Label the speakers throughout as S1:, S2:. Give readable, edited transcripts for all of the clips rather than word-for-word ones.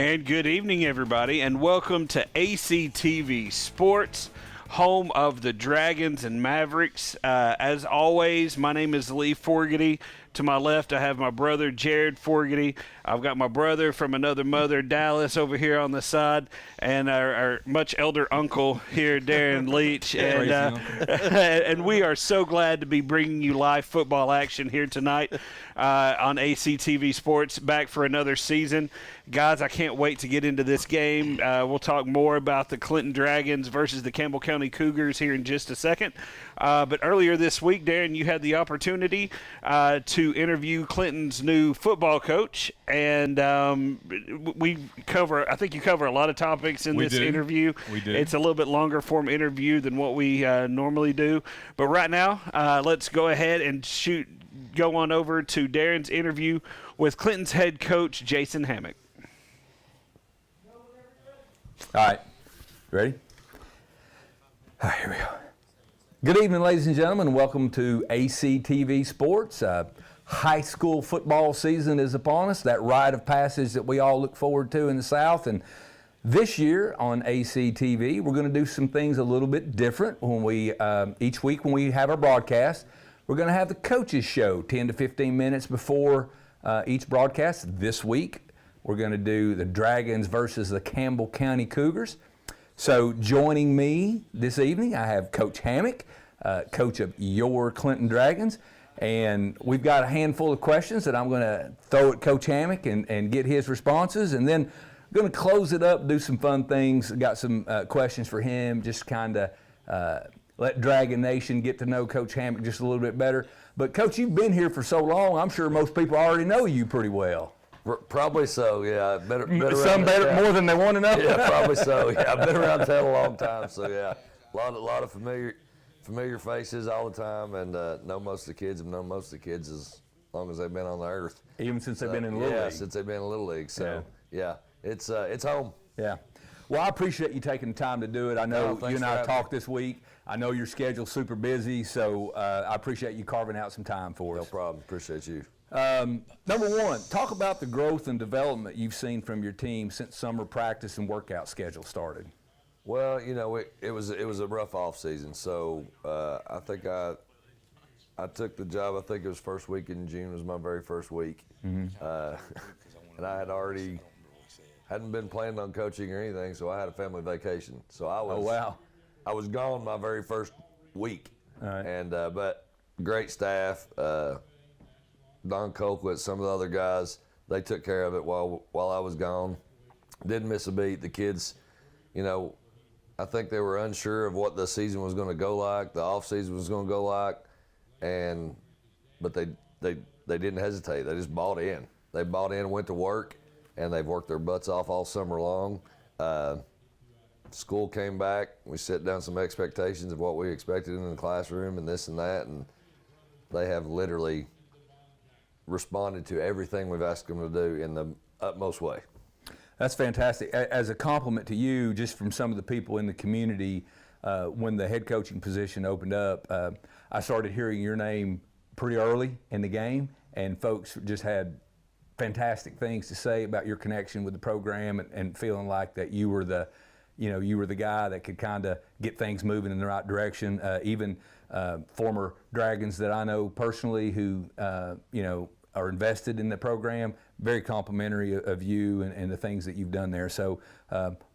S1: And good evening, everybody, and welcome to ACTV Sports, home of the Dragons and Mavericks. As always, my name is Lee Forgety. To my left, I have my brother, Jared Forgety. I've got my brother from another mother, Dallas, over here on the side, and our much elder uncle here, Darren Leach. And we are so glad to be bringing you live football action here tonight on ACTV Sports, back for another season. Guys, I can't wait to get into this game. We'll talk more about the Clinton Dragons versus the Campbell County Cougars here in just a second. But earlier this week, Darren, you had the opportunity to interview Clinton's new football coach, and I think you cover a lot of topics in this interview.
S2: We do.
S1: It's a little bit longer form interview than what we normally do. But right now, let's go ahead and go on over to Darren's interview with Clinton's head coach, Jason Hammock.
S3: All right. Ready? All right, here we go. Good evening, ladies and gentlemen, and welcome to ACTV Sports. High school football season is upon us, that rite of passage that we all look forward to in the South. And this year on ACTV, we're going to do some things a little bit different. When we each week when we have our broadcast, we're going to have the coaches show 10 to 15 minutes before each broadcast. This week, we're going to do the Dragons versus the Campbell County Cougars. So joining me this evening, I have Coach Hammock, coach of your Clinton Dragons, and we've got a handful of questions that I'm going to throw at Coach Hammock and get his responses, and then I'm going to close it up, do some fun things. Got some questions for him, just kind of let Dragon Nation get to know Coach Hammock just a little bit better. But Coach, you've been here for so long, I'm sure most people already know you pretty well.
S4: Probably so, yeah.
S3: Better more than they want to know.
S4: Yeah, probably so. Yeah, I've been around town a long time, so yeah, a lot of familiar faces all the time, and know most of the kids. I've known most of the kids as long as they've been on the earth.
S3: Even since they've been in Little League.
S4: Yeah, since they've been in Little League. So yeah, it's home.
S3: Yeah. Well, I appreciate you taking the time to do it. I know you and I talked this week. I know your schedule's super busy, so I appreciate you carving out some time for us.
S4: No problem. Appreciate you.
S3: Number one, talk about the growth and development you've seen from your team since summer practice and workout schedule started.
S4: Well, you know, it was a rough off season, so I think I took the job. I think it was first week in June was my very first week, and I hadn't been planning on coaching or anything, so I had a family vacation. So I was gone my very first week, and but great staff. Don Colquitt, some of the other guys, they took care of it while I was gone. Didn't miss a beat. The kids, you know, I think they were unsure of what the season was going to go like, the off season was going to go like, but they didn't hesitate. They just bought in. They bought in, went to work, and they've worked their butts off all summer long. School came back. We set down some expectations of what we expected in the classroom and this and that, and they have literally responded to everything we've asked them to do in the utmost way.
S3: That's fantastic. As a compliment to you, just from some of the people in the community, when the head coaching position opened up, I started hearing your name pretty early in the game, and folks just had fantastic things to say about your connection with the program and feeling like that you were the guy that could kind of get things moving in the right direction. Even former Dragons that I know personally who, are invested in the program, very complimentary of you and the things that you've done there. So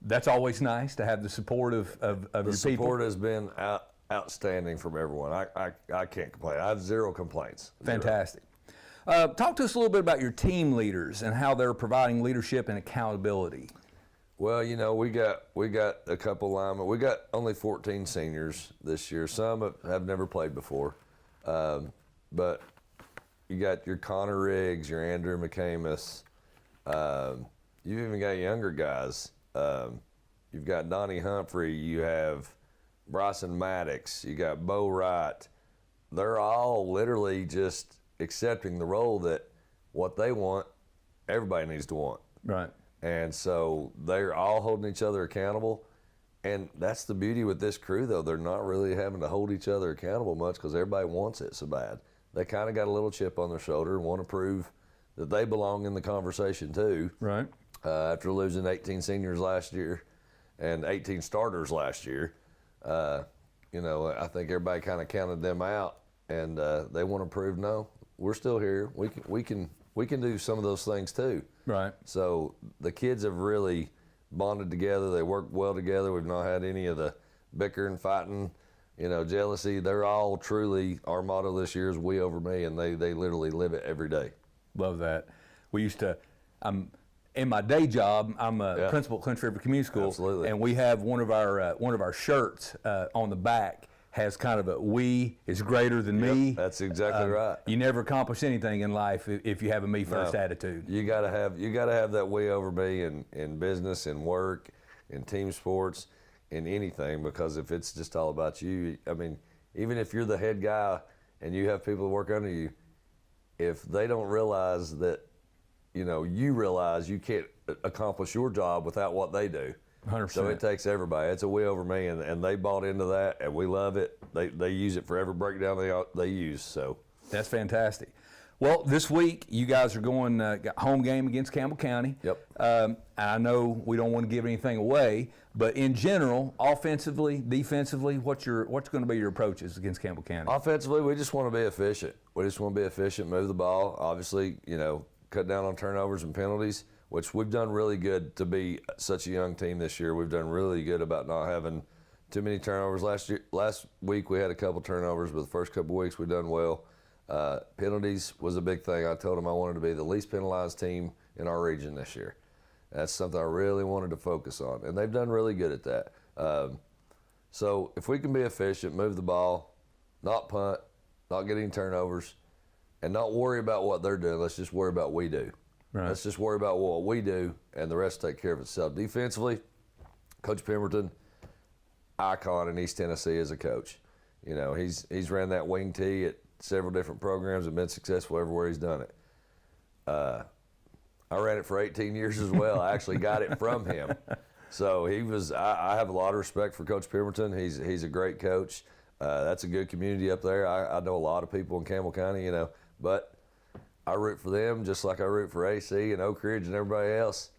S3: that's always nice to have the support of your people.
S4: The support has been outstanding from everyone. I can't complain. I have zero complaints.
S3: Fantastic. Talk to us a little bit about your team leaders and how they're providing leadership and accountability.
S4: Well, you know, we got a couple linemen. We got only 14 seniors this year. Some have never played before, but you got your Connor Riggs, your Andrew McCamus. You've even got younger guys. You've got Donnie Humphrey. You have Bryson Maddox. You got Bo Wright. They're all literally just accepting the role that what they want, everybody needs to want.
S3: Right.
S4: And so they're all holding each other accountable. And that's the beauty with this crew, though. They're not really having to hold each other accountable much because everybody wants it so bad. They kind of got a little chip on their shoulder and want to prove that they belong in the conversation too.
S3: Right.
S4: after losing 18 seniors last year and 18 starters last year. I think everybody kind of counted them out, and they want to prove, no, we're still here. We can do some of those things too.
S3: Right.
S4: So the kids have really bonded together. They work well together. We've not had any of the bickering, fighting, jealousy. They're all truly, our motto this year is we over me, and they literally live it every day.
S3: Love that. We used to, in my day job, I'm a principal at Country River Community School.
S4: Absolutely.
S3: And we have one of our shirts on the back has kind of a "we is greater than me."
S4: That's exactly right.
S3: You never accomplish anything in life if you have a me first attitude.
S4: You gotta have that we over me in business, in work, in team sports, in anything, because if it's just all about you, I mean, even if you're the head guy and you have people that work under you, if they don't realize that, you realize you can't accomplish your job without what they do.
S3: 100%.
S4: So it takes everybody. It's a we over me, and they bought into that, and we love it. They use it for every breakdown they use. So
S3: that's fantastic. Well, this week you guys are going got home game against Campbell County.
S4: Yep.
S3: I know we don't want to give anything away, but in general, offensively, defensively, what's going to be your approaches against Campbell County?
S4: Offensively, we just want to be efficient. We just want to be efficient, move the ball. Obviously, cut down on turnovers and penalties, which we've done really good to be such a young team this year. We've done really good about not having too many turnovers. Last week we had a couple turnovers, but the first couple weeks we've done well. Penalties was a big thing. I told them I wanted to be the least penalized team in our region this year. That's something I really wanted to focus on, and they've done really good at that. So if we can be efficient, move the ball, not punt, not get any turnovers, and not worry about what they're doing, let's just worry about what we do.
S3: Right.
S4: Let's just worry about what we do, and the rest take care of itself. Defensively, Coach Pemberton, icon in East Tennessee as a coach. He's ran that wing tee at several different programs and been successful everywhere he's done it. I ran it for 18 years as well. I actually got it from him. So I have a lot of respect for Coach Pemberton. He's a great coach. That's a good community up there. I know a lot of people in Campbell County, but I root for them just like I root for AC and Oak Ridge and everybody else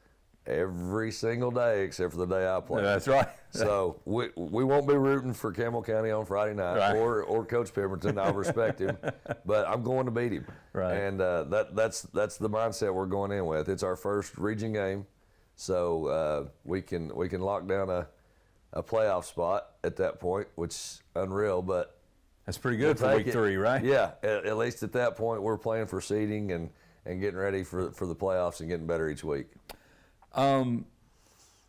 S4: every single day except for the day I play.
S3: That's right.
S4: So we won't be rooting for Campbell County on Friday night,
S3: right,
S4: or Coach Pemberton. I respect him, but I'm going to beat him.
S3: Right.
S4: And that's the mindset we're going in with. It's our first region game, so we can lock down a playoff spot at that point, which is unreal, but
S3: that's pretty good for week 3, right?
S4: Yeah, at least at that point we're playing for seeding and getting ready for the playoffs and getting better each week.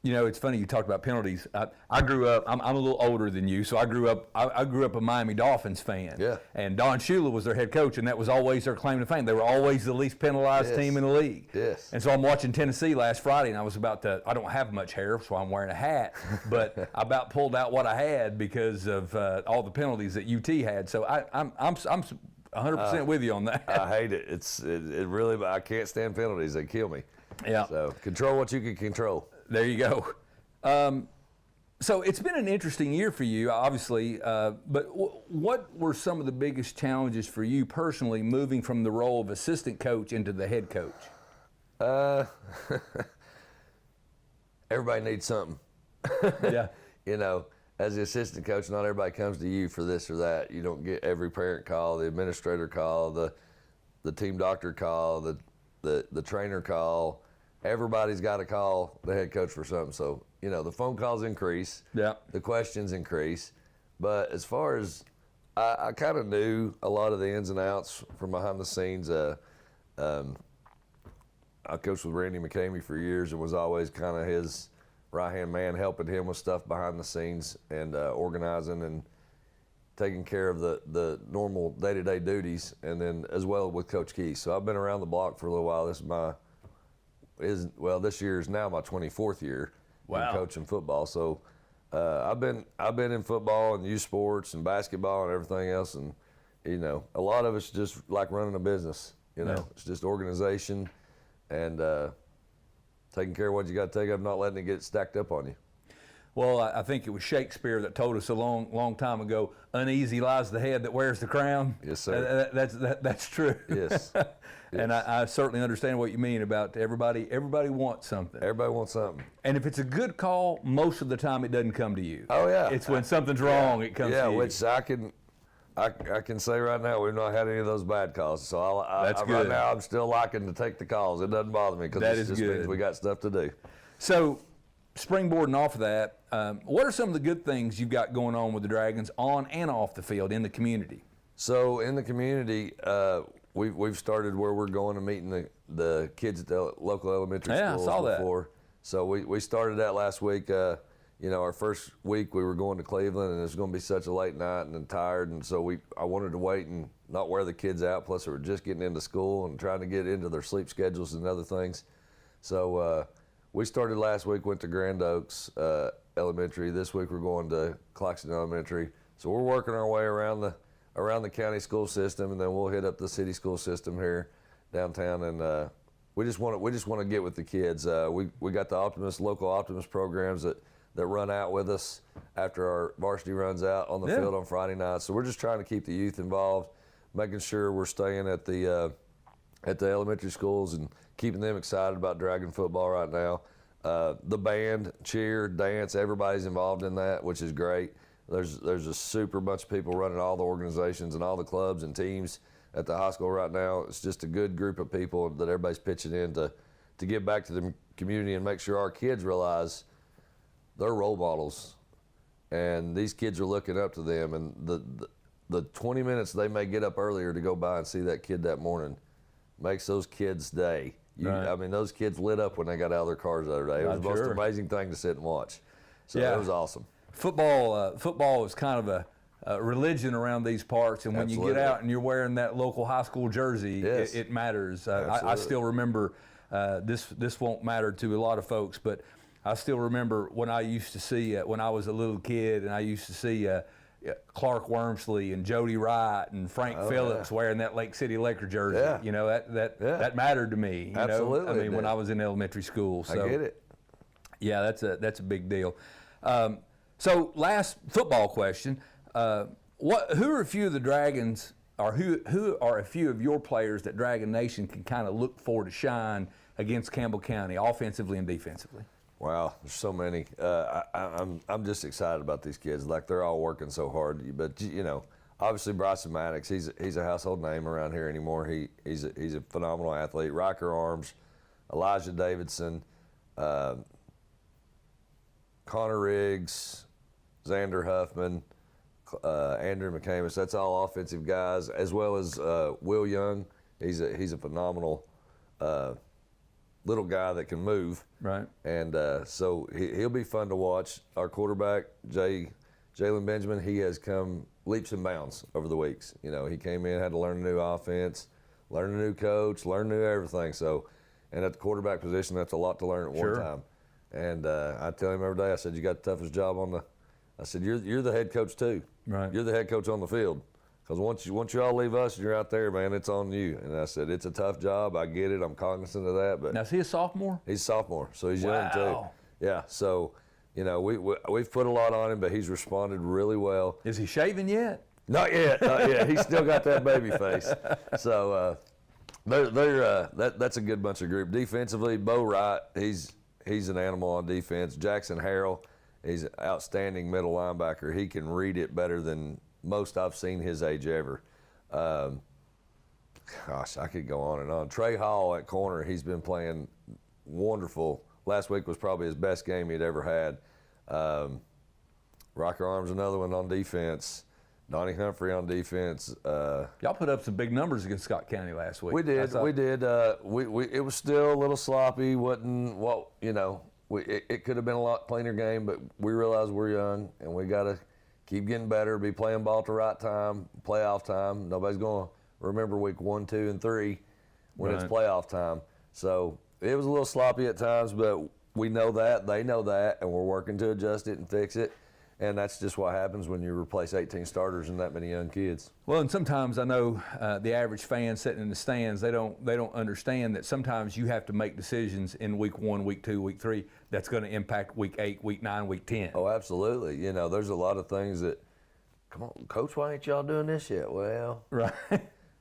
S3: It's funny you talked about penalties. I grew up. I'm a little older than you, so I grew up a Miami Dolphins fan.
S4: Yeah.
S3: And Don Shula was their head coach, and that was always their claim to fame. They were always the least penalized team in the league.
S4: Yes.
S3: And so I'm watching Tennessee last Friday, and I don't have much hair, so I'm wearing a hat, but I about pulled out what I had because of all the penalties that UT had. So I'm 100% with you on that.
S4: I hate it. It really. I can't stand penalties. They kill me.
S3: Yeah.
S4: So control what you can control.
S3: There you go. So it's been an interesting year for you, obviously, but what were some of the biggest challenges for you personally moving from the role of assistant coach into the head coach?
S4: Everybody needs something.
S3: Yeah.
S4: As the assistant coach, not everybody comes to you for this or that. You don't get every parent call, the administrator call, the team doctor call, the trainer call. Everybody's got to call the head coach for something. So, the phone calls increase.
S3: Yeah.
S4: The questions increase. But as far as I kind of knew a lot of the ins and outs from behind the scenes. I coached with Randy McCamey for years and was always kind of his right-hand man, helping him with stuff behind the scenes and organizing and taking care of the normal day-to-day duties, and then as well with Coach Key. So I've been around the block for a little while. This year is now my 24th year in coaching football. So I've been in football and youth sports and basketball and everything else, and a lot of it's just like running a business. It's just organization and taking care of what you got to take up, not letting it get stacked up on you.
S3: Well, I think it was Shakespeare that told us a long time ago, uneasy lies the head that wears the crown.
S4: Yes, sir.
S3: That's true.
S4: Yes.
S3: And I certainly understand what you mean about everybody wants something.
S4: Everybody wants something.
S3: And if it's a good call, most of the time it doesn't come to you.
S4: Oh, yeah.
S3: It's when something's wrong, it comes to you.
S4: Yeah, which I can say right now, we've not had any of those bad calls. So
S3: That's good.
S4: Right now, I'm still liking to take the calls. It doesn't bother me because it just means we got stuff to do.
S3: So, springboarding off of that, what are some of the good things you've got going on with the Dragons on and off the field in the community?
S4: So in the community, we've started where we're going and meeting the kids at the local elementary schools.
S3: Yeah, I saw
S4: before.
S3: that.
S4: So we started that last week. Our first week we were going to Cleveland, and it was going to be such a late night and tired, and so I wanted to wait and not wear the kids out. Plus, they were just getting into school and trying to get into their sleep schedules and other things. So we started last week, went to Grand Oaks Elementary. This week we're going to Claxton Elementary. So we're working our way around the county school system, and then we'll hit up the city school system here downtown, and we just want to get with the kids. We got the local Optimus programs that run out with us after our varsity runs out on the field on Friday night. So we're just trying to keep the youth involved, making sure we're staying at the elementary schools and keeping them excited about Dragon football right now. The band, cheer, dance, everybody's involved in that, which is great. There's a super bunch of people running all the organizations and all the clubs and teams at the high school right now. It's just a good group of people that everybody's pitching in to give back to the community and make sure our kids realize they're role models, and these kids are looking up to them. And the 20 minutes they may get up earlier to go by and see that kid that morning makes those kids' day.
S3: Right.
S4: I mean, those kids lit up when they got out of their cars the other day. It was the most amazing thing to sit and watch. So it was awesome.
S3: Football is kind of a religion around these parts, and when you get out and you're wearing that local high school jersey, it matters. I still remember, this won't matter to a lot of folks, but I still remember when I used to see, when I was a little kid, and I used to see Clark Wormsley and Jody Wright and Frank Phillips wearing that Lake City Laker jersey.
S4: Yeah.
S3: You know, that mattered to me. You
S4: Absolutely.
S3: know? I mean, when I was in elementary school. So,
S4: I get it.
S3: Yeah, that's a big deal. So last football question: who are a few of the Dragons, or who are a few of your players that Dragon Nation can kind of look for to shine against Campbell County, offensively and defensively?
S4: Wow, there's so many. I'm just excited about these kids. Like, they're all working so hard. But obviously Bryson Maddox, he's a household name around here anymore. He's a phenomenal athlete. Riker Arms, Elijah Davidson, Connor Riggs, Xander Huffman, Andrew McCamus. That's all offensive guys, as well as Will Young. He's a phenomenal little guy that can move.
S3: Right.
S4: And so he'll be fun to watch. Our quarterback, Jalen Benjamin, he has come leaps and bounds over the weeks. He came in, had to learn a new offense, learn a new coach, learn new everything. So, and at the quarterback position, that's a lot to learn at one time. And I tell him every day, I said, you got the toughest job I said, you're the head coach too.
S3: Right.
S4: You're the head coach on the field. Because once you all leave us and you're out there, man, it's on you. And I said, it's a tough job. I get it. I'm cognizant of that. But
S3: now, is he a sophomore?
S4: He's a sophomore, so he's young too. Yeah. So, we've put a lot on him, but he's responded really well.
S3: Is he shaving yet?
S4: Not yet. Not yet. He's still got that baby face. So that's a good bunch of group. Defensively, Bo Wright, he's an animal on defense. Jackson Harrell, he's an outstanding middle linebacker. He can read it better than most I've seen his age ever. Gosh, I could go on and on. Trey Hall at corner, he's been playing wonderful. Last week was probably his best game he'd ever had. Rocker Arms, another one on defense. Donnie Humphrey on defense.
S3: Y'all put up some big numbers against Scott County last week.
S4: We did. It was still a little sloppy. Wasn't what it could have been a lot cleaner game, but we realized we're young and we got to keep getting better, be playing ball at the right time, playoff time. Nobody's going to remember week 1, 2, and 3 when it's playoff time. So it was a little sloppy at times, but we know that, they know that, and we're working to adjust it and fix it. And that's just what happens when you replace 18 starters and that many young kids.
S3: Well, and sometimes I know the average fan sitting in the stands, they don't understand that sometimes you have to make decisions in week 1, week 2, week 3 that's going to impact week 8, week 9, week 10.
S4: Oh, absolutely. You know, there's a lot of things that, come on, Coach, why ain't y'all doing this yet? Well,
S3: Right.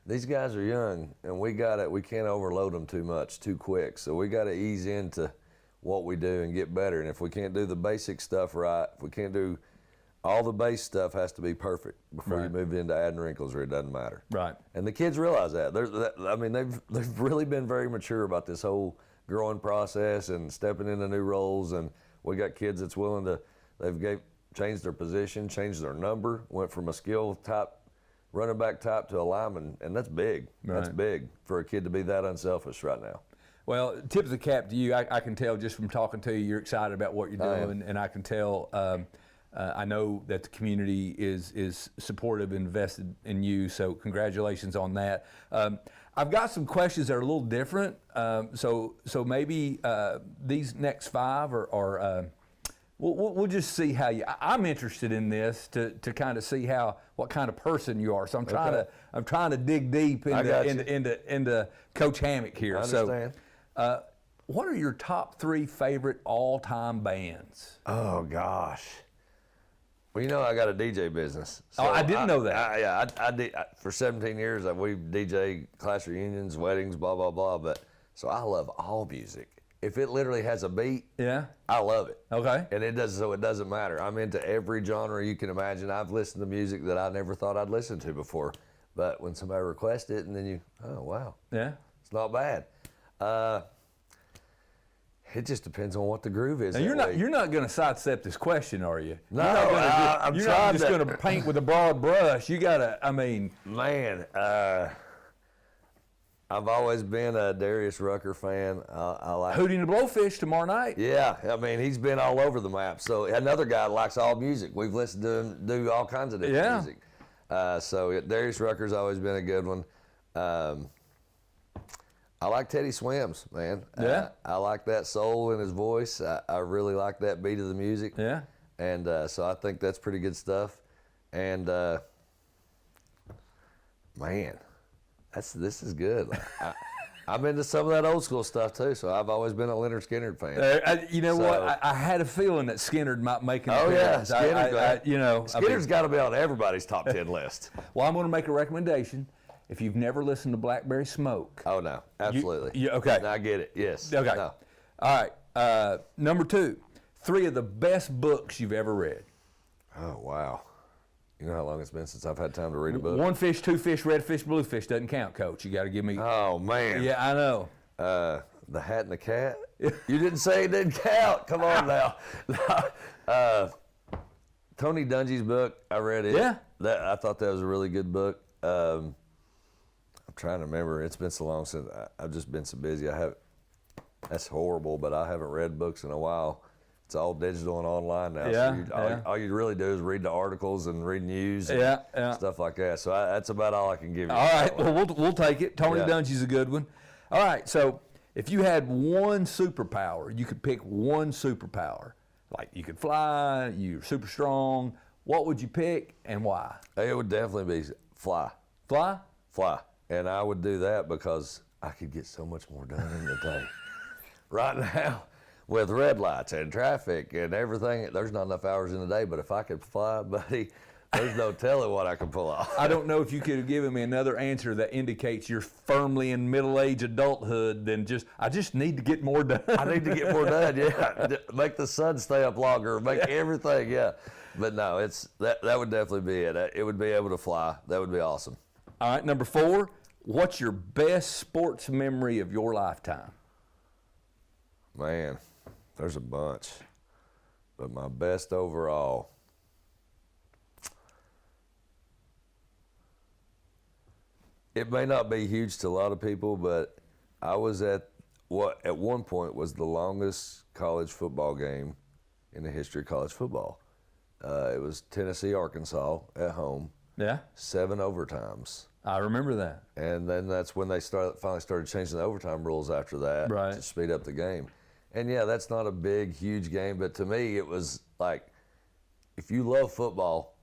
S4: these guys are young, and we can't overload them too much, too quick. So we got to ease into what we do and get better. And if we can't do the basic stuff right, if we can't do all the base stuff, has to be perfect before you move into adding wrinkles, or it doesn't matter.
S3: Right.
S4: And the kids realize that. They've really been very mature about this whole growing process and stepping into new roles. And we got kids that's willing to. Changed their position, changed their number, went from a skill type, running back type to a lineman, and that's big.
S3: Right.
S4: That's big for a kid to be that unselfish right now.
S3: Well, tip of the cap to you. I can tell just from talking to you, you're excited about what you're doing, and I can tell. I know that the community is supportive and invested in you, so congratulations on that. I've got some questions that are a little different, so maybe these next 5 are we'll just see how you. I'm interested in this to kind of see what kind of person you are. So I'm trying to dig deep into Coach Hammock here.
S4: I understand.
S3: So, what are your top 3 favorite all-time bands?
S4: Oh gosh. Well, you know, I got a DJ business. So
S3: I didn't know that.
S4: I did for 17 years. We DJ class reunions, weddings, blah blah blah. But so I love all music. If it literally has a beat, I love it.
S3: Okay.
S4: And it doesn't matter. I'm into every genre you can imagine. I've listened to music that I never thought I'd listen to before. But when somebody requests it, and then oh wow,
S3: it's
S4: not bad. It just depends on what the groove is.
S3: Now you're not going to sidestep this question, are you?
S4: No,
S3: you're not just going to paint with a broad brush. You got to. I mean,
S4: man. I've always been a Darius Rucker fan. I like
S3: Hootie and the Blowfish tomorrow night.
S4: Yeah, I mean, he's been all over the map. So another guy that likes all music. We've listened to him do all kinds of different music. So Darius Rucker's always been a good one. I like Teddy Swims, man.
S3: Yeah.
S4: I like that soul in his voice. I really like that beat of the music.
S3: Yeah.
S4: And so I think that's pretty good stuff. And man. This is good. I'm into some of that old school stuff too, so I've always been a Lynyrd Skynyrd fan.
S3: You know what? I had a feeling that Skynyrd might make an appearance.
S4: Skinner's got to be on everybody's top 10 list.
S3: Well, I'm going to make a recommendation. If you've never listened to Blackberry Smoke.
S4: Oh no, absolutely.
S3: Okay.
S4: I get it. Yes.
S3: Okay.
S4: No.
S3: All right. Number 2, 3 of the best books you've ever read.
S4: Oh wow. You know how long it's been since I've had time to read a book?
S3: 1 fish, 2 fish, red fish, blue fish doesn't count, Coach. You got to give me.
S4: Oh man.
S3: Yeah, I know.
S4: The Hat and the Cat. You didn't say it didn't count. Come on now. Tony Dungy's book. I read it.
S3: Yeah.
S4: I thought that was a really good book. I'm trying to remember. It's been so long since I've just been so busy. That's horrible, but I haven't read books in a while. It's all digital and online now.
S3: Yeah,
S4: So all you really do is read the articles and read news and stuff like that. So that's about all I can give you.
S3: All right, well, we'll take it. Tony Dungy's a good one. All right, so if you had one superpower, you could pick one superpower. Like you could fly, you're super strong. What would you pick and why?
S4: It would definitely be fly.
S3: Fly?
S4: Fly. And I would do that because I could get so much more done in the day. Right now, with red lights and traffic and everything, there's not enough hours in the day, but if I could fly, buddy, there's no telling what I could pull off.
S3: I don't know if you could have given me another answer that indicates you're firmly in middle-age adulthood than I just need to get more done.
S4: I need to get more done, yeah. Make the sun stay up longer, make everything, yeah. But no, that would definitely be it. It would be able to fly. That would be awesome.
S3: All right, number 4, what's your best sports memory of your lifetime?
S4: Man, there's a bunch, but my best overall. It may not be huge to a lot of people, but I was at what at one point was the longest college football game in the history of college football. It was Tennessee, Arkansas at home.
S3: Yeah. 7
S4: overtimes.
S3: I remember that.
S4: And then that's when they finally started changing the overtime rules after that to speed up the game. And yeah, that's not a big, huge game, but to me it was like if you love football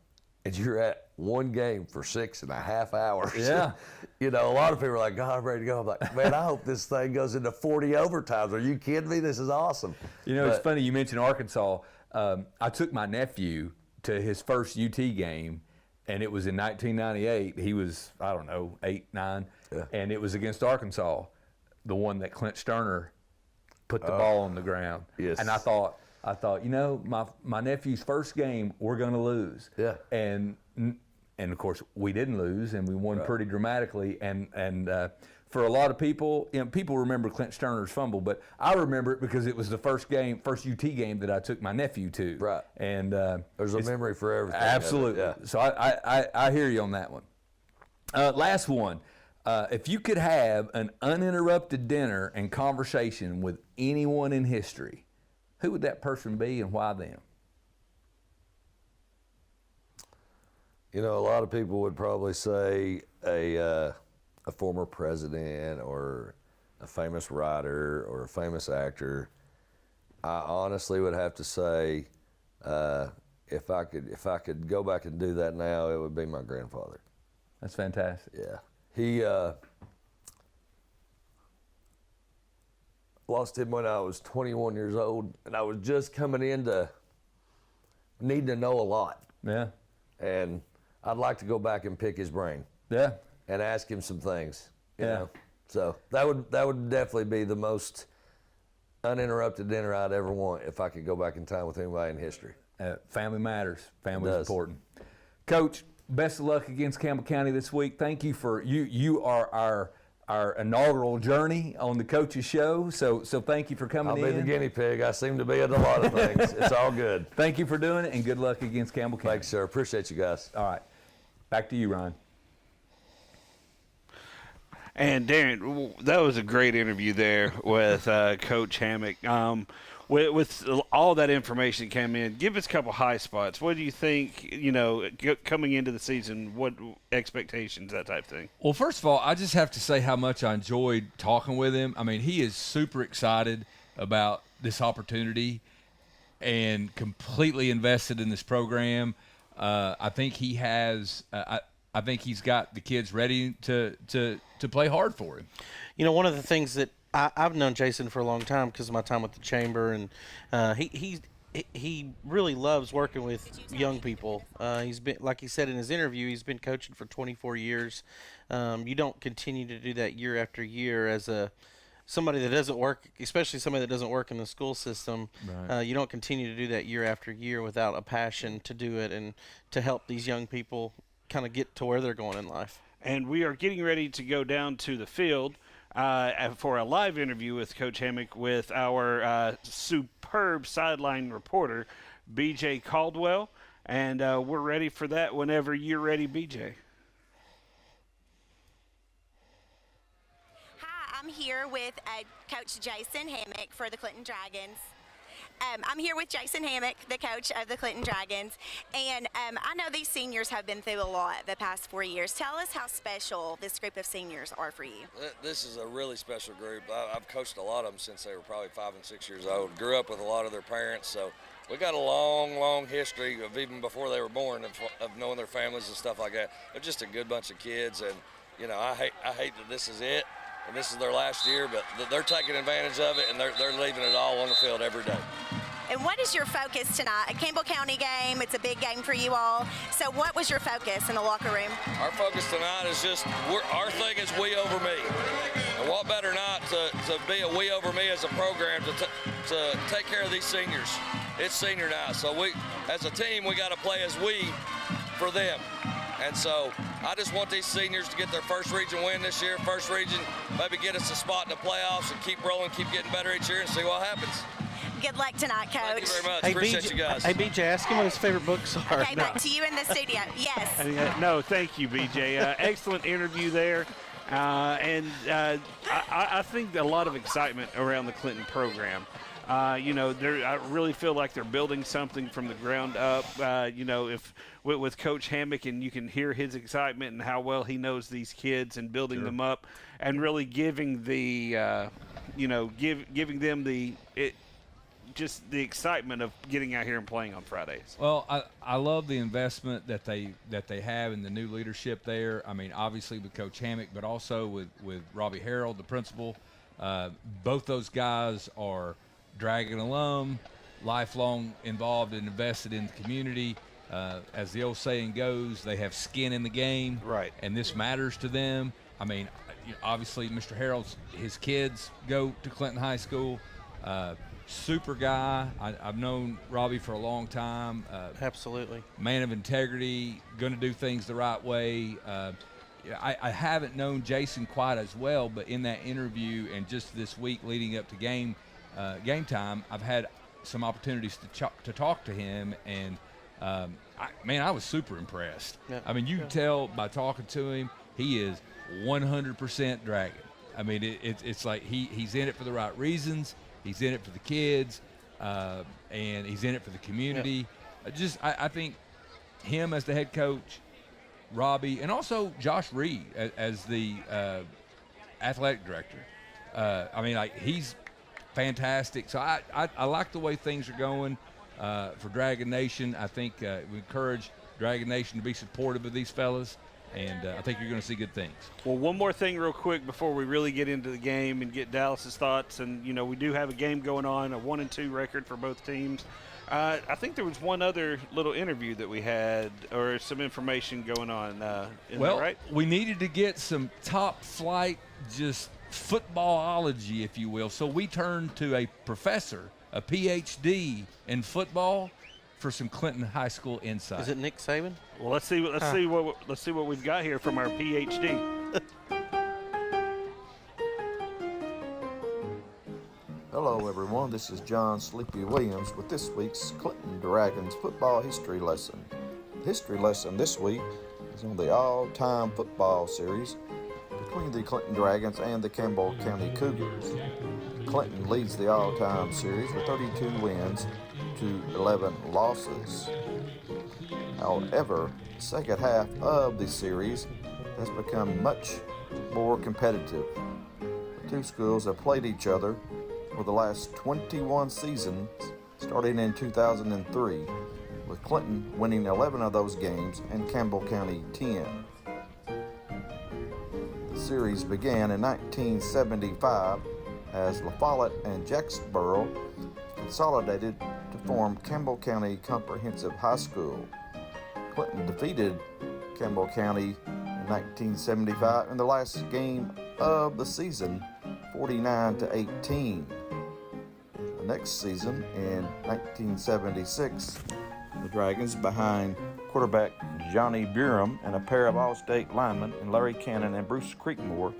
S4: and you're at one game for 6.5 hours,
S3: Yeah.
S4: you know, a lot of people are like, God, I'm ready to go. I'm like, man, I hope this thing goes into 40 overtimes. Are you kidding me? This is awesome.
S3: You know, it's funny you mentioned Arkansas. I took my nephew to his first UT game, and it was in 1998. He was, I don't know, 8, 9, and it was against Arkansas, the one that Clint Sterner put the ball on the ground.
S4: Yes.
S3: And I thought, you know, my nephew's first game, we're going to lose.
S4: Yeah.
S3: And of course, we didn't lose, and we won pretty dramatically. And for a lot of people, you know, people remember Clint Sterner's fumble, but I remember it because it was the first UT game that I took my nephew to.
S4: Right.
S3: And
S4: there's a memory for everything.
S3: Absolutely.
S4: Yeah.
S3: So I hear you on that one. Last one. If you could have an uninterrupted dinner and conversation with anyone in history, who would that person be and why them?
S4: You know, a lot of people would probably say a former president or a famous writer or a famous actor. I honestly would have to say, if I could go back and do that now, it would be my grandfather.
S3: That's fantastic.
S4: Yeah, he lost him when I was 21 years old, and I was just coming into needing to know a lot.
S3: Yeah.
S4: And I'd like to go back and pick his brain.
S3: Yeah.
S4: And ask him some things. You
S3: Yeah.
S4: know? So that would definitely be the most uninterrupted dinner I'd ever want if I could go back in time with anybody in history.
S3: Family matters. Family is
S4: Does.
S3: important. Coach, best of luck against Campbell County this week. Thank you for you are our inaugural journey on the Coaches Show. So thank you for coming in.
S4: I'll be the guinea pig. I seem to be at a lot of things. It's all good.
S3: Thank you for doing it, and good luck against Campbell County.
S4: Thanks, sir. Appreciate you guys.
S3: All right. Back to you, Ryan.
S1: And Darren, that was a great interview there with Coach Hammock. With all that information came in, give us a couple high spots. What do you think, you know, coming into the season, what expectations, that type of thing?
S2: Well, first of all, I just have to say how much I enjoyed talking with him. I mean, he is super excited about this opportunity and completely invested in this program. I think he has I think he's got the kids ready to play hard for him.
S5: You know, one of the things that I've known Jason for a long time because of my time with the Chamber, and he really loves working with young people. He's been, like he said in his interview, he's been coaching for 24 years. You don't continue to do that year after year as somebody that doesn't work, especially somebody that doesn't work in the school system.
S3: Right.
S5: You don't continue to do that year after year without a passion to do it and to help these young people kind of get to where they're going in life.
S1: And we are getting ready to go down to the field for a live interview with Coach Hammock with our superb sideline reporter, BJ Caldwell. And we're ready for that whenever you're ready, BJ.
S6: Hi, I'm here with Coach Jason Hammock for the Clinton Dragons. I'm here with Jason Hammock, the coach of the Clinton Dragons, and I know these seniors have been through a lot the past 4 years. Tell us how special this group of seniors are for you.
S7: This is a really special group. I've coached a lot of them since they were probably 5 and 6 years old. Grew up with a lot of their parents, so we got a long, long history of even before they were born of knowing their families and stuff like that. They're just a good bunch of kids, and you know, I hate that this is it and this is their last year, but they're taking advantage of it and they're leaving it all on the field every day.
S6: And what is your focus tonight? A Campbell County game, it's a big game for you all. So what was your focus in the locker room?
S7: Our focus tonight is just, our thing is we over me. And what better not to be a we over me as a program to take care of these seniors. It's senior night, so we, as a team, we got to play as we for them. And so I just want these seniors to get their first region win this year, first region, maybe get us a spot in the playoffs and keep rolling, keep getting better each year and see what happens.
S6: Good luck tonight, Coach.
S7: Thank you very much. Appreciate you guys.
S5: Hey, BJ, ask him what his favorite books are.
S6: Okay, back to you in the studio. Yes.
S1: No, thank you, BJ. Excellent interview there. I think a lot of excitement around the Clinton program. You know, I really feel like they're building something from the ground up. You know, if with Coach Hammock, and you can hear his excitement and how well he knows these kids and building them up, and really giving the, giving them just the excitement of getting out here and playing on Fridays?
S2: Well, I love the investment that they have in the new leadership there. I mean, obviously with Coach Hammock, but also with Robbie Harold, the principal. Both those guys are Dragon alum, lifelong involved and invested in the community. As the old saying goes, they have skin in the game,
S1: Right.
S2: and this matters to them. I mean, obviously, Mr. Harold's his kids go to Clinton High School. Super guy. I've known Robbie for a long time.
S5: Absolutely.
S2: Man of integrity, going to do things the right way. I haven't known Jason quite as well, but in that interview and just this week leading up to game time, I've had some opportunities to talk to him, and I was super impressed.
S5: Yeah.
S2: I mean, you can tell by talking to him, he is 100% Dragon. I mean, it's like he's in it for the right reasons. He's in it for the kids, and he's in it for the community.
S5: Yeah.
S2: I think him as the head coach, Robbie, and also Josh Reed as the athletic director. I mean, like, he's fantastic. So I like the way things are going for Dragon Nation. I think we encourage Dragon Nation to be supportive of these fellas, and I think you're going to see good things.
S1: Well, one more thing real quick before we really get into the game and get Dallas's thoughts. And, we do have a game going on, a 1-2 record for both teams. I think there was one other little interview that we had, or some information going on. Is that right?
S2: We needed to get some top flight, just footballology, if you will. So we turned to a professor, a PhD in football, for some Clinton High School insight.
S5: Is it Nick Saban?
S1: Well, let's see what we've got here from our PhD.
S8: Hello everyone, this is John Sleepy Williams with this week's Clinton Dragons football history lesson. The history lesson this week is on the all-time football series between the Clinton Dragons and the Campbell County Cougars. Clinton leads the all-time series with 32 wins to 11 losses. However, the second half of the series has become much more competitive. The two schools have played each other for the last 21 seasons, starting in 2003, with Clinton winning 11 of those games and Campbell County 10. The series began in 1975 as La Follette and Jacksboro consolidated to form Campbell County Comprehensive High School. Clinton defeated Campbell County in 1975 in the last game of the season, 49-18. The next season, in 1976, the Dragons, behind quarterback Johnny Burham and a pair of All-State linemen in Larry Cannon and Bruce Creekmore,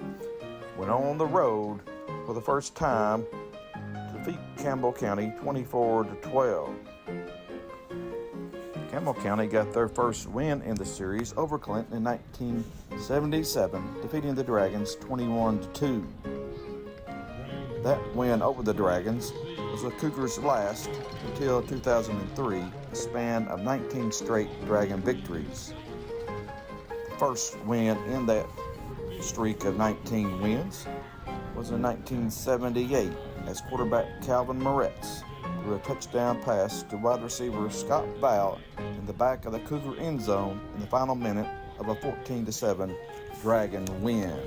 S8: went on the road for the first time to defeat Campbell County 24-12. Campbell County got their first win in the series over Clinton in 1977, defeating the Dragons 21-2. That win over the Dragons was the Cougars' last until 2003, a span of 19 straight Dragon victories. The first win in that streak of 19 wins was in 1978 as quarterback Calvin Moretz threw a touchdown pass to wide receiver Scott Val in the back of the Cougar end zone in the final minute of a 14-7 Dragon win.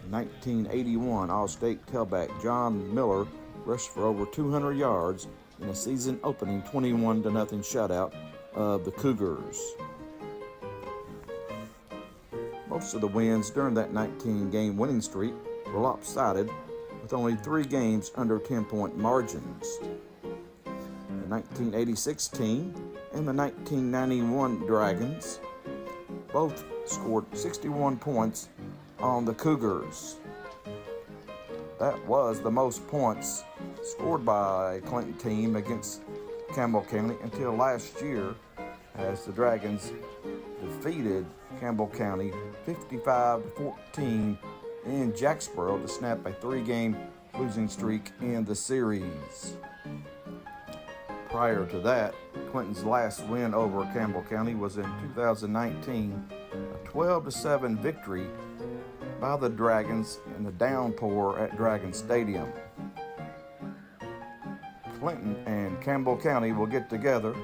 S8: In 1981, All-State tailback John Miller rushed for over 200 yards in a season-opening 21-0 shutout of the Cougars. Most of the wins during that 19-game winning streak were lopsided, with only 3 games under 10-point margins. The 1986 team and the 1991 Dragons both scored 61 points on the Cougars. That was the most points scored by a Clinton team against Campbell County until last year, as the Dragons defeated Campbell County 55-14 in Jacksboro to snap a 3-game losing streak in the series. Prior to that, Clinton's last win over Campbell County was in 2019, a 12-7 victory by the Dragons in the downpour at Dragon Stadium. Clinton and Campbell County will get together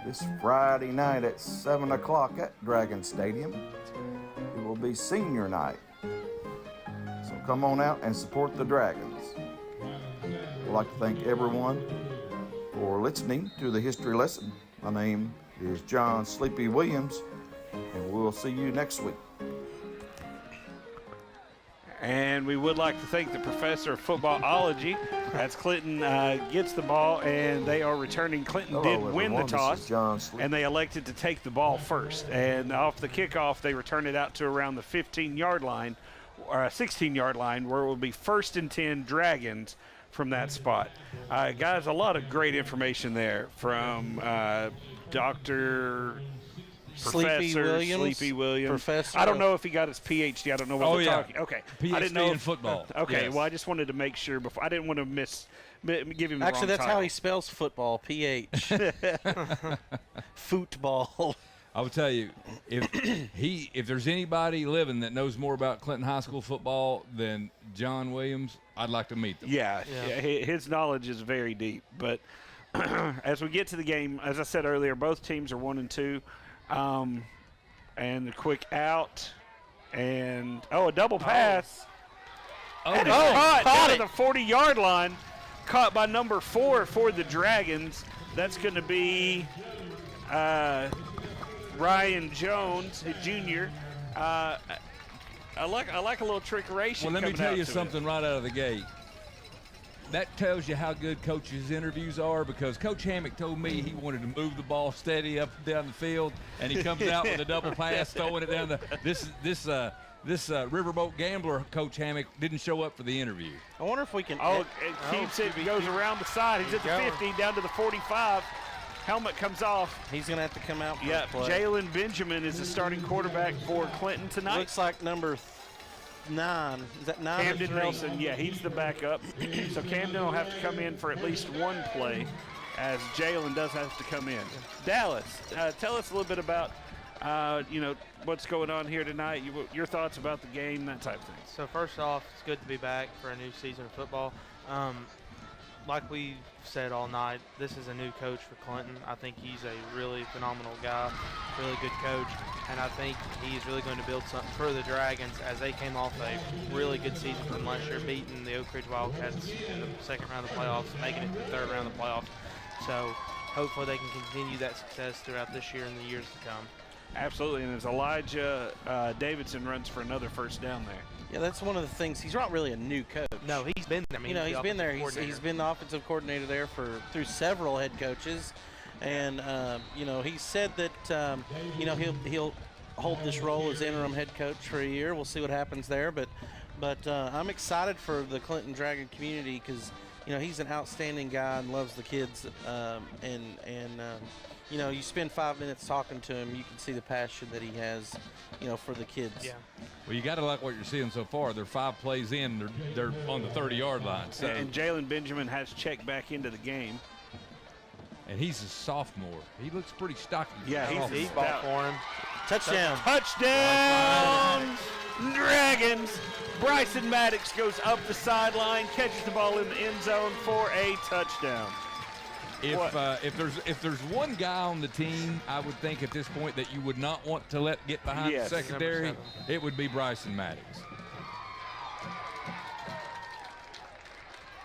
S8: this Friday night at 7 o'clock at Dragon Stadium. It will be senior night. So come on out and support the Dragons. I'd like to thank everyone for listening to the history lesson. My name is John Sleepy Williams, and we'll see you next week.
S1: And we would like to thank the professor of footballology as Clinton gets the ball, and they are returning. Clinton
S8: Hello,
S1: did win the
S8: everyone. This
S1: toss,
S8: is John Sleepy.
S1: and they elected to take the ball first. And off the kickoff, they return it out to around the 15-yard line, or 16-yard line, where it will be 1st and 10 Dragons from that spot. Guys, a lot of great information there from Dr.
S5: Sleepy Williams. Professor.
S1: I don't know if he got his PhD. I don't know what
S2: Oh,
S1: they're
S2: yeah.
S1: talking. Okay.
S2: PhD
S1: I didn't know
S2: in football.
S1: Okay.
S2: Yes.
S1: Well, I just wanted to make sure before. I didn't want to give him the
S5: Actually,
S1: wrong
S5: that's
S1: title.
S5: how he spells football. PH. Football.
S2: I will tell you, if there's anybody living that knows more about Clinton High School football than John Williams, I'd like to meet them.
S1: Yeah. His knowledge is very deep. But as we get to the game, as I said earlier, both teams are 1 and 2. And the quick out, and a double pass. And it's caught down at the 40-yard line, caught by number 4 for the Dragons. That's going to be Ryan Jones, Jr. I like a little trickeration.
S2: Well, let me
S1: coming
S2: tell
S1: out
S2: you
S1: to it.
S2: something right out of the gate. That tells you how good coaches' interviews are, because Coach Hammock told me he wanted to move the ball steady up and down the field, and he comes out with a double pass, throwing it down this Riverboat Gambler, Coach Hammock, didn't show up for the interview.
S5: I wonder if we can.
S1: It keeps it, goes around the side. He's at the 50, down to the 45. Helmet comes off.
S5: He's going to have to come out for
S1: Yeah,
S5: the play.
S1: Jalen Benjamin is the starting quarterback for Clinton tonight.
S5: Looks like number 9. Is that 9
S1: Camden
S5: or 3?
S1: Nelson, yeah, he's the backup. So Camden will have to come in for at least one play, as Jalen does have to come in. Dallas, tell us a little bit about, what's going on here tonight, your thoughts about the game, that type of thing.
S9: So first off, it's good to be back for a new season of football. Like we said all night, this is a new coach for Clinton. I think he's a really phenomenal guy, really good coach, and I think he's really going to build something for the Dragons as they came off a really good season from last year, beating the Oak Ridge Wildcats in the second round of the playoffs, making it to the third round of the playoffs. So hopefully they can continue that success throughout this year and the years to come.
S1: Absolutely, and as Elijah Davidson runs for another first down there.
S5: Yeah, that's one of the things. He's not really a new coach.
S9: No, he's been there.
S5: He's been there. He's been the offensive coordinator there through several head coaches, and he said that he'll hold this role as interim head coach for a year. We'll see what happens there, but I'm excited for the Clinton Dragon community because he's an outstanding guy and loves the kids, you spend 5 minutes talking to him, you can see the passion that he has, for the kids.
S9: Yeah.
S2: Well, you got to like what you're seeing so far. They're 5 plays in. They're on the 30-yard line. So.
S1: And Jalen Benjamin has checked back into the game.
S2: And he's a sophomore. He looks pretty stocky.
S1: Yeah, he's
S9: ball for him.
S5: Touchdown.
S1: Touchdown! Dragons! Bryson Maddox goes up the sideline, catches the ball in the end zone for a touchdown.
S2: If there's one guy on the team, I would think at this point that you would not want to let get behind the secondary, it would be Bryson Maddox.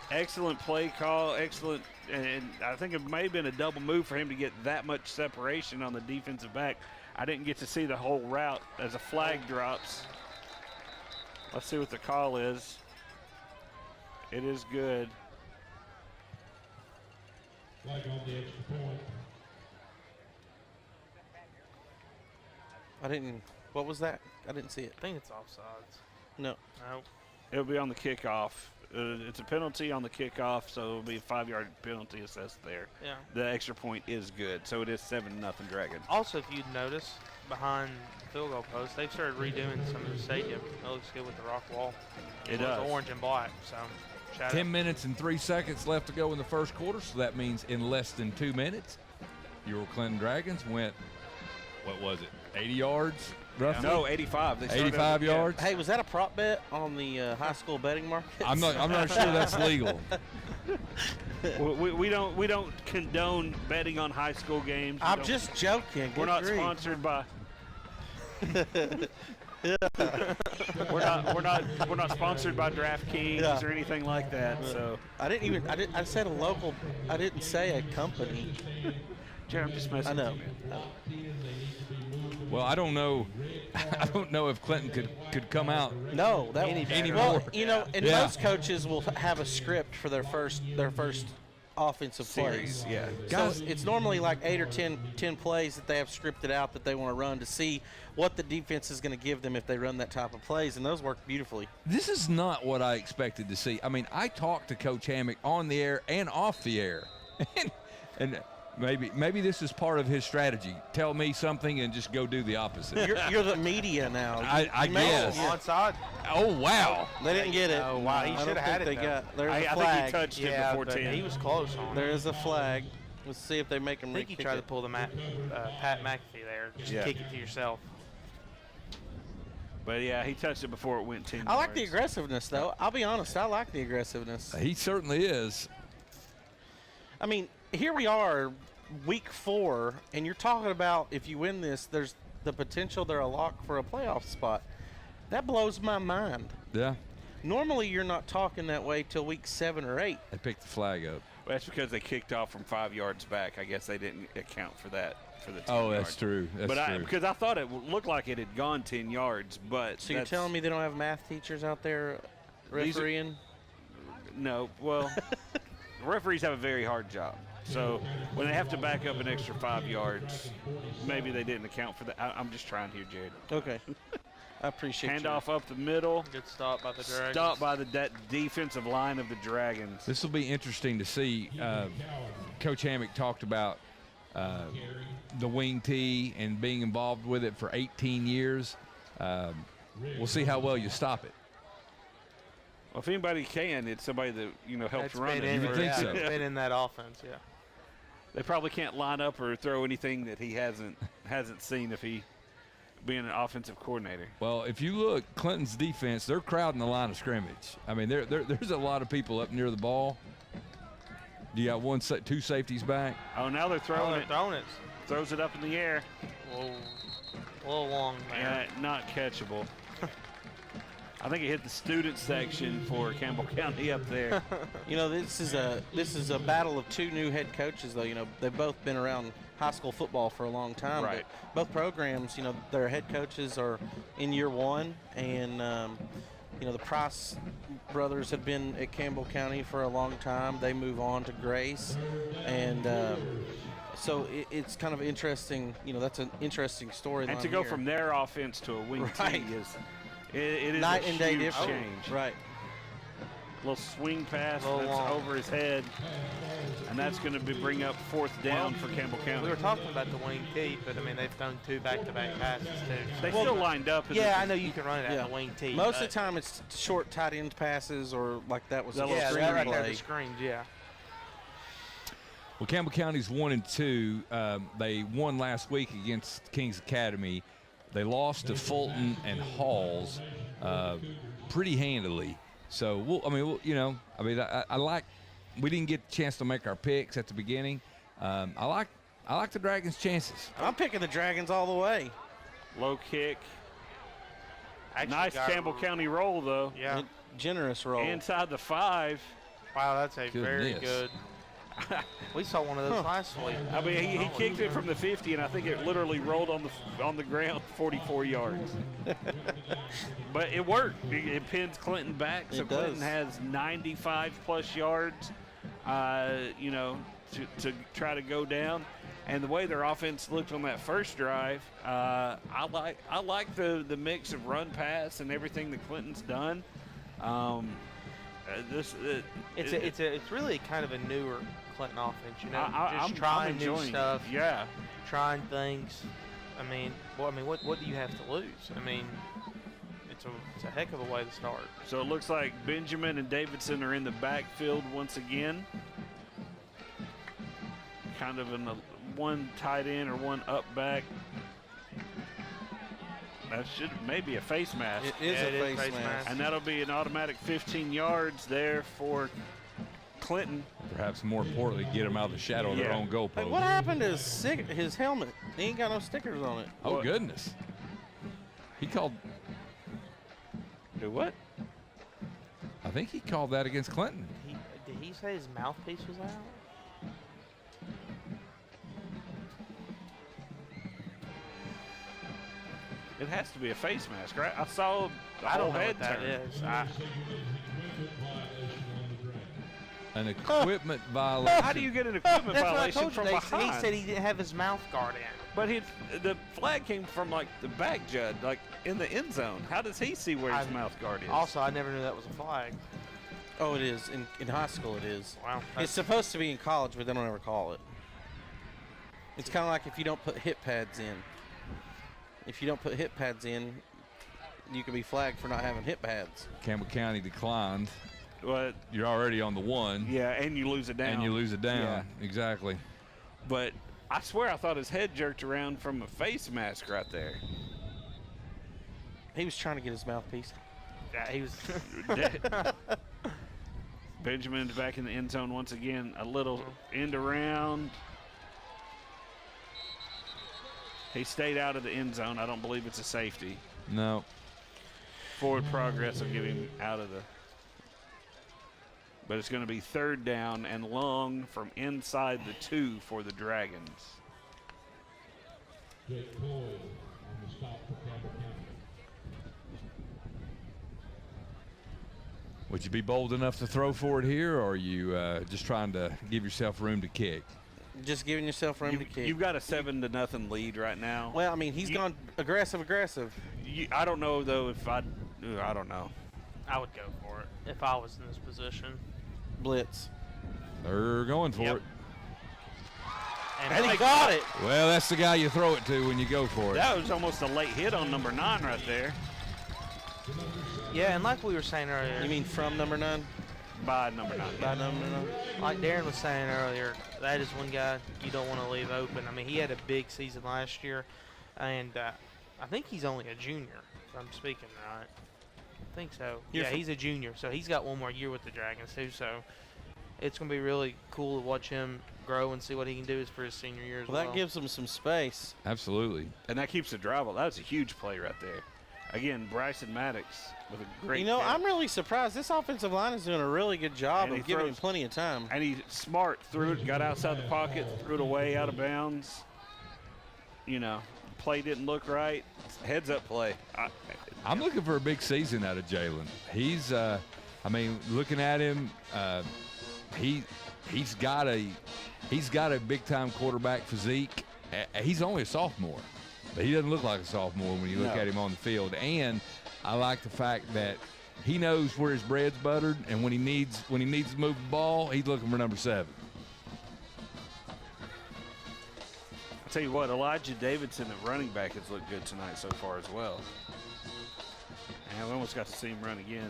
S1: Excellent play call, excellent, and I think it may have been a double move for him to get that much separation on the defensive back. I didn't get to see the whole route as a flag drops. Let's see what the call is. It is good.
S10: Flag on the extra point.
S5: What was that? I didn't see it.
S9: I think it's offsides.
S5: No.
S9: No.
S1: It'll be on the kickoff. It's a penalty on the kickoff, so it'll be a 5-yard penalty assessed there.
S9: Yeah.
S1: The extra point is good, so it is 7-0 Dragons.
S9: Also, if you'd notice, behind the field goal post, they've started redoing some of the stadium. It looks good with the rock wall.
S1: It does.
S9: It's orange and black, so shout out.
S2: 10 minutes and 3 seconds left to go in the first quarter, so that means in less than 2 minutes, your Clinton Dragons went, 80 yards? Roughly?
S1: No, 85. They started
S2: 85 yards?
S5: Hey, was that a prop bet on the high school betting market?
S2: I'm not sure that's legal.
S1: we don't condone betting on high school games.
S5: I'm just joking.
S1: We're not sponsored by. we're not sponsored by DraftKings or anything like that. So
S5: I said a local. I didn't say a company.
S1: Jared, I'm just messing
S5: I
S1: with
S5: know.
S1: you, man.
S2: Well, I don't know. I don't know if Clinton could come out.
S5: No, that
S2: anymore.
S5: Well, you know, and
S2: Yeah.
S5: most coaches will have a script for their first offensive
S1: Series,
S5: plays.
S1: yeah.
S5: So it's normally like 8 or 10 plays that they have scripted out that they want to run to see what the defense is going to give them if they run that type of plays, and those work beautifully.
S2: This is not what I expected to see. I mean, I talked to Coach Hammock on the air and off the air, and maybe this is part of his strategy. Tell me something and just go do the opposite.
S5: You're the media now.
S2: I guess.
S9: Onside.
S2: Oh, wow.
S5: They didn't get it.
S9: Oh, wow. He
S5: I
S9: should
S5: don't
S9: have had
S5: think
S9: it,
S5: they
S9: though.
S5: got. There's a
S1: I think
S5: flag.
S1: he touched it before
S9: but
S1: 10.
S9: he was close on
S5: There
S9: it.
S5: is a flag. Let's see if they make him
S9: I think he
S5: re-kick
S9: tried to
S5: it.
S9: pull the Pat McAfee there. Just
S1: Yeah.
S9: kick it to yourself.
S1: But yeah, he touched it before it went 10
S5: I like the
S1: yards.
S5: aggressiveness, though. I'll be honest. I like the aggressiveness.
S2: He certainly is.
S5: I mean, here we are, week 4, and you're talking about if you win this, there's the potential they're a lock for a playoff spot. That blows my mind.
S2: Yeah.
S5: Normally, you're not talking that way till week 7 or 8.
S2: They picked the flag up.
S1: Well, that's because they kicked off from 5 yards back. I guess they didn't account for that for the 10
S2: Oh,
S1: yards.
S2: that's true. That's true.
S1: Because I thought it looked like it had gone 10 yards, but
S5: So you're telling me they don't have math teachers out there
S1: These are-
S5: refereeing?
S1: No. Well, referees have a very hard job. So when they have to back up an extra 5 yards, maybe they didn't account for that. I'm just trying here, Jared.
S5: Okay. I appreciate you.
S1: Handoff up the middle.
S9: Good stop by the Dragons.
S1: Stop by that defensive line of the Dragons.
S2: This will be interesting to see. Coach Hammock talked about the wing tee and being involved with it for 18 years. We'll see how well you stop it.
S1: Well, if anybody can, it's somebody that helps
S9: That's
S1: run
S9: been
S1: it.
S9: in,
S2: You would think so.
S9: it's been in that offense, yeah.
S1: They probably can't line up or throw anything that he hasn't seen if he being an offensive coordinator.
S2: Well, if you look, Clinton's defense, they're crowding the line of scrimmage. I mean, there's a lot of people up near the ball. You got two safeties back.
S1: Oh, now they're throwing
S9: they're
S1: it.
S9: throwing it.
S1: Throws it up in the air.
S9: A little long there.
S1: Not catchable. I think it hit the student section for Campbell County up there.
S5: This is a battle of two new head coaches, though. They've both been around high school football for a long time.
S1: Right.
S5: But both programs, their head coaches are in year 1, and the Price brothers have been at Campbell County for a long time. They move on to Grace, and so it's kind of interesting. That's an interesting story.
S1: And to go from their offense to a wing
S5: Right.
S1: tee it is
S5: night
S1: a
S5: and day
S1: huge
S5: difference.
S1: change.
S5: Right.
S1: Little swing pass
S9: Little
S1: that's
S9: long.
S1: over his head, and that's going to bring up 4th down for Campbell County.
S9: We were talking about the wing tee, but I mean they've thrown 2 back-to-back passes too.
S1: They still lined up. in
S9: Yeah,
S1: the-
S9: I know you can run it out the wing tee.
S5: Most of
S9: but-
S5: the time, it's short tight end passes, or like that was a
S1: Yeah,
S5: screen
S9: right there,
S5: play.
S9: the screens, yeah.
S2: Well, Campbell County's 1-2. They won last week against Kings Academy. They lost to Fulton and Halls pretty handily. So I like. We didn't get the chance to make our picks at the beginning. I like the Dragons' chances.
S5: I'm picking the Dragons all the way.
S1: Low kick.
S9: Actually
S1: Nice
S9: got-
S1: Campbell County roll, though.
S9: Yeah.
S5: Generous roll.
S1: Inside the 5.
S9: Wow, that's a very
S2: Goodness.
S9: good. We saw one of those last week.
S1: I mean, he kicked it from the 50, and I think it literally rolled on the ground 44 yards. But it worked. It pins Clinton back, so
S5: It does.
S1: Clinton has 95-plus yards, to try to go down. And the way their offense looked on that first drive, I like the mix of run pass and everything that Clinton's done.
S9: It's really kind of a newer Clinton offense,
S1: I'm
S9: trying new
S1: enjoying it.
S9: stuff,
S1: Yeah.
S9: trying things. I mean, what do you have to lose? I mean, it's a heck of a way to start.
S1: So it looks like Benjamin and Davidson are in the backfield once again. Kind of in the one tight end or one up back. That should maybe a face mask.
S5: It is
S9: Yeah,
S5: a
S9: it is
S5: face
S9: face
S5: mask.
S9: mask.
S1: And that'll be an automatic 15 yards there for Clinton.
S2: Perhaps more importantly, get them out of the shadow of their
S1: Yeah.
S2: own goal
S5: Hey,
S2: post.
S5: what happened to his helmet? He ain't got no stickers on it.
S2: Oh,
S1: What?
S2: goodness. He called,
S1: Do what?
S2: I think he called that against Clinton.
S9: Did he say his mouthpiece was out?
S1: It has to be a face mask, right? I saw the
S9: I
S1: whole
S9: don't know
S1: head
S9: what that
S1: turn.
S9: is.
S2: An equipment violation.
S1: How do you get an equipment
S9: That's what I
S1: violation
S9: told you.
S1: from
S9: He
S1: behind?
S9: said he didn't have his mouth guard in.
S1: But the flag came from like the back judge, like in the end zone. How does he see where his mouth guard is?
S9: Also, I never knew that was a flag.
S5: Oh, it is. In high school, it is.
S9: Wow.
S5: It's supposed to be in college, but they don't ever call it. It's kind of like if you don't put hip pads in. If you don't put hip pads in, you can be flagged for not having hip pads.
S2: Campbell County declined.
S1: But
S2: You're already on the one.
S1: yeah, and you lose it down.
S2: And you lose it down.
S1: Yeah.
S2: Exactly.
S1: But I swear I thought his head jerked around from a face mask right there.
S5: He was trying to get his mouthpiece.
S9: Yeah, he was.
S1: Benjamin's back in the end zone once again. A little end around. He stayed out of the end zone. I don't believe it's a safety.
S2: No.
S1: Forward progress will give him out of the. But it's going to be third down and long from inside the 2 for the Dragons.
S10: Jake Coyle on the stop for Campbell County.
S2: Would you be bold enough to throw for it here, or are you just trying to give yourself room to kick?
S5: Just giving yourself room to kick.
S1: You've got a 7-0 lead right now.
S5: Well, I mean, he's gone aggressive.
S1: I don't know though if I don't know.
S9: I would go for it if I was in this position.
S5: Blitz.
S2: They're going for
S1: Yep.
S2: it.
S5: And he got it.
S2: Well, that's the guy you throw it to when you go for it.
S1: That was almost a late hit on number 9 right there.
S9: Yeah, and like we were saying earlier,
S5: You mean from number 9?
S1: By number 9.
S5: By number 9?
S9: like Darren was saying earlier, that is one guy you don't want to leave open. I mean, he had a big season last year, and I think he's only a junior, if I'm speaking right. I think so.
S5: You're
S9: Yeah,
S5: from-
S9: he's a junior, so he's got one more year with the Dragons, too. So it's going to be really cool to watch him grow and see what he can do for his senior year as well.
S5: Well, that gives him some space.
S2: Absolutely.
S1: And that keeps the drive. That was a huge play right there. Again, Bryson Maddox with a great
S5: You know,
S1: catch.
S5: I'm really surprised. This offensive line is doing a really good job
S1: And he
S5: of giving him
S1: throws-
S5: plenty of time.
S1: And he's smart. Threw it, got outside the pocket, threw it away out of bounds. You know, play didn't look right. Heads up play.
S2: I'm looking for a big season out of Jalen. He's, I mean, looking at him, he's got a big time quarterback physique. He's only a sophomore, but he doesn't look like a sophomore when you look
S1: No.
S2: at him on the field. And I like the fact that he knows where his bread's buttered, and when he needs to move the ball, he's looking for number 7.
S1: I'll tell you what, Elijah Davidson at running back has looked good tonight so far as well. And we almost got to see him run again.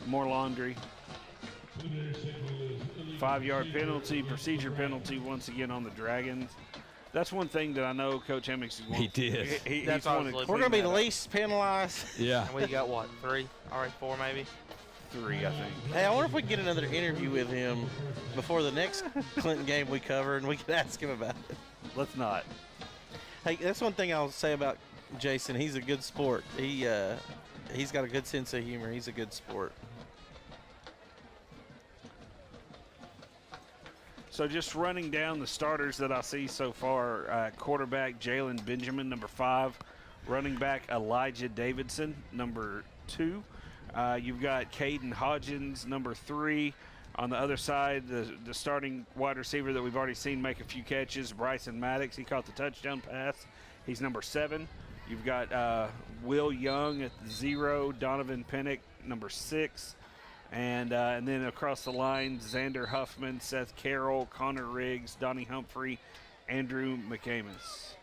S1: More laundry. 5-yard penalty, procedure penalty once again on the Dragons. That's one thing that I know Coach Emmons is
S2: He did.
S1: He's
S9: That's
S1: wanted
S9: obviously-
S1: to
S5: We're going to be
S1: clean
S5: the
S1: that up.
S5: least penalized.
S2: Yeah.
S9: And we got, what, 3? All right, 4 maybe?
S1: 3, I think.
S5: Hey, I wonder if we can get another interview with him before the next Clinton game we cover, and we can ask him about it.
S1: Let's not.
S5: Hey, that's one thing I'll say about Jason. He's a good sport. He's got a good sense of humor. He's a good sport.
S1: So just running down the starters that I see so far, quarterback Jalen Benjamin, number 5. Running back Elijah Davidson, number 2. You've got Caden Hodgins, number 3. On the other side, the starting wide receiver that we've already seen make a few catches, Bryson Maddox. He caught the touchdown pass. He's number 7. You've got Will Young at 0, Donovan Pennick, number 6. And then across the line, Xander Huffman, Seth Carroll, Connor Riggs, Donnie Humphrey, Andrew McCamus.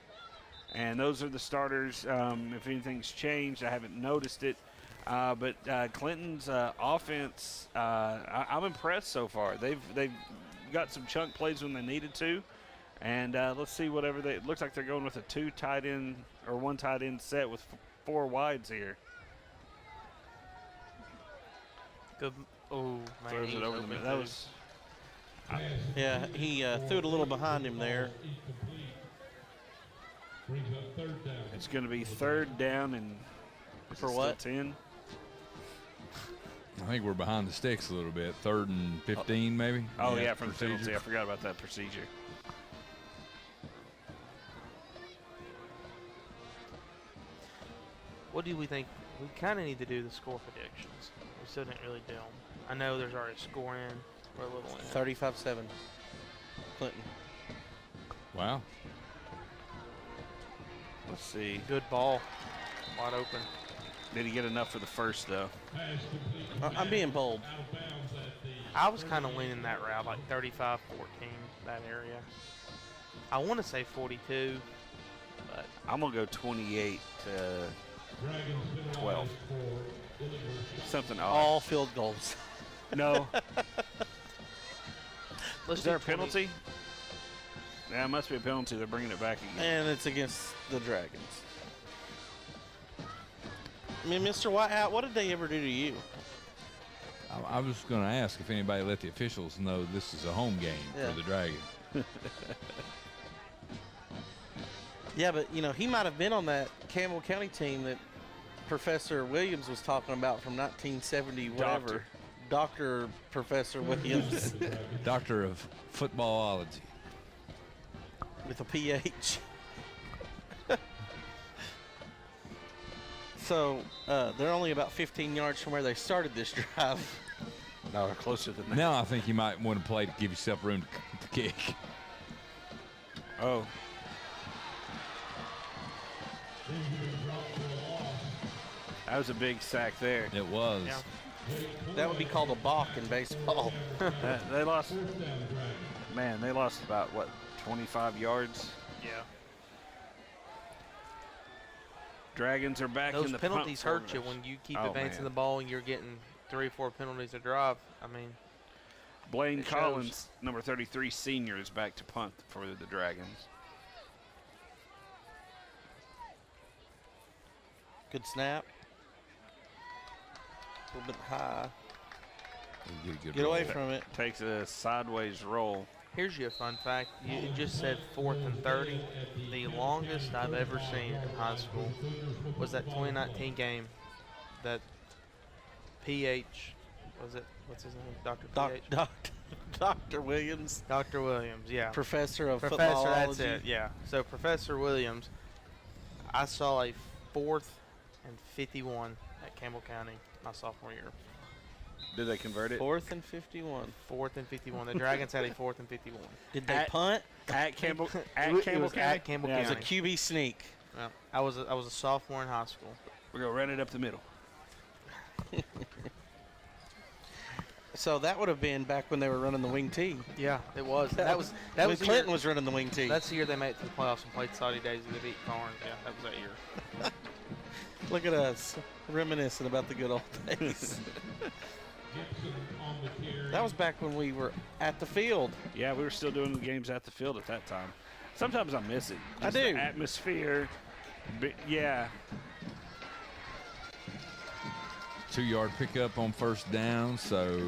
S1: And those are the starters. If anything's changed, I haven't noticed it. But Clinton's offense, I'm impressed so far. They've got some chunk plays when they needed to. And let's see whatever it looks like they're going with a 2 tight end or 1 tight end set with 4 wides here.
S9: Good. Oh, man.
S1: Throws
S9: he
S1: it
S9: was
S1: over the
S9: open,
S1: middle. That
S9: too.
S1: was
S5: Yeah, he threw it a little behind him there.
S10: Brings up third down.
S1: It's going to be third down and
S5: For what?
S1: 10.
S2: I think we're behind the sticks a little bit. 3rd and 15, maybe.
S1: Oh, yeah, from the
S2: procedure.
S1: penalty. I forgot about that procedure.
S9: What do we think? We kind of need to do the score predictions. We still didn't really do them. I know there's already a score in. We're a little in.
S5: 35-7. Clinton.
S2: Wow.
S1: Let's see.
S9: Good ball. Wide open.
S1: Did he get enough for the first, though?
S10: Pass complete.
S5: I'm being bold.
S10: Out of bounds at the
S9: I was kind of leaning that route, like 35-14, that area. I want to say 42, but
S1: I'm going to go 28 to
S10: Dragons penalized
S1: 12.
S10: for illegal
S1: something odd.
S5: All field goals.
S1: No.
S9: let's
S1: Is there a
S9: do 20.
S1: penalty? Yeah, it must be a penalty. They're bringing it back again.
S5: And it's against the Dragons. I mean, Mr. Whiteout, what did they ever do to you?
S2: I was going to ask if anybody let the officials know this is a home game
S5: Yeah.
S2: for the Dragons.
S5: Yeah, but, you know, he might have been on that Campbell County team that Professor Williams was talking about from 1970, whatever. Dr. Professor Williams
S2: Doctor of Footballology.
S5: with a PH. So they're only about 15 yards from where they started this drive.
S1: No, they're closer than that.
S2: Now I think you might want to play to give yourself room to kick.
S1: Oh. That was a big sack there.
S2: It was.
S9: Yeah.
S5: That would be called a balk in baseball.
S1: They lost. Man, they lost about, what, 25 yards?
S9: Yeah.
S1: Dragons are back
S9: Those
S1: in the
S9: penalties
S1: punt
S9: hurt you
S1: formation.
S9: when you keep
S1: Oh,
S9: advancing
S1: man.
S9: the ball and you're getting 3 or 4 penalties a drive. I mean,
S1: Blaine
S9: It
S1: Collins,
S9: shows.
S1: number 33 senior, is back to punt for the Dragons.
S5: Good snap. A little bit high. Get away from it.
S1: Takes a sideways roll.
S9: here's you a fun fact. You just said 4th and 30. The longest I've ever seen in high school was that 2019 game that PH, was it, what's his name? Dr. PH?
S5: Dr. Williams,
S9: Dr. Williams, yeah.
S5: professor of
S9: Professor,
S5: footballology.
S9: that's it, yeah. So Professor Williams, I saw a 4th and 51 at Campbell County my sophomore year.
S1: Did they convert it?
S5: 4th and 51.
S9: 4th and 51. The Dragons had a 4th and 51.
S5: Did they
S1: At-
S5: punt?
S1: At Campbell,
S9: It
S1: at
S9: was
S1: Campbell County.
S9: at Campbell
S5: It was a
S9: County.
S5: QB sneak.
S9: Yeah. I was a sophomore in high school.
S1: We're gonna run it up the middle.
S5: So that would have been back when they were running the wing T.
S9: Yeah, it was. That was
S5: when
S9: the
S5: Clinton
S9: year,
S5: was running the wing T.
S9: That's the year they made it to the playoffs and played Saudi Days and they beat Carnes. Yeah, that was that year.
S5: Look at us reminiscing about the good old days.
S10: Gibson on the carry.
S5: That was back when we were at the field.
S1: Yeah, we were still doing the games at the field at that time. Sometimes I miss it.
S5: I
S1: Just the
S5: do.
S1: atmosphere. Yeah.
S2: 2-yard pickup on first down. So,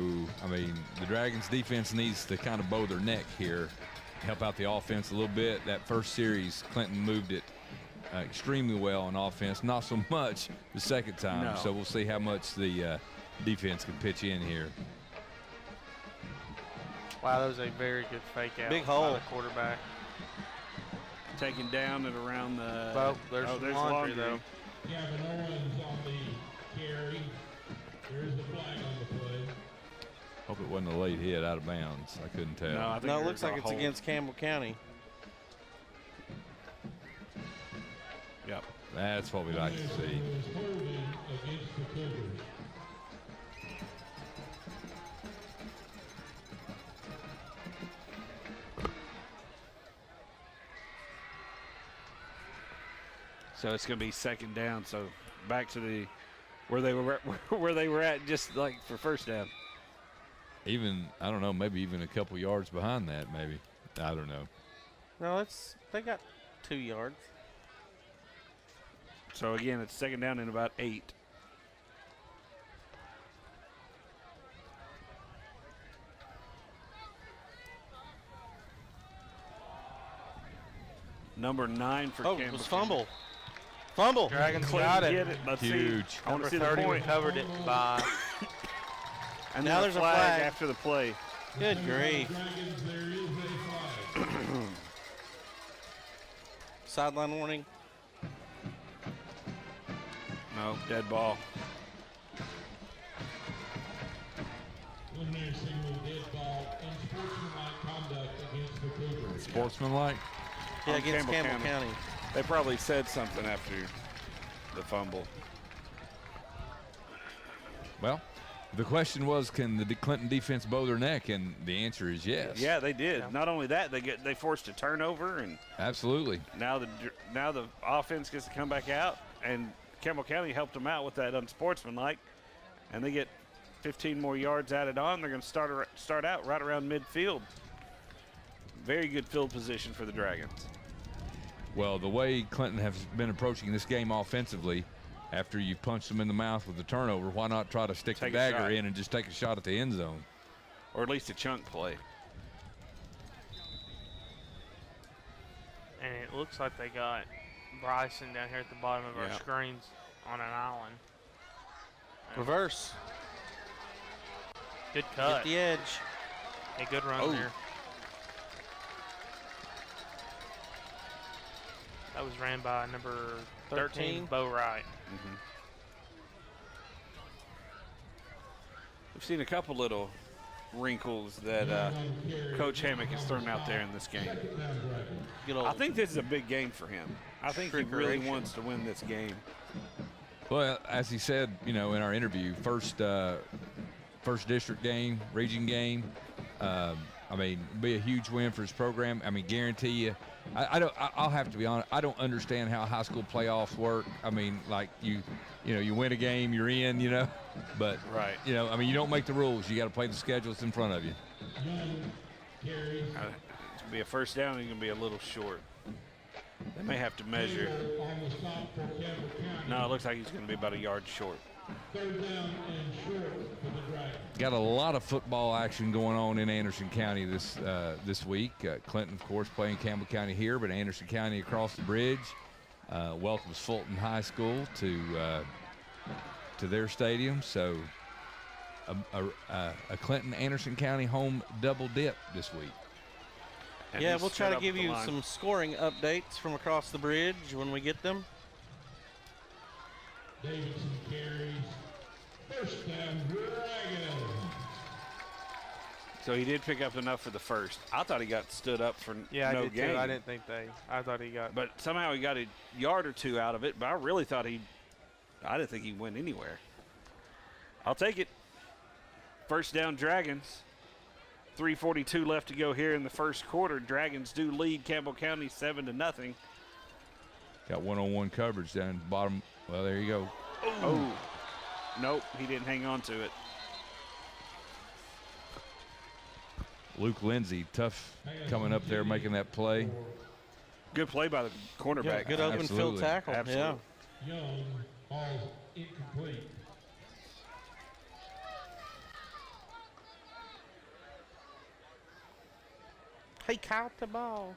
S2: I mean, the Dragons defense needs to kind of bow their neck here, help out the offense a little bit. That first series, Clinton moved it extremely well on offense, not so much the second time.
S1: No.
S2: So we'll see how much the defense can pitch in here.
S9: Wow, that was a very good fake out.
S5: Big
S9: by
S5: hole.
S9: the quarterback.
S1: Taken down at around the.
S9: Well, there's some laundry, though.
S10: Gavin Owens on the carry. There is the flag on the play.
S2: Hope it wasn't a late hit out of bounds. I couldn't tell.
S1: No, I think
S5: No, it
S1: there's
S5: looks like
S1: a
S5: it's
S1: hold.
S5: against Campbell County.
S1: Yep.
S2: That's what we like to see.
S10: It was holding against the Cougars.
S1: So it's going to be second down. So back to the where they were at just like for first down.
S2: Even, I don't know, maybe even a couple yards behind that, maybe. I don't know.
S5: No, they got 2 yards.
S1: So again, it's second down in about 8. Number 9 for
S5: Oh,
S1: Campbell.
S5: it was fumble. Fumble.
S9: Dragons
S1: Clinton
S9: got
S1: get
S9: it.
S1: it. Let's
S2: Huge.
S1: see. I want
S9: Number
S1: to see the
S9: 30
S1: point.
S9: recovered it by.
S1: And
S5: Now
S1: then
S5: there's a
S1: flag
S5: flag.
S1: after the play.
S5: Good grief.
S10: Dragons, there is a flag.
S5: Sideline warning.
S1: No, dead ball.
S10: Preliminary signal, dead ball, unsportsmanlike conduct against the Cougars.
S2: Sportsmanlike.
S5: Yeah,
S1: On
S5: against Campbell County.
S1: They probably said something after the fumble.
S2: Well, the question was, can the Clinton defense bow their neck? And the answer is yes.
S1: Yeah, they did. Not only that, they forced a turnover, and
S2: Absolutely.
S1: now the offense gets to come back out, and Campbell County helped them out with that unsportsmanlike, and they get 15 more yards added on. They're going to start out right around midfield. Very good field position for the Dragons.
S2: Well, the way Clinton has been approaching this game offensively, after you punch them in the mouth with the turnover, why not try to stick
S1: Take
S2: the
S1: a
S2: dagger
S1: shot.
S2: in and just take a shot at the end zone?
S1: Or at least a chunk play.
S9: And it looks like they got Bryson down here at the bottom of our
S1: Yeah.
S9: screens on an island.
S5: Reverse.
S9: Good
S5: Get
S9: cut.
S5: the edge.
S9: A good run
S1: Oh.
S9: there. That was ran by number 13,
S5: 13.
S9: Bo Wright.
S1: We've seen a couple little wrinkles that Coach Hammock has thrown out there in this game.
S5: Good old
S1: I think this is a big game for him. I think he really
S5: Trickeration.
S1: wants to win this game.
S2: Well, as he said, in our interview, first district game, region game. Be a huge win for his program. Guarantee you. I'll have to be honest. I don't understand how high school playoffs work. You win a game, you're in. But
S1: Right.
S2: you don't make the rules. You got to play the schedule that's in front of you.
S10: Young carries.
S1: It's going to be a first down. He's going to be a little short. They may have to measure.
S10: On the stop for Campbell County.
S1: No, it looks like he's going to be about a yard short.
S10: Third down and short for the Dragons.
S2: Got a lot of football action going on in Anderson County this week. Clinton, of course, playing Campbell County here, but Anderson County across the bridge welcomes Fulton High School to their stadium. So a Clinton Anderson County home double dip this week.
S1: And
S5: Yeah,
S1: he's
S5: we'll try
S1: set
S5: to
S1: up
S5: give
S1: the
S5: you
S1: line.
S5: some scoring updates from across the bridge when we get them.
S10: Davidson carries. First down, Dragons.
S1: So he did pick up enough for the first. I thought he got stood up for
S9: Yeah,
S1: no
S9: I did
S1: gain.
S9: too. I didn't think I thought he got.
S1: But somehow he got a yard or two out of it. But I really thought I didn't think he went anywhere. I'll take it. First down, Dragons. 3:42 left to go here in the first quarter. Dragons do lead Campbell County 7-0.
S2: Got one-on-one coverage down the bottom. Well, there you go.
S1: Oh, nope, he didn't hang on to it.
S2: Luke Lindsay, tough coming up there making that play.
S1: Good play by the cornerback.
S5: Good open field
S2: Absolutely.
S5: tackle.
S1: Absolutely.
S10: Young, ball incomplete.
S5: He caught the ball.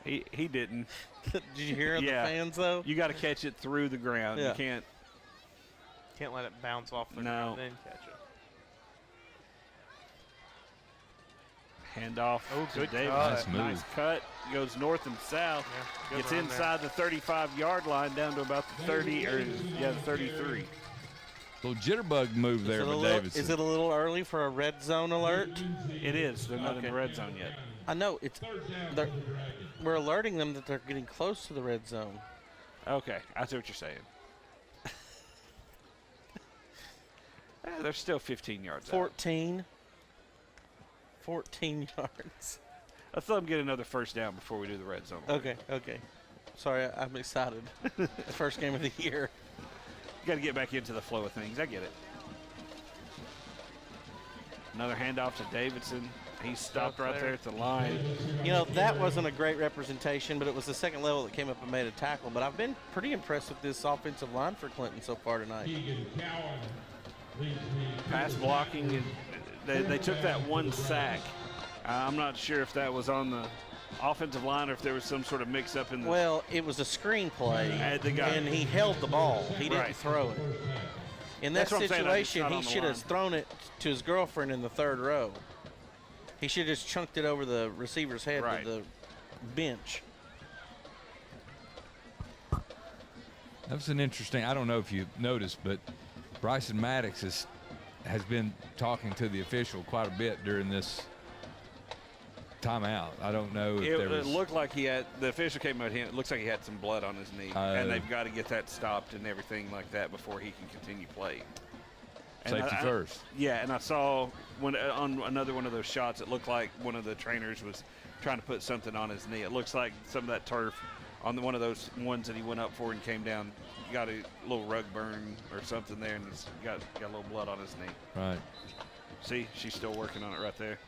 S1: He didn't.
S5: Did you hear the
S1: Yeah.
S5: fans though?
S1: You got to catch it through the ground.
S5: Yeah.
S1: You can't.
S9: Can't let it bounce off the
S1: No.
S9: ground then catch it.
S1: Hand off
S9: Oh,
S1: to
S9: good
S1: Davis.
S9: cut.
S2: Nice move.
S1: Nice cut. Goes north and south.
S9: Yeah, good
S1: Gets
S9: run
S1: inside the 35-yard line down to about the 30 or the 33.
S2: Little jitterbug move there by Davidson.
S5: Is it a little early for a red zone alert?
S1: It is. They're not in the
S5: Okay.
S1: red zone yet.
S5: I know it's.
S10: Third down
S5: They're,
S10: for the Dragons.
S5: we're alerting them that they're getting close to the red zone.
S1: Okay, I see what you're saying. They're still 15 yards out.
S5: 14 yards.
S1: Let's let them get another first down before we do the red zone.
S5: Okay. Sorry, I'm excited. First game of the year.
S1: You got to get back into the flow of things. I get it. Another handoff to Davidson. He stopped right there at the line.
S5: You know, that wasn't a great representation, but it was the second level that came up and made a tackle. But I've been pretty impressed with this offensive line for Clinton so far tonight.
S10: Keegan Cowan leads the
S1: Pass blocking. They took that one sack. I'm not sure if that was on the offensive line or if there was some sort of mix-up in the.
S5: Well, it was a screenplay,
S1: guy.
S5: and he held the ball. He didn't
S1: Right.
S5: throw it. In that
S1: That's what I'm saying, it's
S5: situation,
S1: not
S5: he
S1: on the
S5: should have
S1: line.
S5: thrown it to his girlfriend in the third row. He should have just chunked it over the receiver's head
S1: Right.
S5: to the bench.
S2: That was an interesting. I don't know if you noticed, but Bryson Maddox has been talking to the official quite a bit during this timeout. I don't know if there
S1: It
S2: was.
S1: looked like he had, the official came out here, it looks like he had some blood on his knee. And they've got to get that stopped and everything like that before he can continue playing. And
S2: Safety first.
S1: Yeah, and I saw when on another one of those shots, it looked like one of the trainers was trying to put something on his knee. It looks like some of that turf on one of those ones that he went up for and came down, got a little rug burn or something there, and it's got a little blood on his knee.
S2: Right.
S1: See, she's still working on it right there.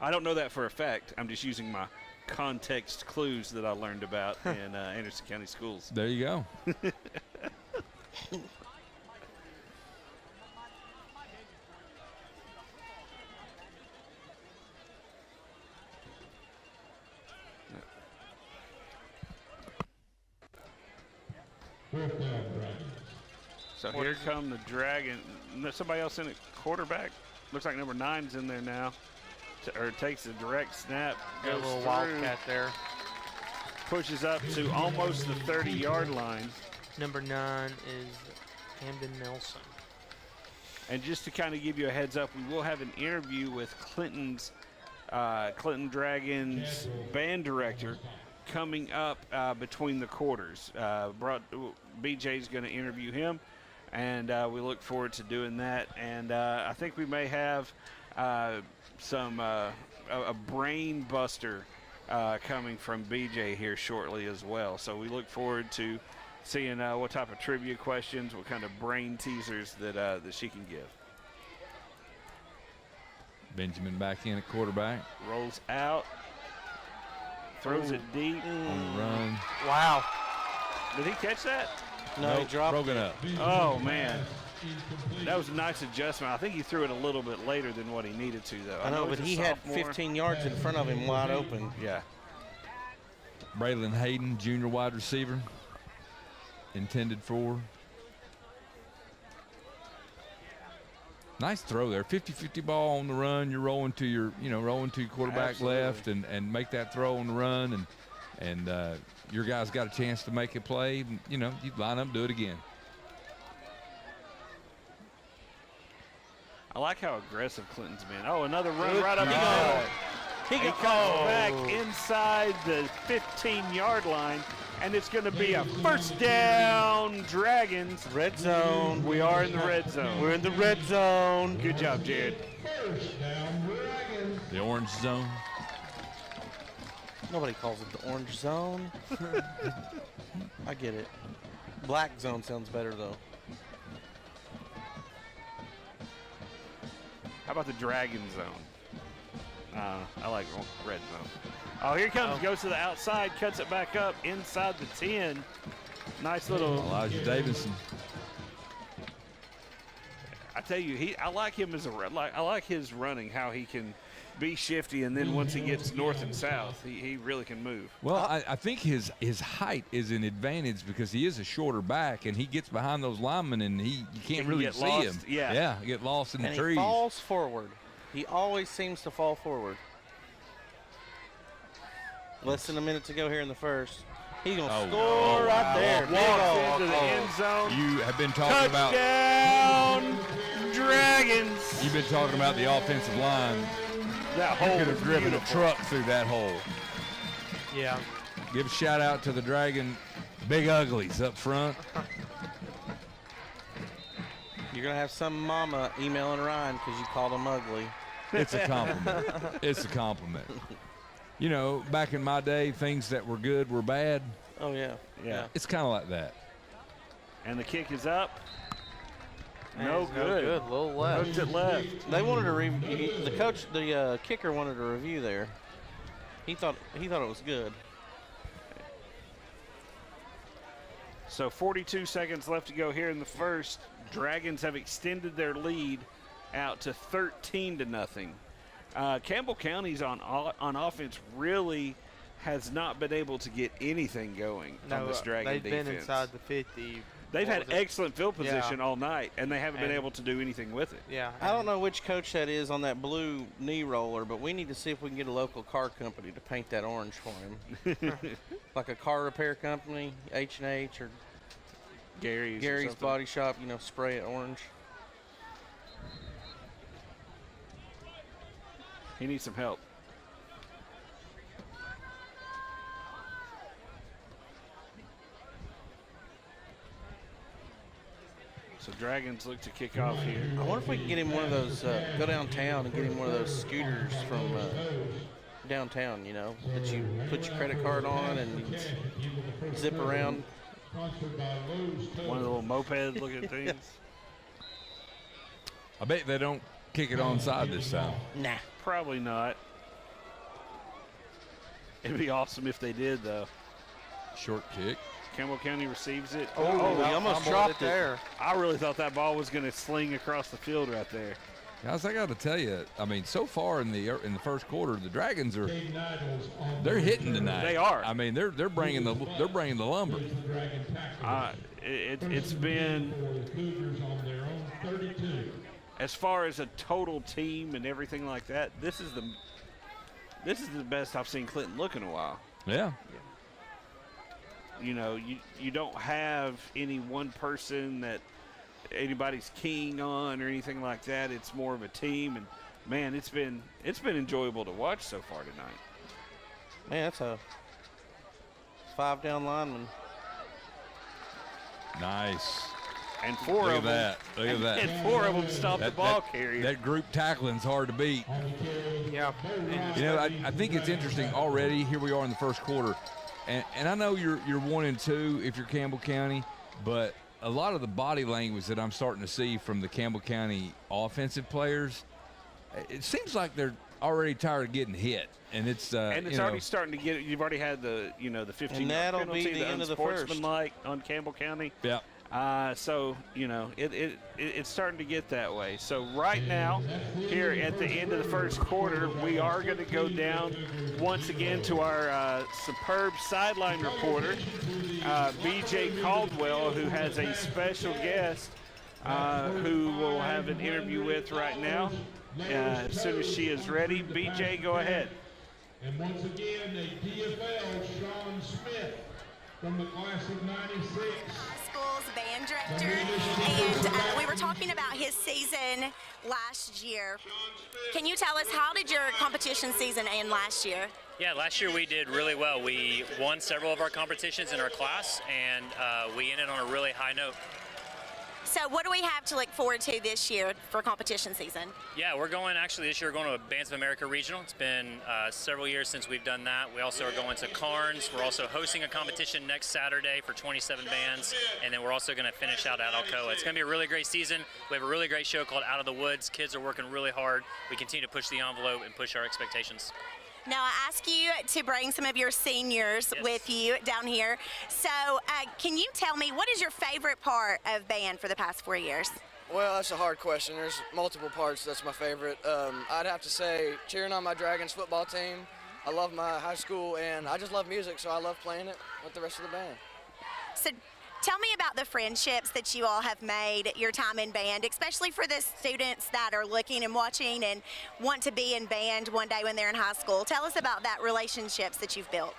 S1: I don't know that for a fact. I'm just using my context clues that I learned about in Anderson County schools.
S2: There you go.
S10: Fourth down, Dragons.
S1: So here come the Dragon. Somebody else in at quarterback. Looks like number 9's in there now. Or takes a direct snap.
S9: Got a
S1: Goes
S9: little
S1: through,
S9: wildcat there.
S1: pushes up to almost the 30-yard line.
S9: Number 9 is Camden Nelson.
S1: And just to kind of give you a heads up, we will have an interview with Clinton Dragons band director coming up between the quarters. BJ's going to interview him, and we look forward to doing that. And I think we may have a brain buster coming from BJ here shortly as well. So we look forward to seeing what type of trivia questions, what kind of brain teasers that she can give.
S2: Benjamin back in at quarterback.
S1: Rolls out, throws it deep.
S2: On the run.
S9: Wow.
S1: Did he catch that?
S5: No, he
S2: Nope,
S5: dropped
S2: broken
S5: it.
S2: up.
S1: Oh, man. That was a nice adjustment. I think he threw it a little bit later than what he needed to, though.
S5: I know, but
S1: he's a
S5: he had
S1: sophomore.
S5: 15 yards in front of him wide open.
S1: Yeah.
S2: Braylon Hayden, junior wide receiver, intended for. Nice throw there. 50-50 ball on the run. You're rolling to your, rolling to your quarterback
S1: Absolutely.
S2: left and make that throw on the run. And your guy's got a chance to make a play. You line up, do it again.
S1: I like how aggressive Clinton's been. Oh, another run
S5: Good
S1: right up the
S5: God.
S1: middle. He comes back inside the 15-yard line, and it's going to be a first down, Dragons.
S5: Red zone.
S1: We are in the red zone.
S5: We're in the red zone.
S1: Good job, Jared.
S10: First down, Dragons.
S2: The orange zone.
S5: Nobody calls it the orange zone. I get it. Black zone sounds better, though.
S1: How about the Dragon zone? I like red zone. Oh, here he comes. Goes to the outside, cuts it back up inside the 10. Nice little.
S2: Elijah Davidson.
S1: I tell you, I like him as I like his running, how he can be shifty, and then once he gets north and south, he really can move.
S2: Well, I think his height is an advantage because he is a shorter back, and he gets behind those linemen, and you can't
S1: can
S2: really
S1: get
S2: see
S1: lost,
S2: him.
S1: yeah.
S2: Get lost in
S5: And
S2: the
S5: he
S2: trees.
S5: falls forward. He always seems to fall forward. Less than a minute to go here in the first. He's going to score right there. Big
S1: Walks
S5: ol'
S1: into the end zone.
S2: You have been talking about.
S1: Touchdown, Dragons.
S2: You've been talking about the offensive line.
S1: That hole
S2: Could
S1: was
S2: have driven a
S1: beautiful.
S2: truck through that hole.
S9: Yeah.
S2: Give a shout out to the Dragon Big Uglies up front.
S5: You're going to have some mama emailing Ryan because you called him ugly.
S2: It's a compliment. It's a compliment. Back in my day, things that were good were bad.
S5: Oh, yeah.
S1: Yeah.
S2: It's kind of like that.
S1: And the kick is up. No
S9: No
S1: good.
S9: good. A little left.
S1: Hooked it left.
S5: They wanted to review. The kicker wanted a review there. He thought it was good.
S1: So 42 seconds left to go here in the first. Dragons have extended their lead out to 13-0. Campbell County's on offense really has not been able to get anything going on this Dragon
S9: they've
S1: defense.
S9: been inside the 50.
S1: They've had excellent field position
S9: Yeah.
S1: all night, and they haven't been able to do anything with it.
S9: Yeah.
S5: I don't know which coach that is on that blue knee roller, but we need to see if we can get a local car company to paint that orange for him. Like a car repair company, H&H or Gary's Body Shop, spray it orange.
S1: He needs some help. So Dragons look to kick off here.
S5: I wonder if we can get him one of those, go downtown and get him one of those scooters from downtown, that you put your credit card on and zip around.
S1: One of the little moped-looking things.
S2: I bet they don't kick it onside this time.
S5: Nah.
S1: Probably not. It'd be awesome if they did, though.
S2: Short kick.
S1: Campbell County receives it.
S5: Oh, he almost dropped it
S9: there.
S1: I really thought that ball was going to sling across the field right there.
S2: Guys, I got to tell you, I mean, so far in the first quarter, the Dragons they're hitting tonight.
S1: They are.
S2: I mean, they're bringing the lumber.
S1: It's been, as far as a total team and everything like that, this is the best I've seen Clinton look in a while.
S2: Yeah.
S1: You don't have any one person that anybody's keying on or anything like that. It's more of a team, and man, it's been enjoyable to watch so far tonight.
S5: Man, that's a 5-down lineman.
S2: Nice.
S1: And four of them.
S2: Look at that.
S1: And four of them stopped the ball carrier.
S2: That group tackling's hard to beat.
S9: Yeah.
S2: I think it's interesting already. Here we are in the first quarter. And I know you're 1-2 if you're Campbell County, but a lot of the body language that I'm starting to see from the Campbell County offensive players, it seems like they're already tired of getting hit, and it's
S1: already starting to get. You've already had the 15
S5: and that'll
S1: penalty,
S5: be the end of the first.
S1: unsportsmanlike on Campbell County.
S2: Yeah.
S1: So it's starting to get that way. So right now, here at the end of the first quarter, we are going to go down once again to our superb sideline reporter, B.J. Caldwell, who has a special guest who we'll have an interview with right now. As soon as she is ready, B.J., go ahead.
S10: And once again, a DFL, Sean Smith from the class of '96.
S6: School's band director, and we were talking about his season last year. Can you tell us, how did your competition season end last year?
S11: Yeah, last year we did really well. We won several of our competitions in our class, and we ended on a really high note.
S6: So what do we have to look forward to this year for competition season?
S11: Yeah, this year we're going to a Bands of America Regional. It's been several years since we've done that. We also are going to Carnes. We're also hosting a competition next Saturday for 27 bands, and then we're also going to finish out at Alcoa. It's going to be a really great season. We have a really great show called Out of the Woods. Kids are working really hard. We continue to push the envelope and push our expectations.
S6: Now, I ask you to bring some of your seniors with you down here. So can you tell me, what is your favorite part of band for the past 4 years?
S12: Well, that's a hard question. There's multiple parts that's my favorite. I'd have to say cheering on my Dragons football team. I love my high school, and I just love music, so I love playing it with the rest of the band.
S6: So tell me about the friendships that you all have made your time in band, especially for the students that are looking and watching and want to be in band one day when they're in high school. Tell us about that relationships that you've built.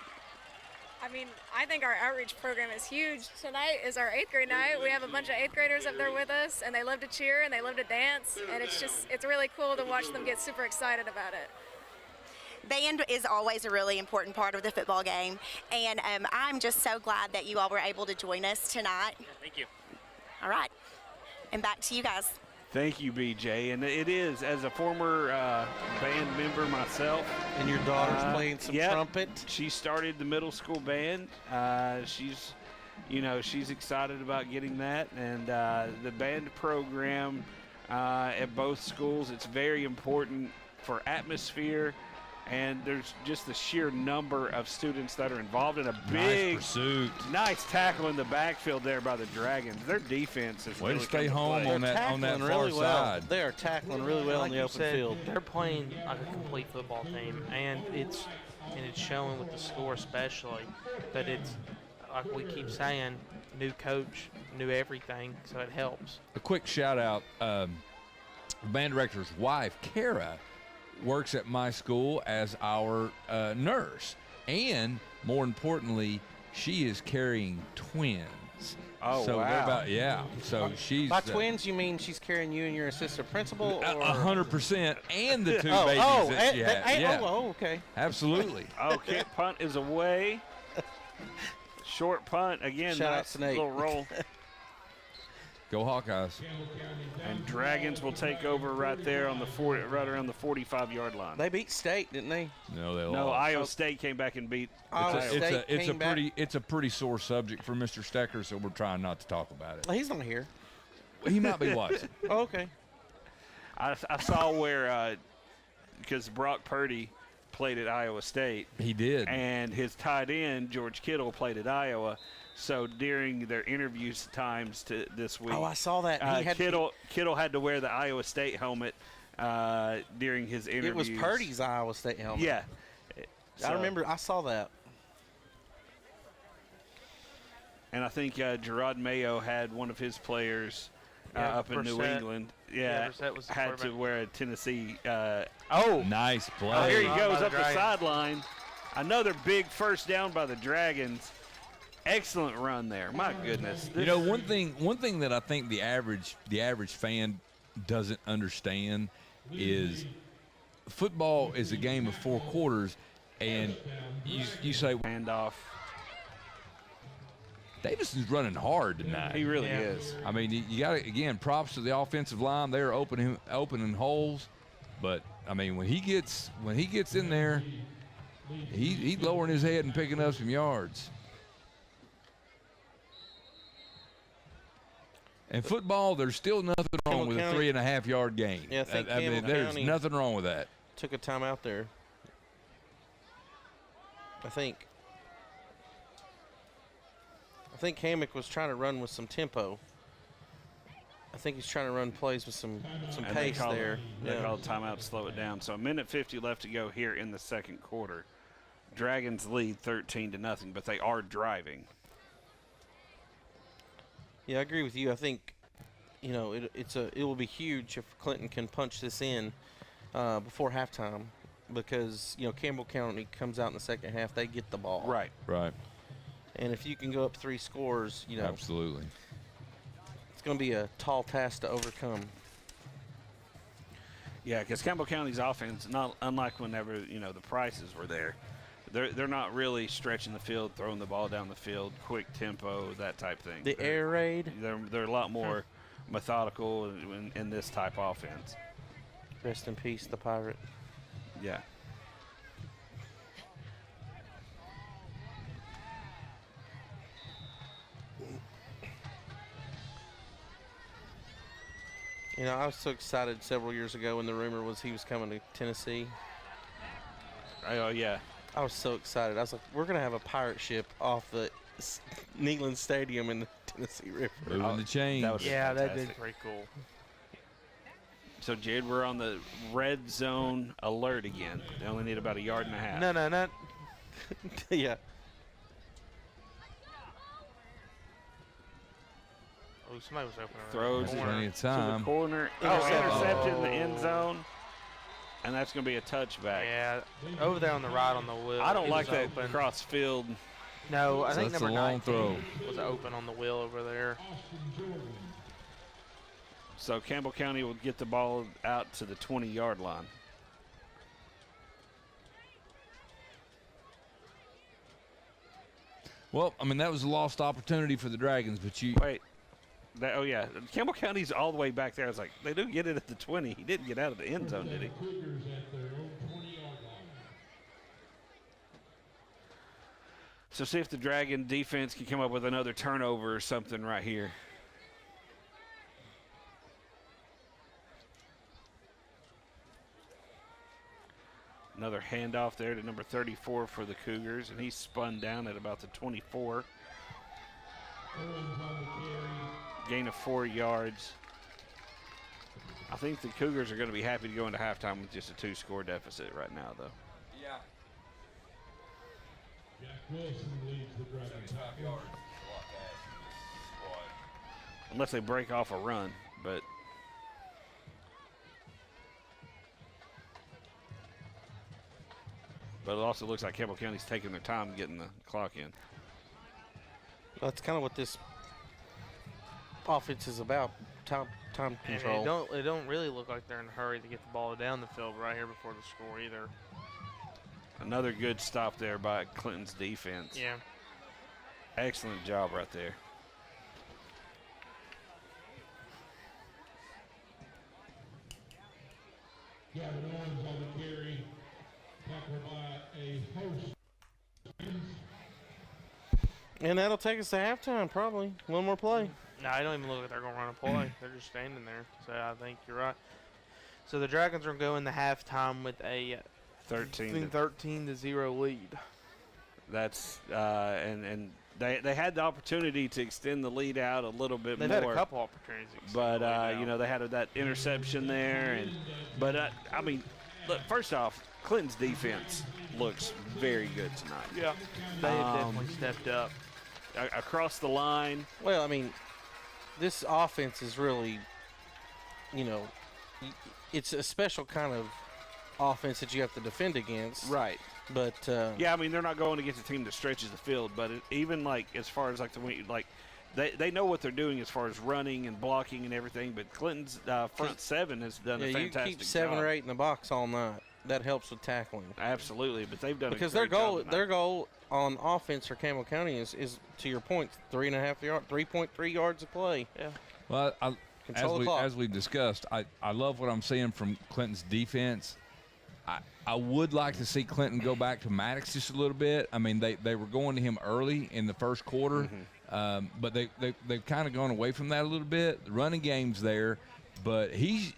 S13: I mean, I think our outreach program is huge. Tonight is our 8th grade night. We have a bunch of 8th graders up there with us, and they love to cheer and they love to dance, and it's really cool to watch them get super excited about it.
S6: Band is always a really important part of the football game, and I'm just so glad that you all were able to join us tonight.
S11: Thank you.
S6: All right, and back to you guys.
S1: Thank you, BJ. And it is, as a former band member myself.
S5: And your daughter's playing some trumpet?
S1: She started the middle school band. She's excited about getting that. And the band program at both schools, it's very important for atmosphere and there's just the sheer number of students that are involved in a big
S2: nice pursuit.
S1: Nice tackle in the backfield there by the Dragons. Their defense is
S2: Way
S1: really
S2: to stay
S1: come
S2: home
S1: play.
S2: on that
S5: Tackling
S2: far
S5: really well.
S2: side.
S5: They are tackling really well
S9: Like
S5: in the
S9: you
S5: open
S9: said,
S5: field.
S9: they're playing like a complete football team, and it's showing with the score especially. But it's like we keep saying, new coach, new everything, so it helps.
S2: A quick shout out, band director's wife, Kara, works at my school as our nurse. And more importantly, she is carrying twins.
S1: Oh,
S2: so
S1: wow.
S2: So she's
S5: By twins, you mean she's carrying you and your assistant principal? Or?
S2: 100%, and the two
S5: Oh,
S2: babies
S5: oh,
S2: that she had. Yeah,
S5: okay.
S2: absolutely.
S1: Okay, punt is away. Short punt again.
S5: Shout out
S1: Nice
S5: Snake.
S1: little roll.
S2: Go Hawkeyes.
S1: And Dragons will take over right there on the right around the 45-yard line.
S5: They beat State, didn't they?
S2: No, they
S1: No,
S2: lost.
S1: Iowa State came back and beat.
S5: Iowa State came back.
S2: It's a pretty sore subject for Mr. Stecker, so we're trying not to talk about it.
S5: He's not here.
S2: He might be watching.
S5: Oh, okay.
S1: I saw where because Brock Purdy played at Iowa State.
S2: He did.
S1: And his tight end, George Kittle, played at Iowa. So during their interviews times this week,
S5: Oh, I saw that.
S1: Kittle had to wear the Iowa State helmet during his interviews.
S5: It was Purdy's Iowa State helmet.
S1: Yeah.
S5: I remember. I saw that.
S1: And I think Gerard Mayo had one of his players up in New England. Yeah, had to wear a Tennessee.
S2: Nice play.
S1: Oh, here he goes up the sideline. Another big first down by the Dragons. Excellent run there. My goodness.
S2: You know, one thing that I think the average fan doesn't understand is football is a game of 4 quarters, and you say
S1: handoff.
S2: Davis is running hard tonight.
S1: He really is.
S2: I mean, you got to, again, props to the offensive line. They're opening holes, but I mean, when he gets in there, he's lowering his head and picking up some yards. In football, there's still nothing wrong with a 3.5-yard gain.
S5: Yeah, I
S2: mean, there's nothing wrong with that.
S5: Took a timeout there. I think Hammock was trying to run with some tempo. I think he's trying to run plays with some pace there.
S1: They called timeout to slow it down. So a minute 50 left to go here in the second quarter. Dragons lead 13-0, but they are driving.
S5: Yeah, I agree with you. I think, you know, it will be huge if Clinton can punch this in before halftime, because, you know, Campbell County comes out in the second half, they get the ball.
S1: Right.
S5: And if you can go up 3 scores, you know,
S2: absolutely,
S5: it's going to be a tall task to overcome.
S1: Yeah, because Campbell County's offense, not unlike whenever, you know, the Prices were there, they're not really stretching the field, throwing the ball down the field, quick tempo, that type thing.
S5: The air raid.
S1: They're a lot more methodical in this type of offense.
S5: Rest in peace, the Pirate.
S1: Yeah.
S5: You know, I was so excited several years ago when the rumor was he was coming to Tennessee.
S1: Oh, yeah.
S5: I was so excited. I was like, we're going to have a pirate ship off the Neyland Stadium in the Tennessee River.
S2: Moving the chain.
S9: That'd be pretty cool.
S1: So, Jed, we're on the red zone alert again. They only need about 1.5 yards.
S9: No.
S5: Yeah.
S9: Oh, somebody was open.
S1: Throws
S2: plenty of
S1: to
S2: time.
S1: the corner. Intercepted in the end zone. And that's going to be a touchback.
S9: Yeah, over there on the right on the wheel.
S1: I don't like that cross field.
S9: No, I think
S2: that's
S9: number
S2: a long
S9: 19
S2: throw.
S9: was open on the wheel over there.
S1: So Campbell County will get the ball out to the 20-yard line.
S2: Well, I mean, that was a lost opportunity for the Dragons, but you
S1: wait. Oh, yeah. Campbell County's all the way back there. I was like, they do get it at the 20. He didn't get out of the end zone, did he? So see if the Dragon defense can come up with another turnover or something right here. Another handoff there to number 34 for the Cougars, and he's spun down at about the 24. Gain of 4 yards. I think the Cougars are going to be happy to go into halftime with just a 2-score deficit right now, though.
S2: Yeah.
S10: Jack Wilson leads the Dragons.
S1: Unless they break off a run, but it also looks like Campbell County's taking their time getting the clock in.
S5: That's kind of what this offense is about, time control.
S9: It don't really look like they're in a hurry to get the ball down the field right here before the score either.
S1: Another good stop there by Clinton's defense.
S9: Yeah.
S1: Excellent job right there.
S10: Gavin Owens on the carry, tackled by a host.
S5: And that'll take us to halftime, probably. One more play.
S9: No, I don't even look like they're going to run a play. They're just standing there. So I think you're right. So the Dragons are going to halftime with a 13-0 lead.
S1: That's and they had the opportunity to extend the lead out a little bit
S9: They've
S1: more.
S9: had a couple opportunities.
S1: But they had that interception there, but I mean, look, first off, Clinton's defense looks very good tonight.
S9: Yeah, they have definitely stepped up
S1: across the line.
S5: Well, I mean, this offense is really, it's a special kind of offense that you have to defend against.
S1: Right.
S5: But
S1: yeah, I mean, they're not going against a team that stretches the field, but even as far as they know what they're doing as far as running and blocking and everything. But Clinton's front seven has done a fantastic job.
S5: You keep 7 or 8 in the box all night. That helps with tackling.
S1: Absolutely, but they've done
S5: because
S1: a great job tonight.
S5: Their goal on offense for Campbell County is to your point, 3.3 yards of play.
S9: Yeah.
S2: Well,
S5: as
S2: we've discussed, I love what I'm seeing from Clinton's defense. I would like to see Clinton go back to Maddox just a little bit. I mean, they were going to him early in the first quarter, but they've kind of gone away from that a little bit. The running game's there, but he's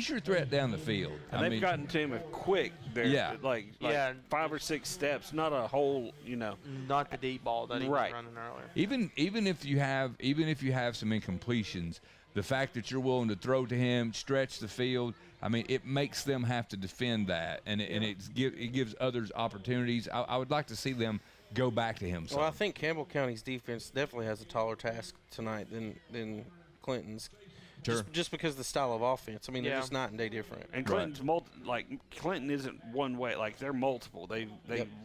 S2: your threat down the field.
S1: And they've gotten to him quick.
S2: Yeah.
S1: Like 5 or 6 steps, not a whole,
S9: Not the deep ball that he was running earlier.
S2: Even if you have some incompletions, the fact that you're willing to throw to him, stretch the field, I mean, it makes them have to defend that, and it gives others opportunities. I would like to see them go back to him.
S5: Well, I think Campbell County's defense definitely has a taller task tonight than Clinton's.
S2: Sure.
S5: Just because of the style of offense. I mean, they're just night and day different.
S1: And Clinton's Clinton isn't one way. Like, they're multiple. They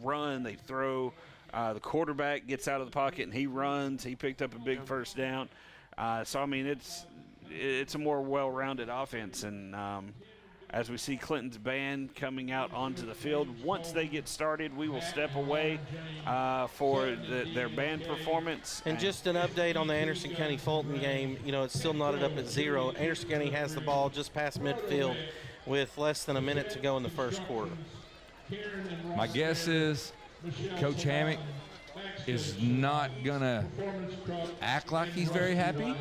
S1: run, they throw. The quarterback gets out of the pocket and he runs. He picked up a big first down. So I mean, it's a more well-rounded offense, and as we see Clinton's band coming out onto the field, once they get started, we will step away for their band performance.
S5: And just an update on the Anderson County Fulton game. It's still knotted up at 0. Anderson County has the ball just past midfield with less than a minute to go in the first quarter.
S2: My guess is Coach Hammock is not gonna act like he's very happy.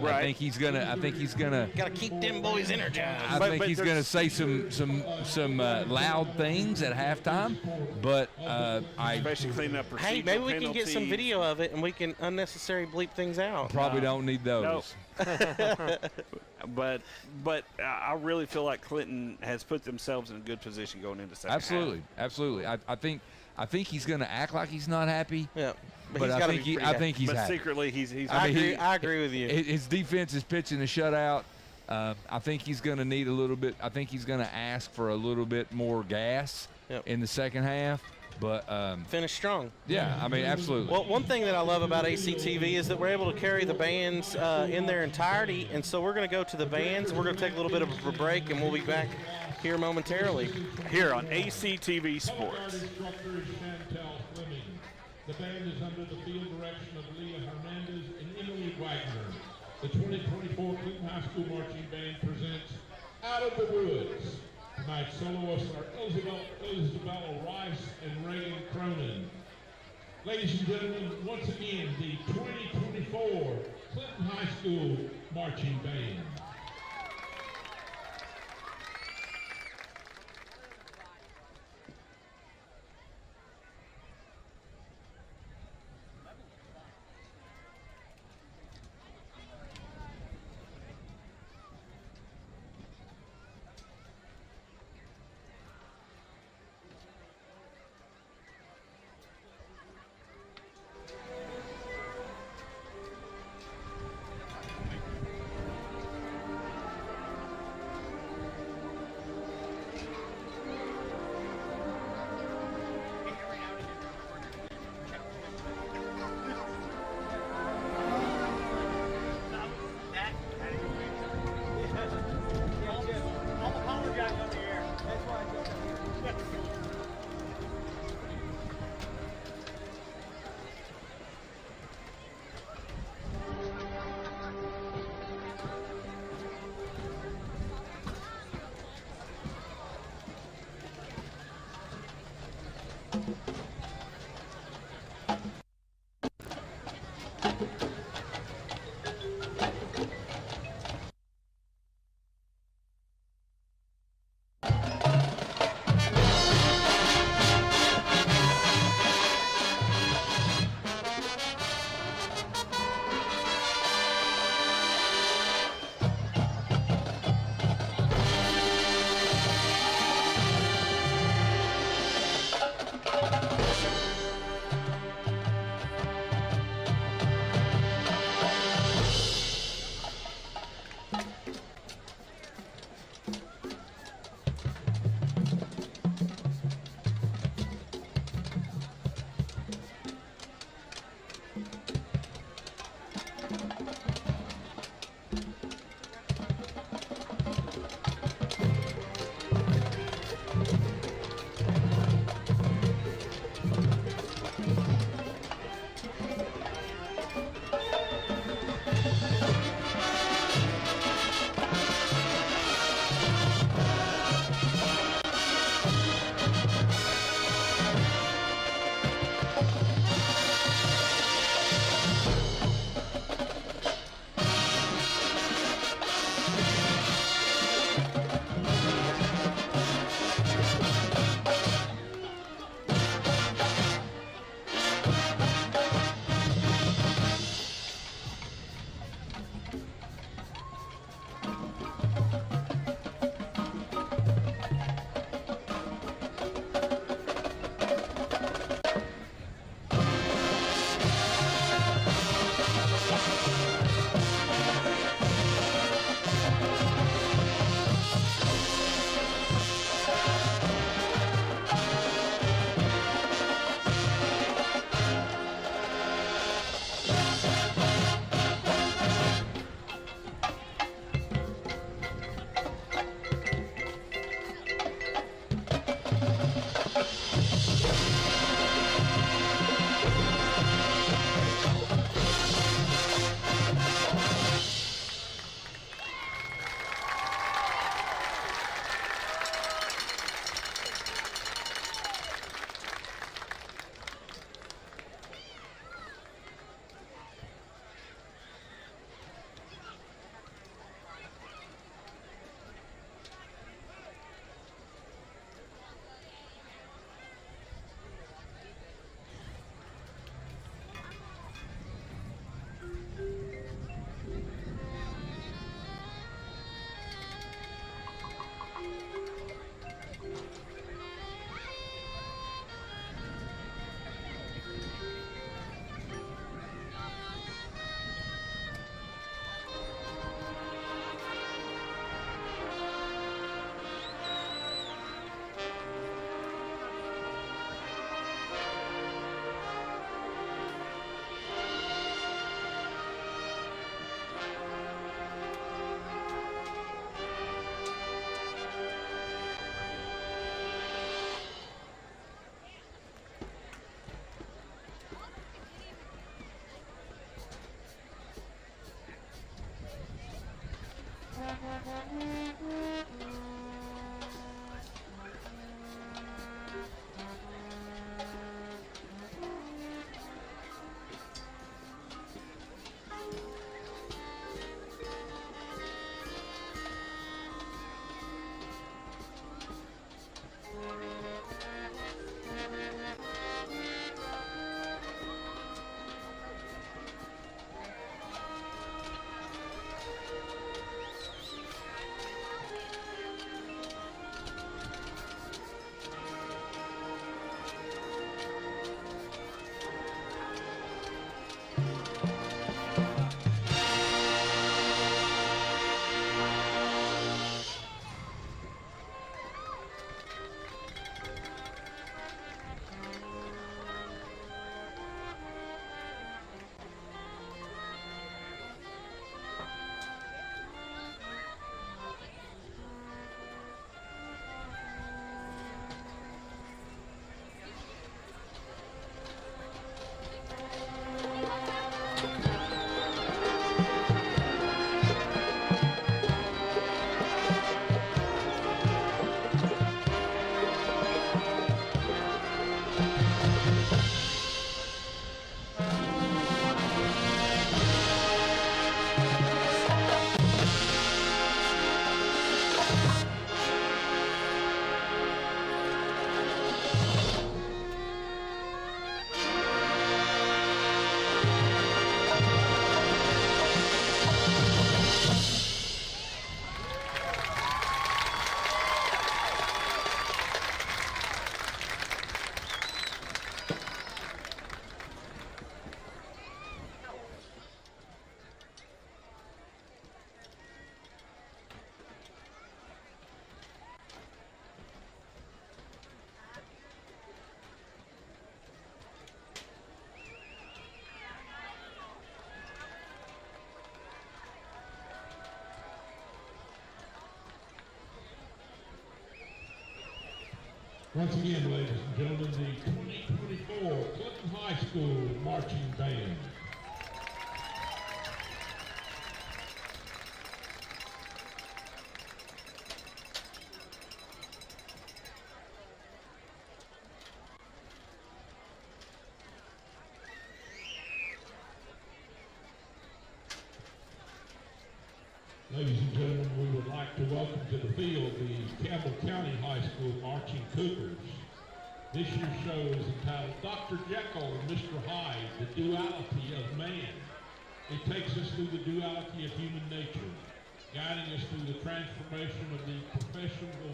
S1: Right.
S2: I think he's gonna
S5: gotta keep them boys energized.
S2: I think he's gonna say some loud things at halftime, but
S1: especially cleaning up procedural
S5: Hey, maybe we can
S1: penalties.
S5: get some video of it and we can unnecessary bleep things out.
S2: Probably don't need those.
S1: But I really feel like Clinton has put themselves in a good position going into second half.
S2: Absolutely. I think he's going to act like he's not happy.
S5: Yeah,
S2: but I think he's happy.
S1: But secretly, he's.
S5: I agree with you.
S2: His defense is pitching a shutout. I think he's going to need a little bit. I think he's going to ask for a little bit more gas in the second half. But
S5: finish strong.
S2: Yeah, I mean, absolutely.
S5: Well, one thing that I love about ACTV is that we're able to carry the bands in their entirety, and so we're going to go to the bands. We're going to take a little bit of a break, and we'll be back here momentarily.
S1: Here on ACTV Sports.
S10: The band is under the field direction of Leah Hernandez and Emily Wagner. The 2024 Clinton High School Marching Band presents Out of the Woods. Tonight's soloists are Isabella Rice and Reagan Cronin. Ladies and gentlemen, once again, the 2024 Clinton High School Marching Band. Once again, ladies and gentlemen, the 2024 Clinton High School Marching Band. Ladies and gentlemen, we would like to welcome to the field the Campbell County High School Marching Cougars. This year's show is entitled Dr. Jekyll and Mr. Hyde, the Duality of Man. It takes us through the duality of human nature, guiding us through the transformation of the professional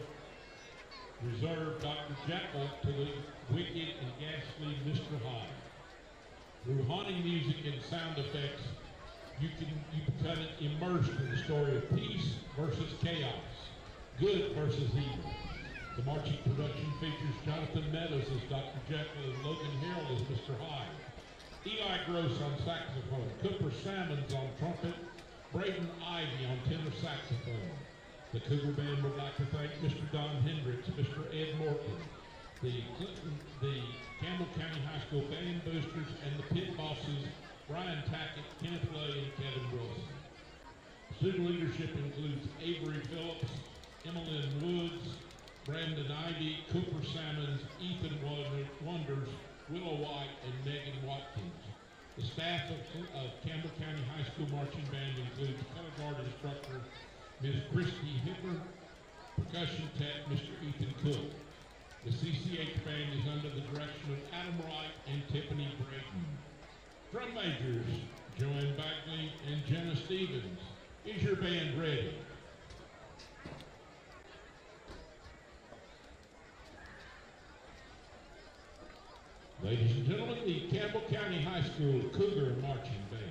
S10: reserved Dr. Jekyll to the wicked and ghastly Mr. Hyde. Through haunting music and sound effects, you become immersed in the story of peace versus chaos, good versus evil. The marching production features Jonathan Meadows as Dr. Jekyll and Logan Harrell as Mr. Hyde. Eli Gross on saxophone, Cooper Salmons on trumpet, Braden Ivy on tenor saxophone. The Cougar Band would like to thank Mr. Don Hendricks, Mr. Ed Morton, the Campbell County High School band boosters, and the pit bosses, Brian Tackett, Kenneth Lay, and Kevin Wilson. Student leadership includes Avery Phillips, Emmeline Woods, Brandon Ivy, Cooper Salmons, Ethan Wonders, Willow White, and Megan Watkins. The staff of Campbell County High School Marching Band includes color guard instructor Ms. Christy Hipper, percussion tech Mr. Ethan Cook. The CCH Band is under the direction of Adam Wright and Tiffany Brayton. Drum majors, Joanne Bagley and Jenna Stevens. Is your band ready? Ladies and gentlemen, the Campbell County High School Cougar Marching Band.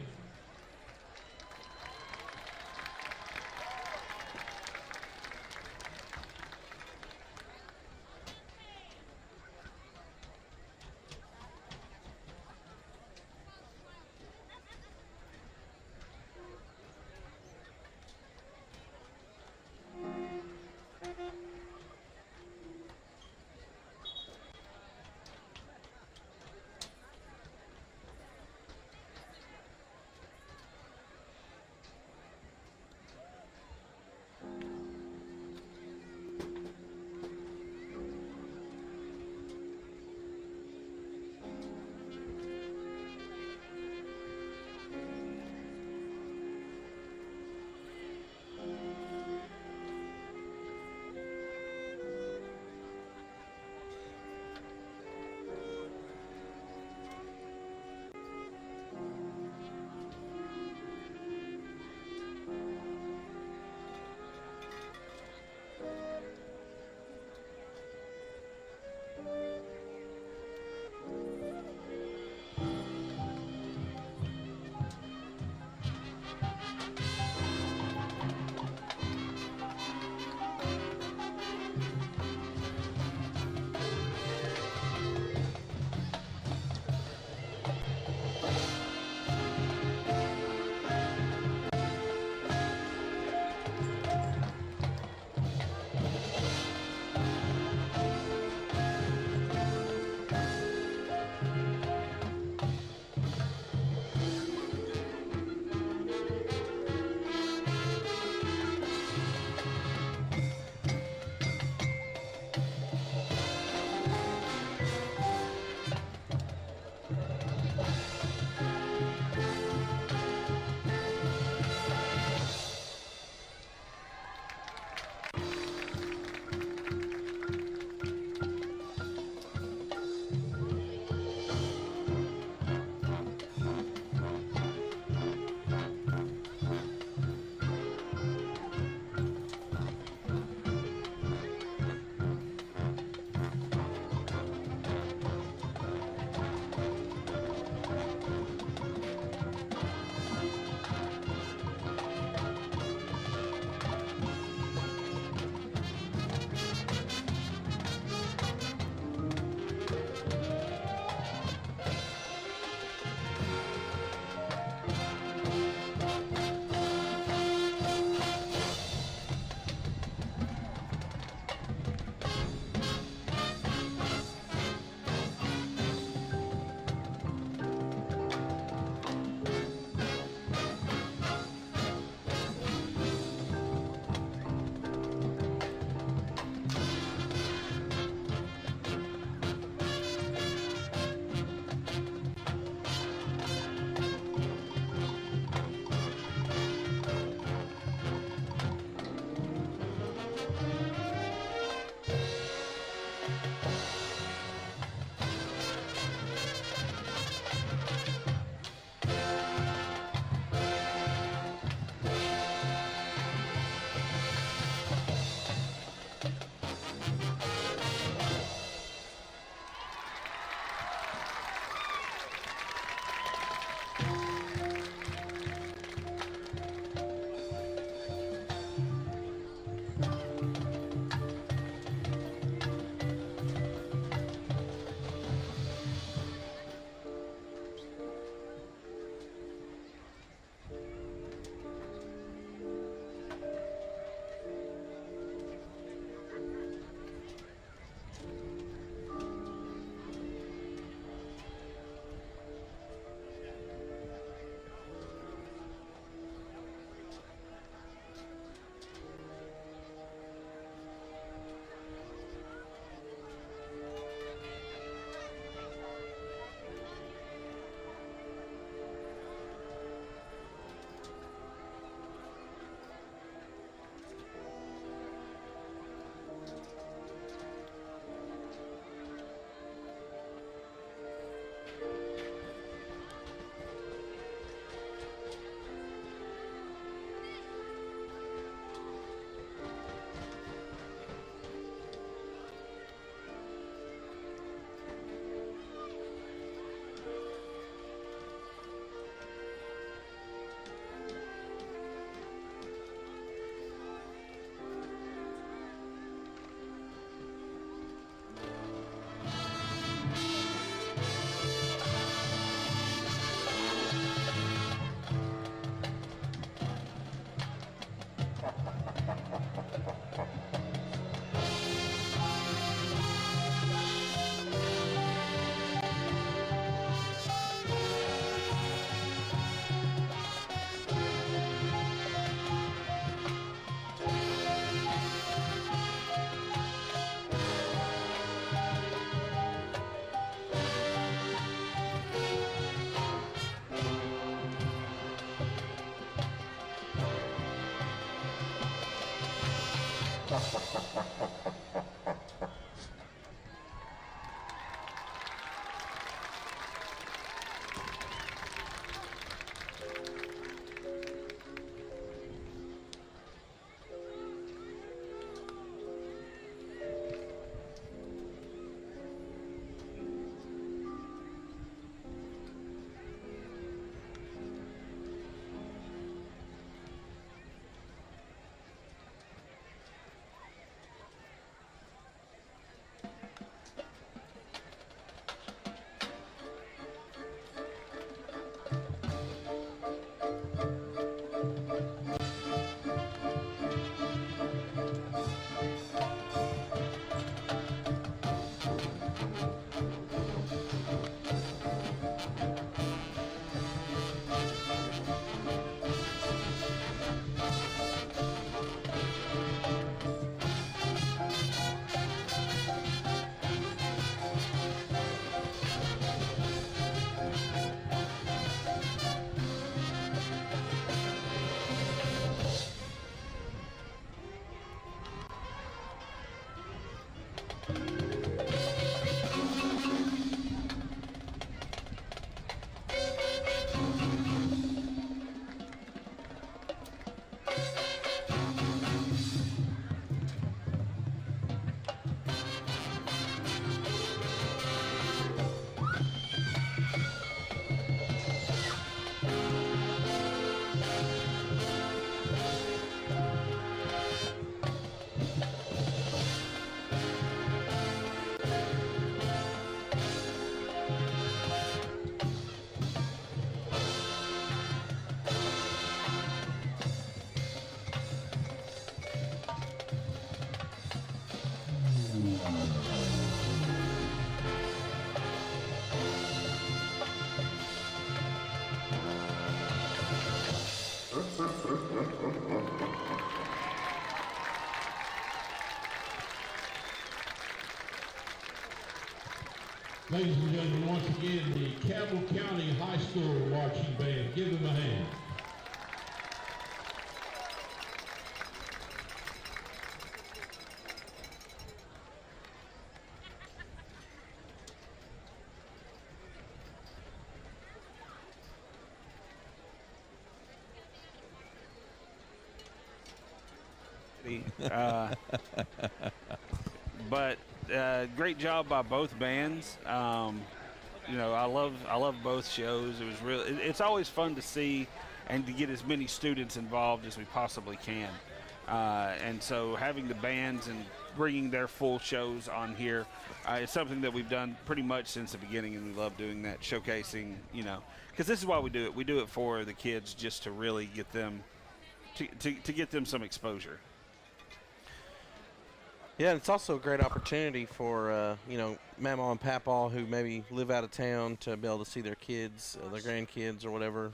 S10: Ladies and gentlemen, once again, the Campbell County High School Marching Band. Give them a hand.
S1: But great job by both bands. You know, I love both shows. It was really, it's always fun to see and to get as many students involved as we possibly can. And so having the bands and bringing their full shows on here is something that we've done pretty much since the beginning, and we love doing that, showcasing, you know, because this is why we do it. We do it for the kids, just to really get them to get them some exposure.
S5: Yeah, and it's also a great opportunity for, you know, Mama and Papa who maybe live out of town to be able to see their kids, their grandkids or whatever,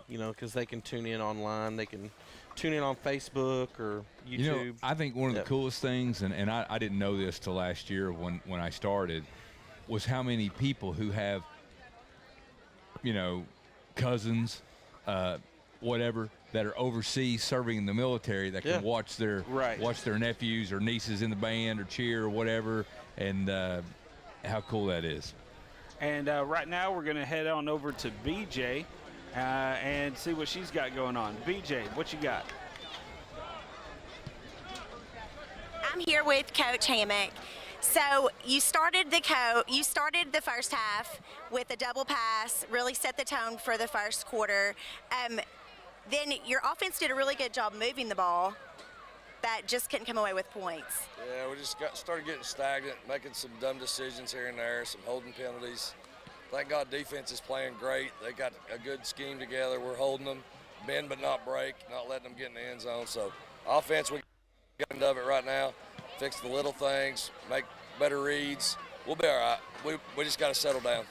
S5: you know, because they can tune in online. They can tune in on Facebook or YouTube.
S2: You know, I think one of the coolest things, and I didn't know this till last year when I started, was how many people who have, you know, cousins, whatever, that are overseas serving in the military that can watch their nephews or nieces in the band or cheer or whatever, and how cool that is.
S1: And right now we're going to head on over to BJ and see what she's got going on. BJ, what you got?
S6: I'm here with Coach Hammock. So you started the first half with a double pass, really set the tone for the first quarter. Then your offense did a really good job moving the ball, that just couldn't come away with points.
S7: Yeah, we just started getting stagnant, making some dumb decisions here and there, some holding penalties. Thank God defense is playing great. They got a good scheme together. We're holding them, bend but not break, not letting them get in the end zone. So offense, we got end of it right now. Fix the little things, make better reads. We'll be all right. We just got to settle down.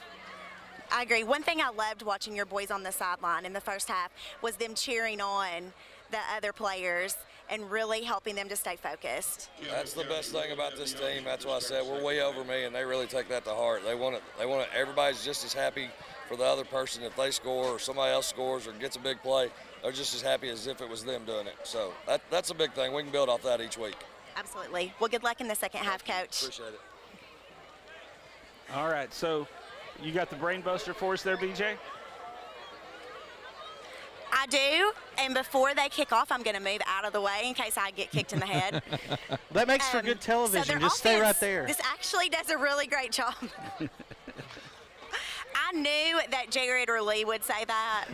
S6: I agree. One thing I loved watching your boys on the sideline in the first half was them cheering on the other players and really helping them to stay focused.
S7: That's the best thing about this team. That's why I said we're way over me, and they really take that to heart. They want it. Everybody's just as happy for the other person if they score or somebody else scores or gets a big play. They're just as happy as if it was them doing it. So that's a big thing. We can build off that each week.
S6: Absolutely. Well, good luck in the second half, Coach.
S4: Appreciate it.
S1: All right, so you got the brain buster for us there, BJ?
S6: I do, and before they kick off, I'm going to move out of the way in case I get kicked in the head.
S5: That makes for good television.
S6: So
S5: Just stay right there.
S6: This actually does a really great job. I knew that Jared or Lee would say that.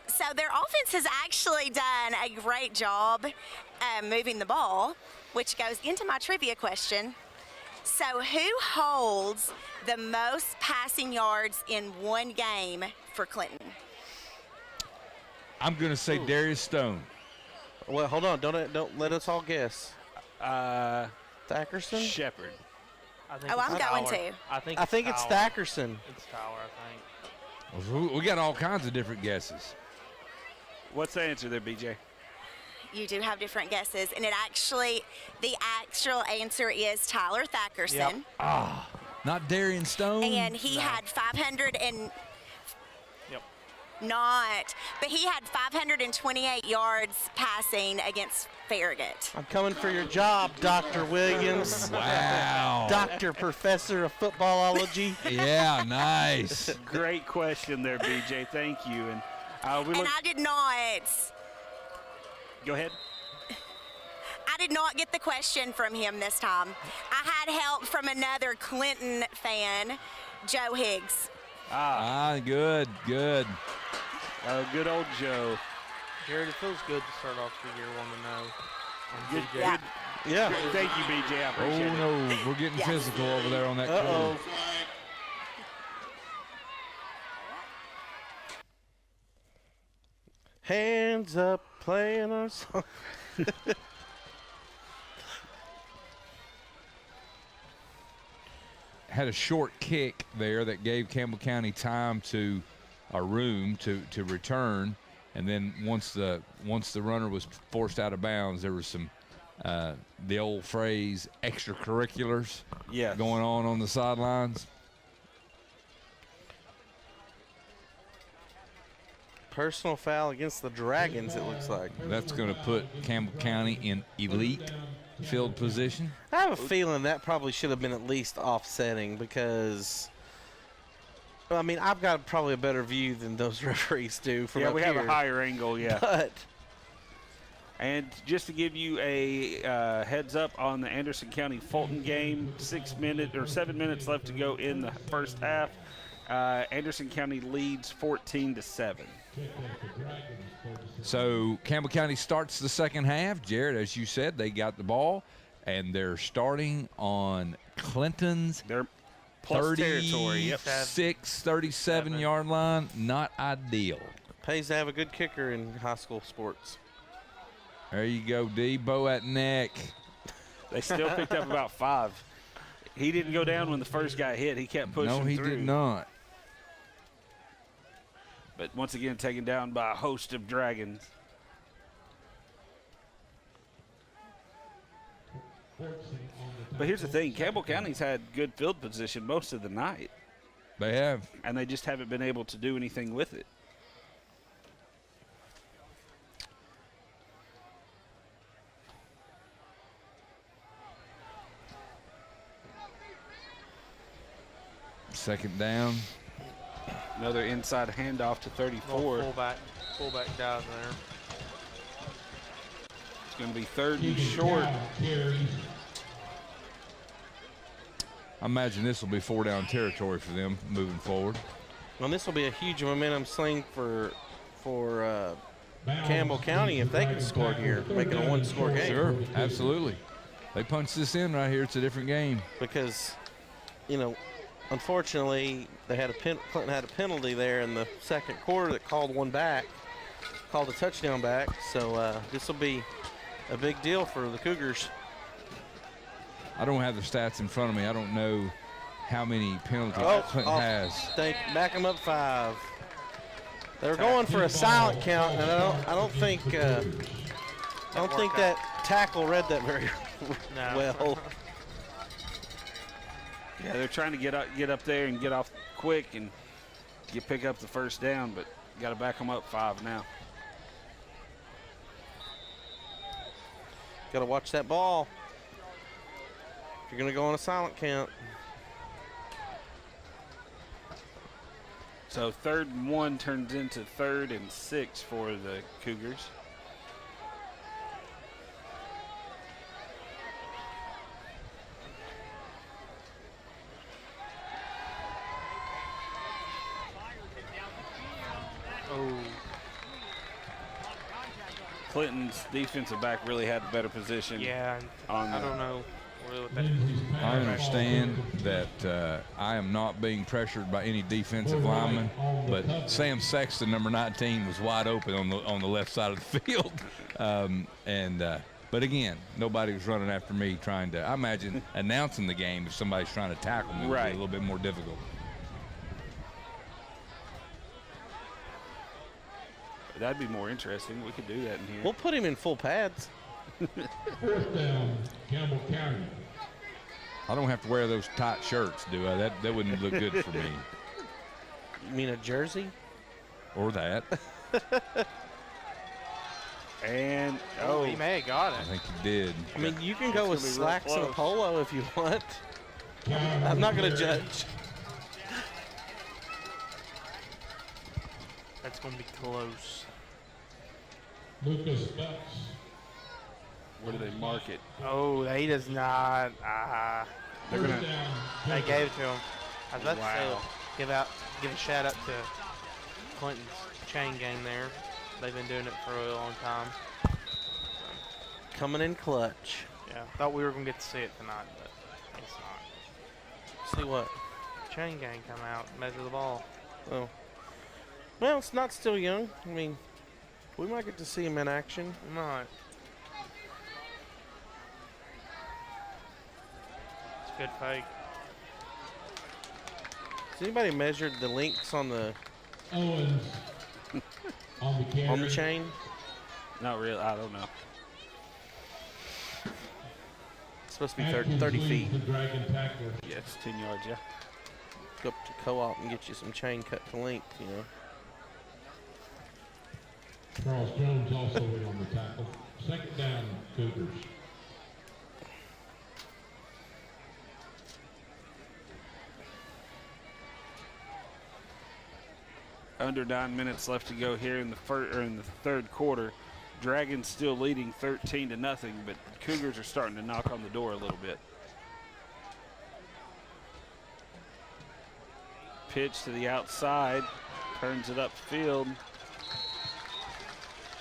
S6: So their offense has actually done a great job moving the ball, which goes into my trivia question. So who holds the most passing yards in one game for Clinton?
S2: I'm going to say Darius Stone.
S5: Well, hold on. Don't let us all guess. Thackerson?
S1: Shepard.
S9: I think
S6: Oh, I'm
S9: it's
S6: going
S9: Tyler.
S6: to.
S5: I think it's
S9: Tyler.
S5: Thackerson.
S9: It's Tyler, I think.
S2: We got all kinds of different guesses.
S1: What's the answer there, BJ?
S6: You do have different guesses, and the actual answer is Tyler Thackerson.
S9: Yep.
S2: Not Darian Stone.
S6: And he had 500 and
S9: Yep.
S6: but he had 528 yards passing against Farragut.
S5: I'm coming for your job, Dr. Williams.
S2: Wow.
S5: Doctor, professor of footballology.
S2: Yeah, nice.
S1: Great question there, BJ. Thank you. And
S6: And I did not.
S1: Go ahead.
S6: I did not get the question from him this time. I had help from another Clinton fan, Joe Higgs.
S2: Good.
S1: Good old Joe.
S9: Jared, it feels good to start off the year 1-0.
S1: Good.
S6: Yeah.
S5: Yeah.
S1: Thank you, BJ. I appreciate
S2: Oh,
S1: it.
S2: no. We're getting
S6: Yeah.
S2: physical over there on that
S5: Uh-oh.
S2: court.
S5: Hands up, playing our song.
S2: Had a short kick there that gave Campbell County time to a room to return, and then once the runner was forced out of bounds, there was some the old phrase extracurriculars going on the sidelines.
S5: Personal foul against the Dragons, it looks like.
S2: That's going to put Campbell County in elite field position.
S5: I have a feeling that probably should have been at least offsetting because, well, I mean, I've got probably a better view than those referees do from up
S1: we
S5: here.
S1: have a higher angle, yeah.
S5: But
S1: And just to give you a heads up on the Anderson County Fulton game, 7 minutes left to go in the first half. Anderson County leads 14-7.
S2: So Campbell County starts the second half. Jared, as you said, they got the ball, and they're starting on Clinton's
S1: They're plus territory. Yep.
S2: 36, 37-yard line. Not ideal.
S5: pays to have a good kicker in high school sports.
S2: There you go, D. Bow at neck.
S1: They still picked up about 5. He didn't go down when the first guy hit. He kept pushing through.
S2: No, he did not.
S1: But once again, taken down by a host of Dragons. But here's the thing. Campbell County's had good field position most of the night.
S2: They have.
S1: And they just haven't been able to do anything with it.
S2: Second down.
S1: Another inside handoff to 34.
S9: Fullback dive there.
S1: It's going to be 3rd and short.
S2: I imagine this will be 4-down territory for them moving forward.
S5: Well, this will be a huge momentum sling for Campbell County if they can score here, make it a one-score game.
S2: Sure, absolutely. They punch this in right here. It's a different game.
S5: Because, you know, unfortunately, Clinton had a penalty there in the second quarter that called a touchdown back. So this will be a big deal for the Cougars.
S2: I don't have the stats in front of me. I don't know how many penalties Clinton has.
S5: Back them up 5. They were going for a silent count, and I don't think that tackle read that very well.
S1: Yeah, they're trying to get up there and get off quick and pick up the first down, but got to back them up 5 now.
S5: Got to watch that ball. If you're going to go on a silent count.
S1: So 3rd and 1 turns into 3rd and 6 for the Cougars.
S9: Oh.
S1: Clinton's defensive back really had the better position.
S9: Yeah,
S1: on
S9: I don't know really what that.
S2: I understand that I am not being pressured by any defensive lineman, but Sam Sexton, number 19, was wide open on the left side of the field. But again, nobody was running after me trying to. I imagine announcing the game if somebody's trying to tackle me would be a little bit more difficult.
S1: That'd be more interesting. We could do that in here.
S5: We'll put him in full pads.
S10: 4th down, Campbell County.
S2: I don't have to wear those tight shirts, do I? That wouldn't look good for me.
S5: You mean a jersey?
S2: Or that.
S1: And,
S9: he may have got it.
S2: I think he did.
S5: I mean, you can go with
S1: gonna be real
S5: slacks and a
S1: close.
S5: polo if you want. I'm not going to judge.
S9: That's going to be close.
S10: Lucas Betts.
S1: Where do they mark it?
S9: Oh, he does not.
S1: They're gonna.
S9: They gave it to him. I was about to
S1: Wow.
S9: say, give a shout out to Clinton's chain gang there. They've been doing it for a long time.
S5: Coming in clutch.
S9: Yeah, thought we were going to get to see it tonight, but it's not.
S5: See what?
S9: Chain gang come out, measure the ball.
S5: Oh. Well, it's not still young. I mean, we might get to see him in action.
S9: We might. It's a good fake.
S5: Has anybody measured the links on the
S10: Owens on the carry.
S5: on the chain?
S1: Not really. I don't know.
S5: It's supposed to be
S10: Atkins
S5: 30
S10: leads
S5: feet.
S10: the Dragon tackler.
S1: Yeah, it's 10 yards, yeah.
S5: Go up to co-op and get you some chain cut to length, you know.
S10: Charles Jones also in on the tackle. 2nd down, Cougars.
S1: Under 9 minutes left to go here in the third quarter. Dragons still leading 13-0, but Cougars are starting to knock on the door a little bit. Pitch to the outside, turns it upfield.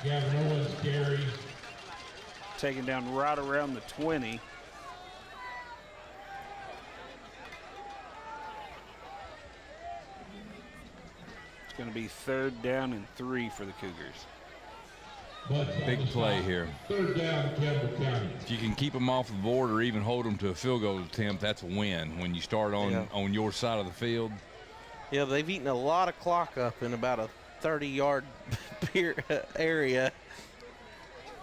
S10: Gavin Owens carry.
S1: Taken down right around the 20. It's going to be 3rd down and 3 for the Cougars.
S2: Big play here.
S10: 3rd down, Campbell County.
S2: If you can keep them off the board or even hold them to a field goal attempt, that's a win. When you start on your side of the field.
S5: Yeah, they've eaten a lot of clock up in about a 30-yard area.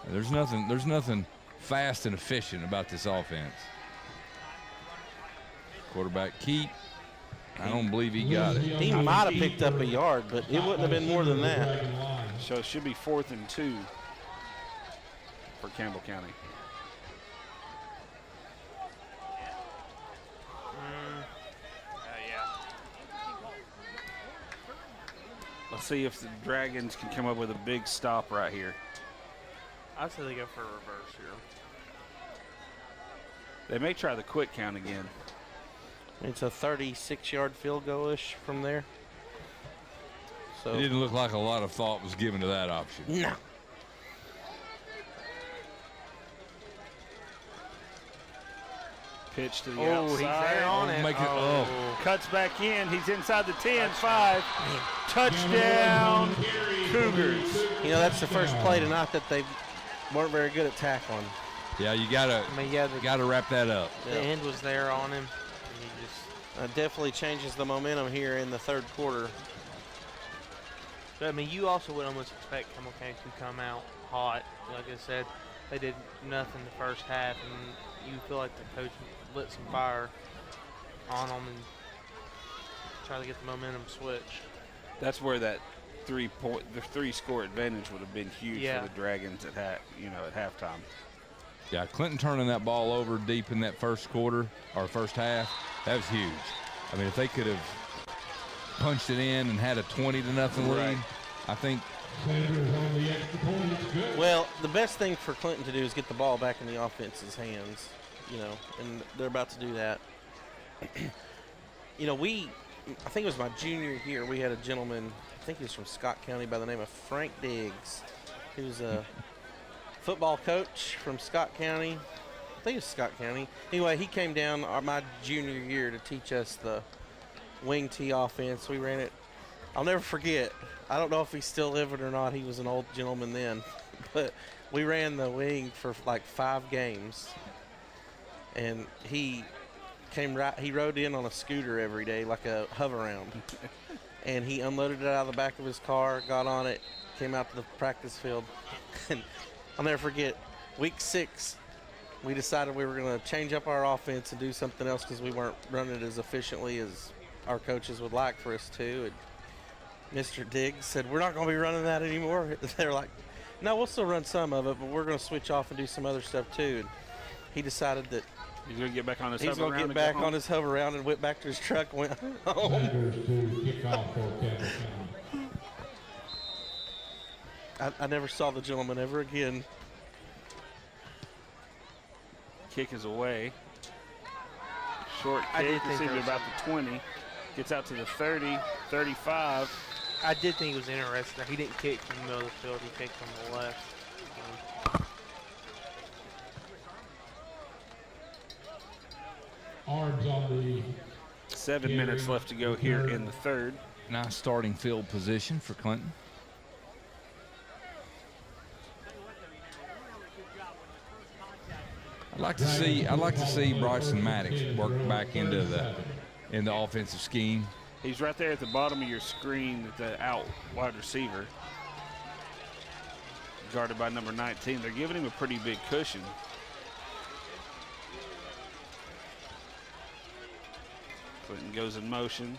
S2: There's nothing fast and efficient about this offense. Quarterback keep. I don't believe he got it.
S5: He might have picked up a yard, but it wouldn't have been more than that.
S1: So it should be 4th and 2 for Campbell County.
S9: Yeah.
S1: Let's see if the Dragons can come up with a big stop right here.
S9: I'd say they go for a reverse here.
S1: They may try the quick count again.
S5: It's a 36-yard field goal-ish from there. So
S2: It didn't look like a lot of thought was given to that option.
S5: no.
S1: Pitch to the
S9: Oh,
S1: outside.
S9: he's there on it.
S2: Make it- oh.
S1: Cuts back in. He's inside the 10, 5. Touchdown, Cougars.
S5: You know, that's the first play tonight that they weren't very good at tackling.
S2: Yeah, you gotta
S9: I mean, yeah, the
S2: wrap that up.
S9: end was there on him. And he just,
S5: Definitely changes the momentum here in the third quarter.
S9: but, I mean, you also would almost expect Campbell County to come out hot. Like I said, they did nothing the first half, and you feel like the coach lit some fire on them and try to get the momentum switch.
S1: That's where that the 3-score advantage would have been huge
S9: Yeah.
S1: for the Dragons at halftime.
S2: Yeah, Clinton turning that ball over deep in that first quarter or first half, that was huge. I mean, if they could have punched it in and had a 20-0 lead, I think.
S5: Well, the best thing for Clinton to do is get the ball back in the offense's hands, and they're about to do that. I think it was my junior year, we had a gentleman, I think he was from Scott County by the name of Frank Diggs. He was a football coach from Scott County. I think it was Scott County. Anyway, he came down my junior year to teach us the wing tee offense. We ran it. I'll never forget. I don't know if he's still living or not. He was an old gentleman then. But we ran the wing for like 5 games. And he rode in on a scooter every day, like a hover round. And he unloaded it out of the back of his car, got on it, came out to the practice field. And I'll never forget, week 6, we decided we were going to change up our offense and do something else because we weren't running it as efficiently as our coaches would like for us to. And Mr. Diggs said, we're not going to be running that anymore. They're like, no, we'll still run some of it, but we're going to switch off and do some other stuff too. And he decided that
S1: he's going to get back on his
S5: hover round. He's going to get back on his hover round and went back to his truck and went home. I never saw the gentleman ever again.
S1: Kick is away. Short kick, it's even about the 20. Gets out to the 30, 35.
S9: I did think he was interesting. He didn't kick from the middle of the field. He kicked from the left.
S10: Arms on the
S1: 7 minutes left to go here in the third.
S2: Nice starting field position for Clinton. I'd like to see Bryson Maddox work back into the offensive scheme.
S1: He's right there at the bottom of your screen at the out wide receiver. Guarded by number 19. They're giving him a pretty big cushion. Clinton goes in motion.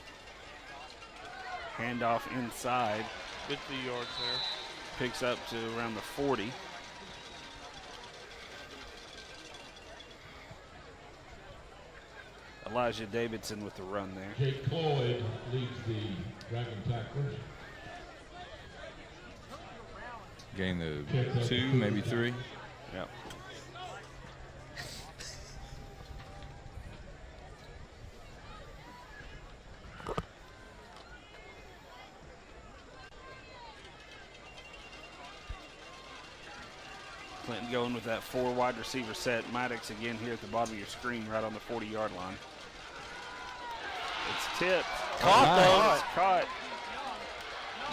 S1: Handoff inside.
S9: Good 2 yards there.
S1: Picks up to around the 40. Elijah Davidson with the run there.
S10: Jake Cloyd leads the Dragon tacklers.
S2: Gain the 2, maybe 3.
S1: Yep. Clinton going with that 4 wide receiver set. Maddox again here at the bottom of your screen right on the 40-yard line. It's tipped.
S5: Caught though.
S1: It's caught.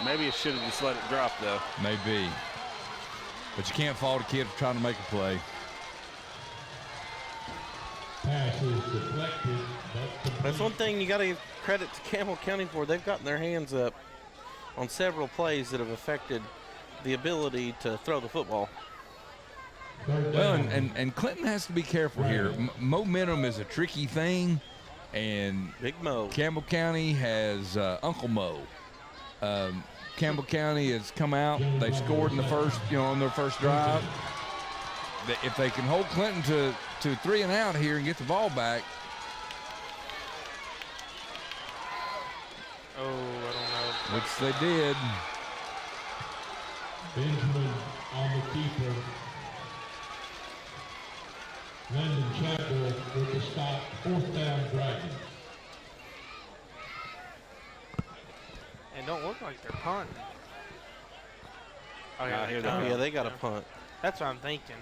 S1: Maybe it should have just let it drop though.
S2: Maybe. But you can't fault a kid for trying to make a play.
S10: Pass is deflected.
S5: That's one thing you got to give credit to Campbell County for. They've gotten their hands up on several plays that have affected the ability to throw the football.
S2: Well, and Clinton has to be careful here. Momentum is a tricky thing, and
S5: Big Mo.
S2: Campbell County has Uncle Mo. Campbell County has come out. They scored in the first, on their first drive. If they can hold Clinton to 3 and out here and get the ball back.
S9: Oh, I don't know.
S2: Which they did.
S10: Benjamin on the keeper. Landon Campbell with the stop. 4th down Dragons.
S9: And don't look like they're punting. Oh,
S1: Here they
S5: Oh,
S1: go.
S5: yeah, they got a punt.
S9: That's what I'm thinking.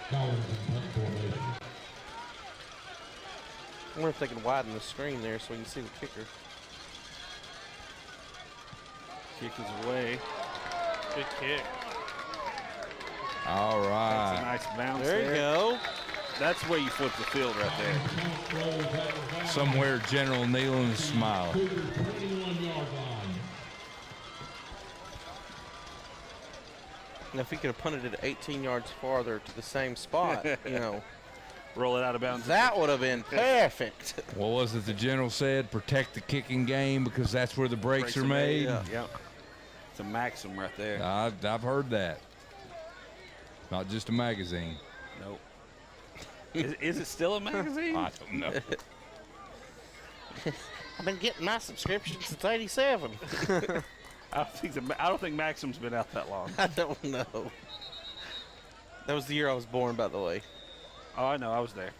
S10: Collins in punt formation.
S5: I wonder if they can widen the screen there so we can see the kicker.
S1: Kick is away.
S9: Good kick.
S2: All
S1: That's a
S2: right.
S1: nice bounce
S5: There you go.
S1: That's where you flip the field right there.
S2: Somewhere General Nealon is smiling.
S10: Cougar 21-yard line.
S5: And if he could have punted it 18 yards farther to the same spot,
S1: roll it out of bounds.
S5: That would have been perfect.
S2: What was it the general said? Protect the kicking game because that's where the breaks are made.
S1: Yeah. It's a maxim right there.
S2: I've heard that. Not just a magazine.
S1: Nope. Is it still a magazine?
S2: I don't know.
S5: I've been getting my subscription since '87.
S1: I don't think Maxim's been out that long.
S5: I don't know. That was the year I was born, by the way.
S1: Oh, I know. I was there.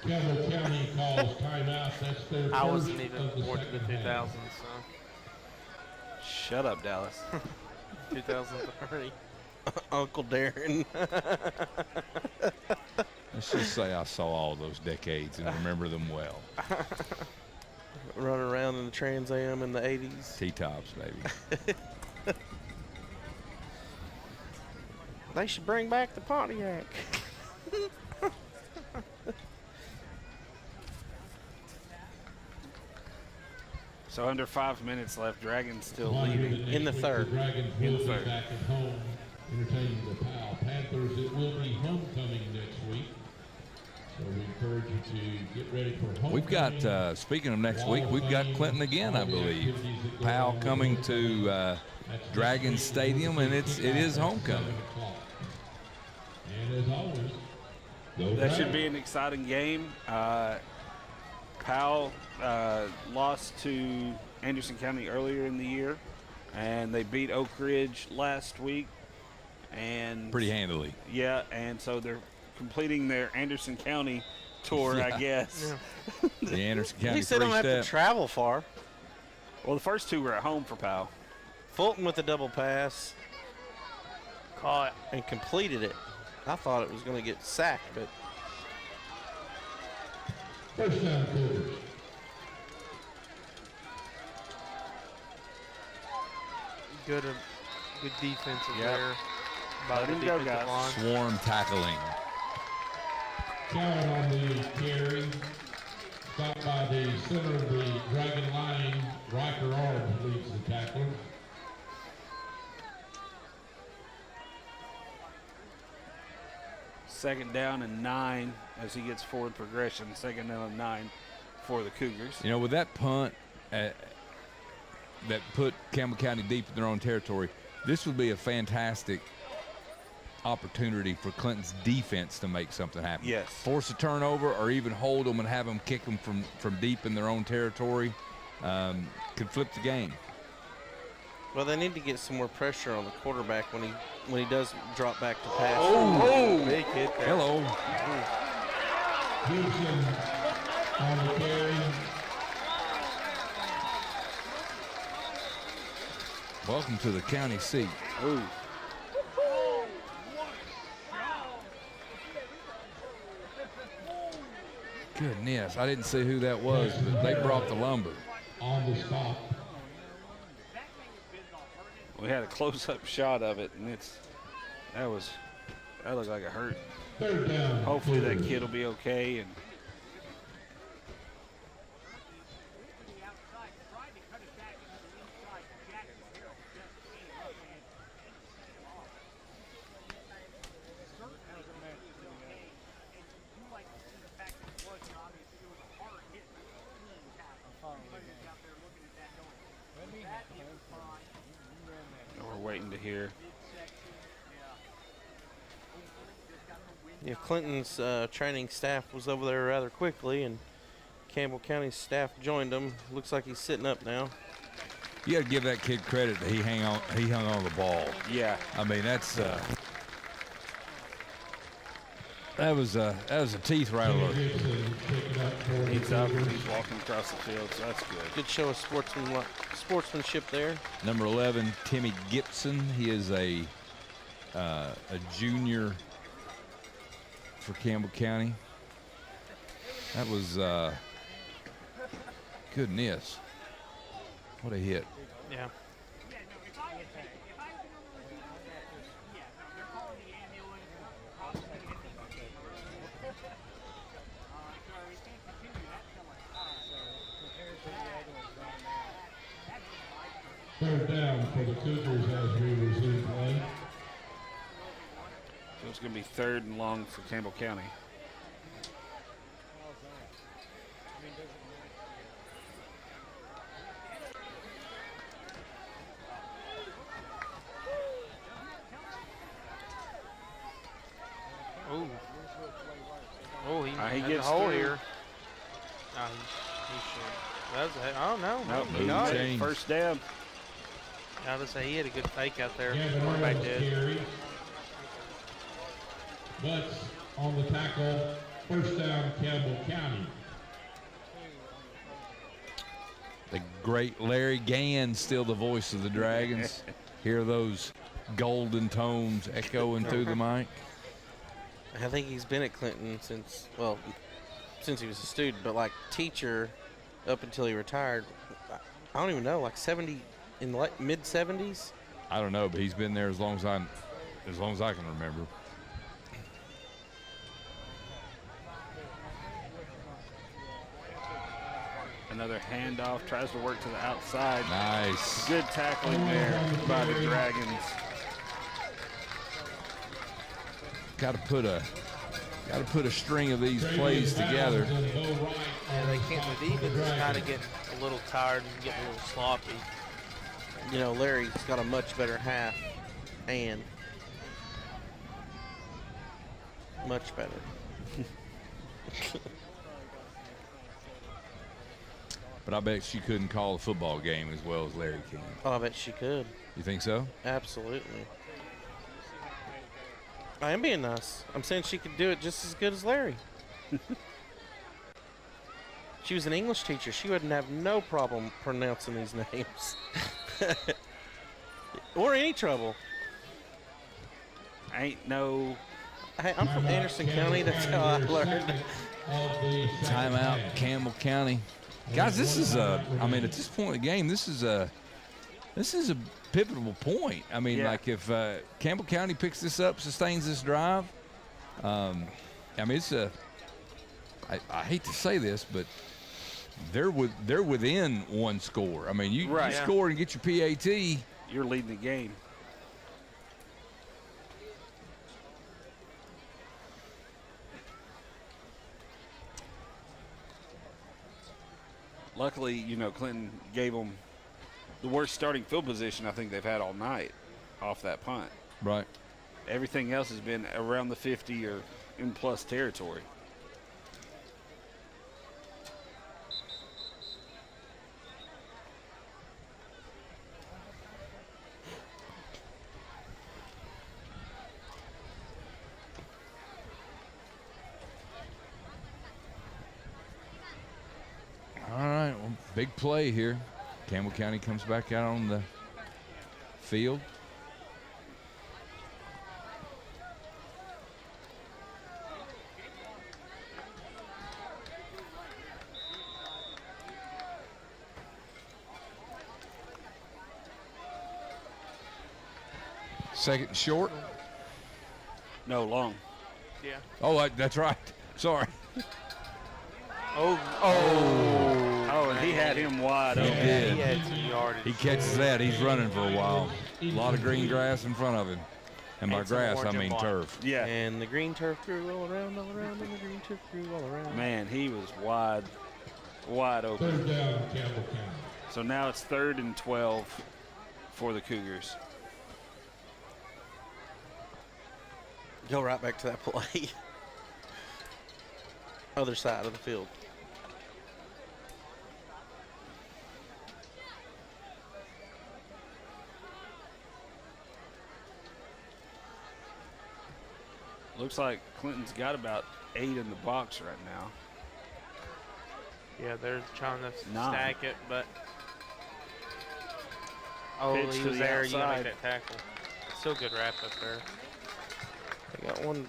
S10: Campbell County calls timeout. That's their
S9: I
S10: first
S9: wasn't even
S10: of the
S9: born in the
S10: second
S9: 2000s,
S10: half.
S9: so
S1: Shut up, Dallas.
S9: 2030.
S5: Uncle Darren.
S2: Let's just say I saw all those decades and remember them well.
S5: Running around in the Trans Am in the 80s.
S2: T-tops, baby.
S5: They should bring back the Pontiac.
S1: So under 5 minutes left. Dragons still leading.
S5: In the third.
S10: The Dragons will be back at home entertaining the Powell Panthers. It will be homecoming next week. So we encourage you to get ready for homecoming.
S2: We've got, speaking of next week, we've got Clinton again, I believe. Powell coming to Dragon Stadium, and it is homecoming.
S10: And as always,
S1: That should be an exciting game. Powell lost to Anderson County earlier in the year, and they beat Oak Ridge last week. And
S2: Pretty handily.
S1: Yeah, and so they're completing their Anderson County tour, I guess.
S5: Yeah.
S2: The Anderson
S5: At
S2: County
S5: least they don't have to
S2: three-step.
S5: travel far.
S1: Well, the first two were at home for Powell.
S5: Fulton with a double pass. Caught and completed it. I thought it was going to get sacked, but
S10: first down, Cougars.
S9: Good defensive
S1: Yep.
S9: there by
S1: Let
S9: the
S1: him go,
S9: defensive
S1: guys.
S9: line.
S2: Swarm tackling.
S10: Count on the carry. Stopped by the center of the Dragon line. Riker Arms leads the tackler.
S1: Second down and 9 as he gets forward progression. Second down and 9 for the Cougars.
S2: You know, with that punt that put Campbell County deep in their own territory, this would be a fantastic opportunity for Clinton's defense to make something happen.
S1: Yes.
S2: Force a turnover or even hold them and have them kick them from deep in their own territory. Could flip the game.
S5: well, they need to get some more pressure on the quarterback when he does drop back to pass.
S1: Oh.
S5: Big hit there.
S2: Hello.
S10: Houston on the carry.
S2: Welcome to the county seat.
S1: Ooh.
S2: Goodness, I didn't see who that was, but they brought the lumber.
S10: On the stop.
S1: We had a close-up shot of it, and that looked like it hurt.
S10: Third down.
S1: Hopefully that
S10: Cougars.
S1: kid will be okay. And we're waiting to hear.
S5: Yeah, Clinton's training staff was over there rather quickly, and Campbell County staff joined him. Looks like he's sitting up now.
S2: You got to give that kid credit that he hung on the ball.
S1: Yeah.
S2: I mean, that's that was a teeth rattler.
S1: He's up and he's walking across the field, so that's good.
S5: Good show of sportsmanship there.
S2: Number 11, Timmy Gibson. He is a junior for Campbell County. That was goodness. What a hit.
S9: Yeah.
S10: Third down for the Cougars as we resume play.
S1: going to be 3rd and long for Campbell County.
S9: Oh, he has
S1: gets
S9: a hole
S1: through.
S9: here. No, he should. That was oh, no.
S1: Nope,
S9: He got it.
S2: changed.
S1: First down.
S9: I was say he had a good fake out there.
S10: Gavin
S9: Quarterback
S10: Reynolds
S9: did.
S10: carry. Butts on the tackle. First down, Campbell County.
S2: The great Larry Gann, still the voice of the Dragons. Hear those golden tones echoing through the mic.
S5: I think he's been at Clinton since he was a student, but like teacher up until he retired. I don't even know, like 70 in the mid 70s.
S2: I don't know, but he's been there as long as I can remember.
S1: Another handoff, tries to work to the outside.
S2: Nice.
S1: Good tackling there by the Dragons.
S2: Got to put a string of these plays together.
S9: Yeah, they can't. The defense is kind of getting a little tired and getting a little sloppy.
S5: You know, Larry's got a much better half and much better.
S2: But I bet she couldn't call a football game as well as Larry can.
S5: Oh, I bet she could.
S2: You think so?
S5: Absolutely. I am being nice. I'm saying she could do it just as good as Larry. She was an English teacher. She wouldn't have no problem pronouncing these names. Or any trouble.
S1: Ain't no.
S5: Hey, I'm from Anderson County. That's how I learned.
S2: Timeout, Campbell County. Guys, this is at this point in the game, this is a pivotal point. I mean, like if Campbell County picks this up, sustains this drive, it's I hate to say this, but they're within one score. I mean, you score and get your PAT,
S1: you're leading the game. Luckily, Clinton gave them the worst starting field position I think they've had all night off that punt.
S2: Right.
S1: Everything else has been around the 50 or in plus territory.
S2: All right, well, big play here. Campbell County comes back out on the field. Second and short.
S1: No, long.
S9: Yeah.
S2: Oh, that's right. Sorry.
S1: Oh, and he had him wide open.
S2: He did.
S9: He had some yardage.
S2: He catches that. He's running for a while. A lot of green grass in front of him. And by
S9: And some
S2: grass, I
S9: orange and
S2: mean
S9: black.
S2: turf.
S1: Yeah.
S5: And the green turf grew all around, and the green turf grew all around.
S1: Man, he was wide open.
S10: Third down, Campbell County.
S1: So now it's 3rd and 12 for the Cougars.
S5: Go right back to that play. Other side of the field.
S1: Looks like Clinton's got about 8 in the box right now.
S9: Yeah, they're trying to
S1: 9.
S9: stack it, but
S1: Pitch
S9: he
S1: to
S9: was
S1: the
S9: there. You gotta
S1: outside.
S9: make that tackle. Still good wrap up there.
S5: They got one.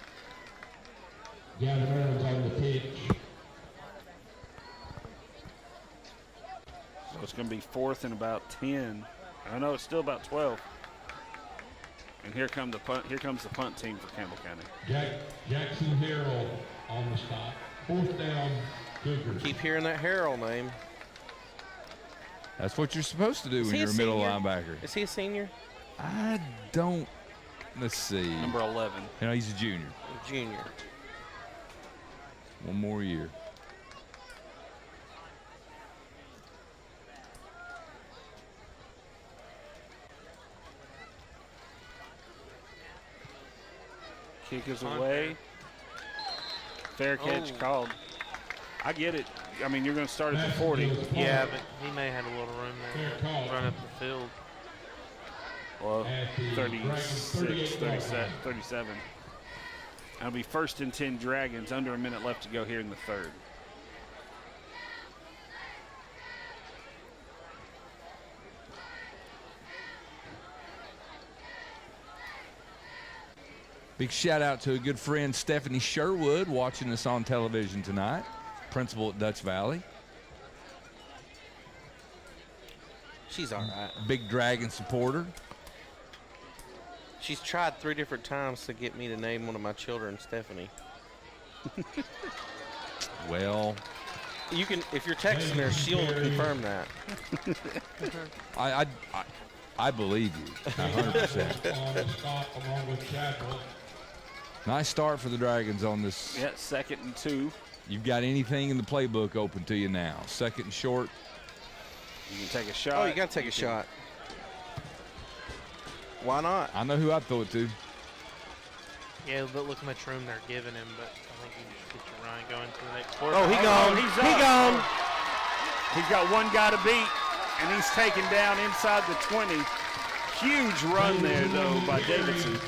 S10: Gavin Reynolds on the pitch.
S1: So it's going to be 4th and about 10. I know it's still about 12. And here comes the punt team for Campbell County.
S10: Jackson Harrell on the stop. 4th down, Cougars.
S5: Keep hearing that Harrell name.
S2: That's what you're supposed to do
S5: Is
S2: when
S5: he
S2: you're
S5: a
S2: a middle
S5: senior?
S2: linebacker.
S5: Is he a senior?
S2: I don't Let's see.
S1: Number 11.
S2: You know, he's a junior.
S5: Junior.
S2: One more year.
S1: Kick is away. Fair catch called. I get it. I mean, you're going to start at the 40.
S9: Yeah, but he may have had a little room there. Run up the field.
S1: Well, 36, 37. It'll be 1st and 10 Dragons. Under a minute left to go here in the third.
S2: Big shout out to a good friend, Stephanie Sherwood, watching us on television tonight. Principal at Dutch Valley.
S5: She's all right.
S2: Big Dragon supporter.
S5: She's tried 3 different times to get me to name one of my children Stephanie.
S2: Well,
S5: you can, if you're texting her, she'll confirm that.
S2: I believe you, 100%. Nice start for the Dragons on this.
S1: Yeah, 2nd and 2.
S2: You've got anything in the playbook open to you now. 2nd and short.
S1: You can take a shot.
S5: Oh, you got to take a shot. Why not?
S2: I know who I'd throw it to.
S9: Yeah, but look how much room they're giving him. But I think you just get your run going to the next quarter.
S5: Oh, he gone.
S1: He's
S5: He gone.
S1: He's got one guy to beat, and he's taken down inside the 20. Huge run there, though, by Davidson.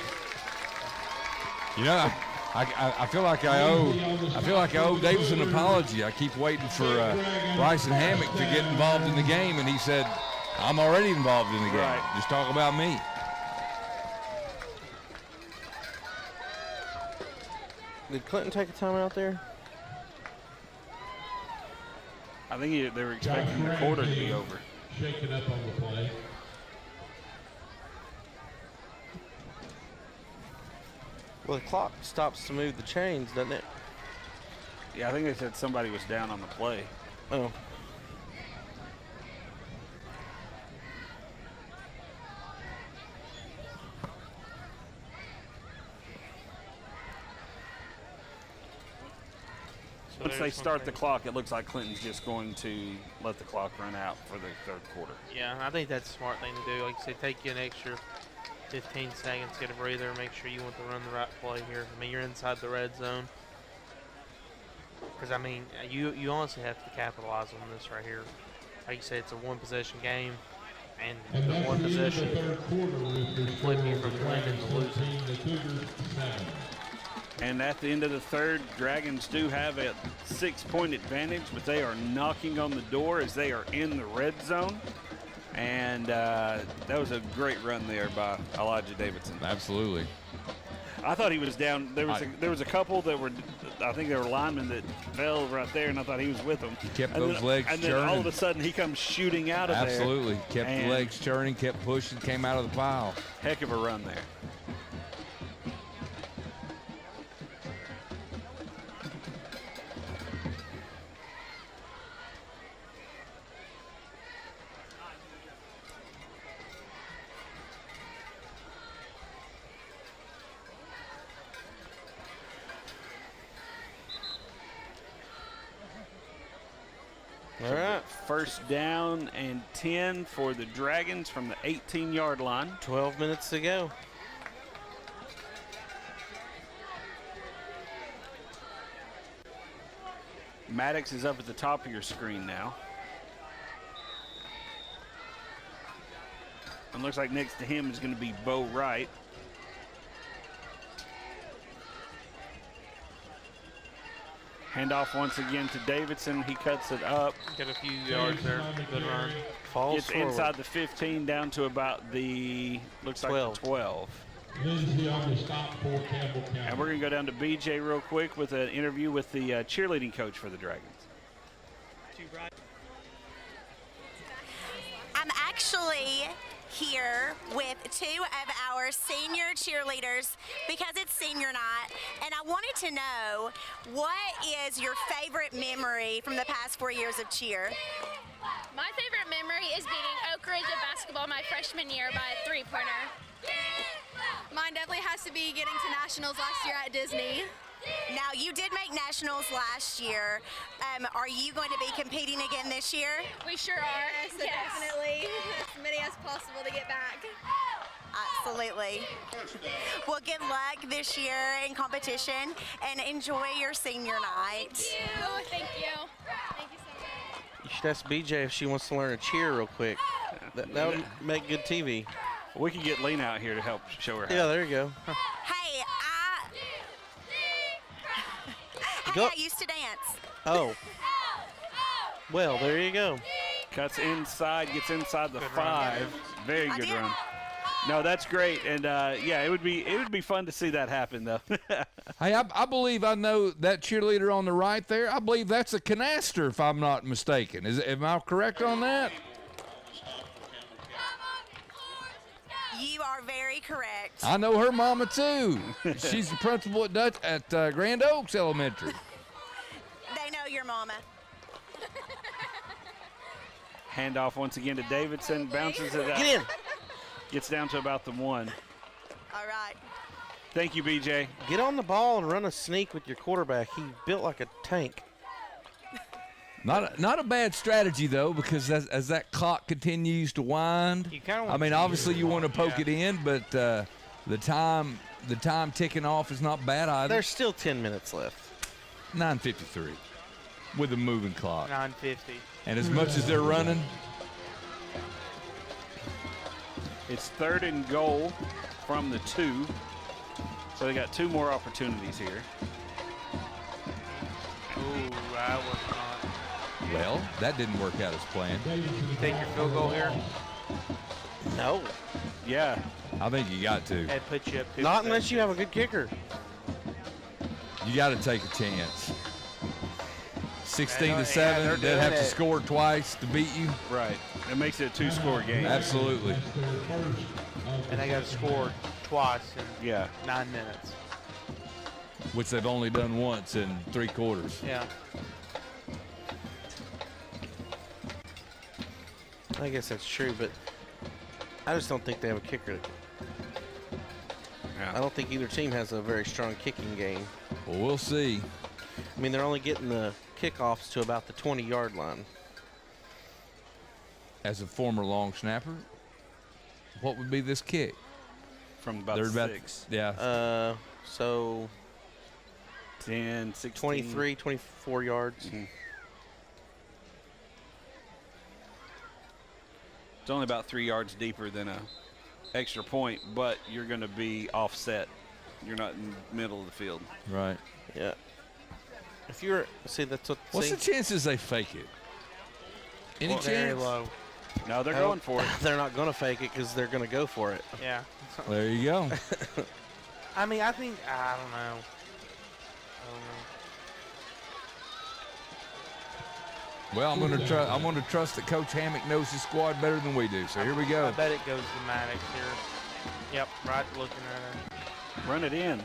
S2: You know, I feel like I owe Davidson an apology. I keep waiting for Bryson Hammock to get involved in the game, and he said, "I'm already involved in the game.
S1: Right.
S2: Just talk about me."
S5: Did Clinton take a timeout there?
S1: I think they were expecting the quarter to be over.
S10: Shaking up on the play.
S5: Well, the clock stops to move the chains, doesn't it?
S1: Yeah, I think they said somebody was down on the play.
S5: Oh.
S1: Once they start the clock, it looks like Clinton's just going to let the clock run out for the third quarter.
S9: Yeah, I think that's a smart thing to do. Like you said, take you an extra 15 seconds, get a breather, make sure you want to run the right play here. I mean, you're inside the red zone. Because, I mean, you honestly have to capitalize on this right here. Like you said, it's a one-possession game, and the one possession can flip you from winning to losing.
S1: And at the end of the third, Dragons do have a 6-point advantage, but they are knocking on the door as they are in the red zone. And that was a great run there by Elijah Davidson.
S2: Absolutely.
S1: I thought he was down. There was a couple that were, I think they were linemen that fell right there, and I thought he was with them.
S2: He kept those legs
S1: churning. And then all of a sudden he comes shooting out of there.
S2: Absolutely. Kept the legs churning, kept pushing, came out of the pile.
S1: Heck of a run there.
S5: All right.
S1: 1st down and 10 for the Dragons from the 18-yard line.
S5: 12 minutes to go.
S1: Maddox is up at the top of your screen now. And looks like next to him is going to be Bo Wright. Handoff once again to Davidson. He cuts it up.
S9: Get a few yards there. Good run.
S5: Falls
S1: Gets
S5: forward.
S1: inside the 15 down to about the, looks
S5: 12.
S1: like the 12.
S10: Lindsay on the stop for Campbell County.
S1: And we're going to go down to BJ real quick with an interview with the cheerleading coach for the Dragons.
S6: I'm actually here with 2 of our senior cheerleaders because it's senior night, and I wanted to know, what is your favorite memory from the past 4 years of cheer?
S14: My favorite memory is beating Oak Ridge at basketball my freshman year by a 3-pointer.
S13: Mine definitely has to be getting to nationals last year at Disney.
S6: Now, you did make nationals last year. Are you going to be competing again this year?
S13: We sure are. Yes, definitely. As many as possible to get back.
S6: Absolutely. Well, good luck this year in competition and enjoy your senior night.
S13: Thank you. Thank you. Thank you so much.
S5: You should ask BJ if she wants to learn a cheer real quick. That would make good TV.
S1: We could get Lena out here to help show her how.
S5: Yeah, there you go.
S6: Hey,
S5: Go.
S6: I used to dance.
S5: Oh. Well, there you go.
S1: Cuts inside, gets inside the 5. Very
S6: I
S1: good
S6: did.
S1: run. No, that's great, and yeah, it would be fun to see that happen though.
S2: Hey, I believe I know that cheerleader on the right there. I believe that's a canaster, if I'm not mistaken. Am I correct on that?
S6: You are very correct.
S2: I know her mama too. She's the principal at Grand Oaks Elementary.
S6: They know your mama.
S1: Handoff once again to Davidson, bounces it out.
S5: Get in.
S1: Gets down to about the 1.
S6: All right.
S1: Thank you, BJ.
S5: Get on the ball and run a sneak with your quarterback. He built like a tank.
S2: Not a bad strategy though, because as that clock continues to wind,
S9: You kinda want
S2: I mean,
S9: to-
S2: obviously you want to poke
S9: Yeah.
S2: it in, but the time ticking off is not bad either.
S5: There's still 10 minutes left.
S2: 9:53 with a moving clock,
S9: 950.
S2: and as much as they're running,
S1: It's 3rd and goal from the 2. So they got 2 more opportunities here.
S9: Ooh, that was not.
S2: well, that didn't work out as planned.
S9: You take your field goal here?
S5: No.
S1: Yeah.
S2: I think you got to.
S9: That puts you up 50.
S5: Not unless you have a good kicker.
S2: You got to take a chance. 16
S9: Yeah,
S2: to 7.
S9: they're
S2: They'll
S9: doing
S2: have to
S9: it.
S2: score twice to beat you.
S1: Right. It makes it a 2-score game.
S2: Absolutely.
S9: And they got to score twice in
S1: Yeah.
S9: 9 minutes.
S2: Which they've only done once in 3 quarters.
S9: Yeah.
S5: I guess that's true, but I just don't think they have a kicker. I don't think either team has a very strong kicking game.
S2: Well, we'll see.
S5: I mean, they're only getting the kickoffs to about the 20-yard line.
S2: As a former long snapper, what would be this kick?
S1: From about
S2: They're
S1: 6.
S2: Yeah.
S5: So
S1: 10, 16.
S5: 23, 24 yards.
S1: Mhm. It's only about 3 yards deeper than a extra point, but you're going to be offset. You're not in the middle of the field.
S2: Right.
S5: Yeah. If you're, see, that's what.
S2: What's
S5: see,
S2: the chances they fake it? Any
S1: Well,
S9: Very
S2: chance?
S9: low.
S1: No, they're
S5: Hell,
S1: going for it.
S5: They're not going to fake it because they're going to go for it.
S9: Yeah.
S2: There you go.
S9: I mean, I think, I don't know.
S2: Well, I'm going to trust that Coach Hammock knows his squad better than we do. So here we
S9: I
S2: go.
S9: bet it goes to Maddox here. Yep, right looking at it.
S1: Run it in.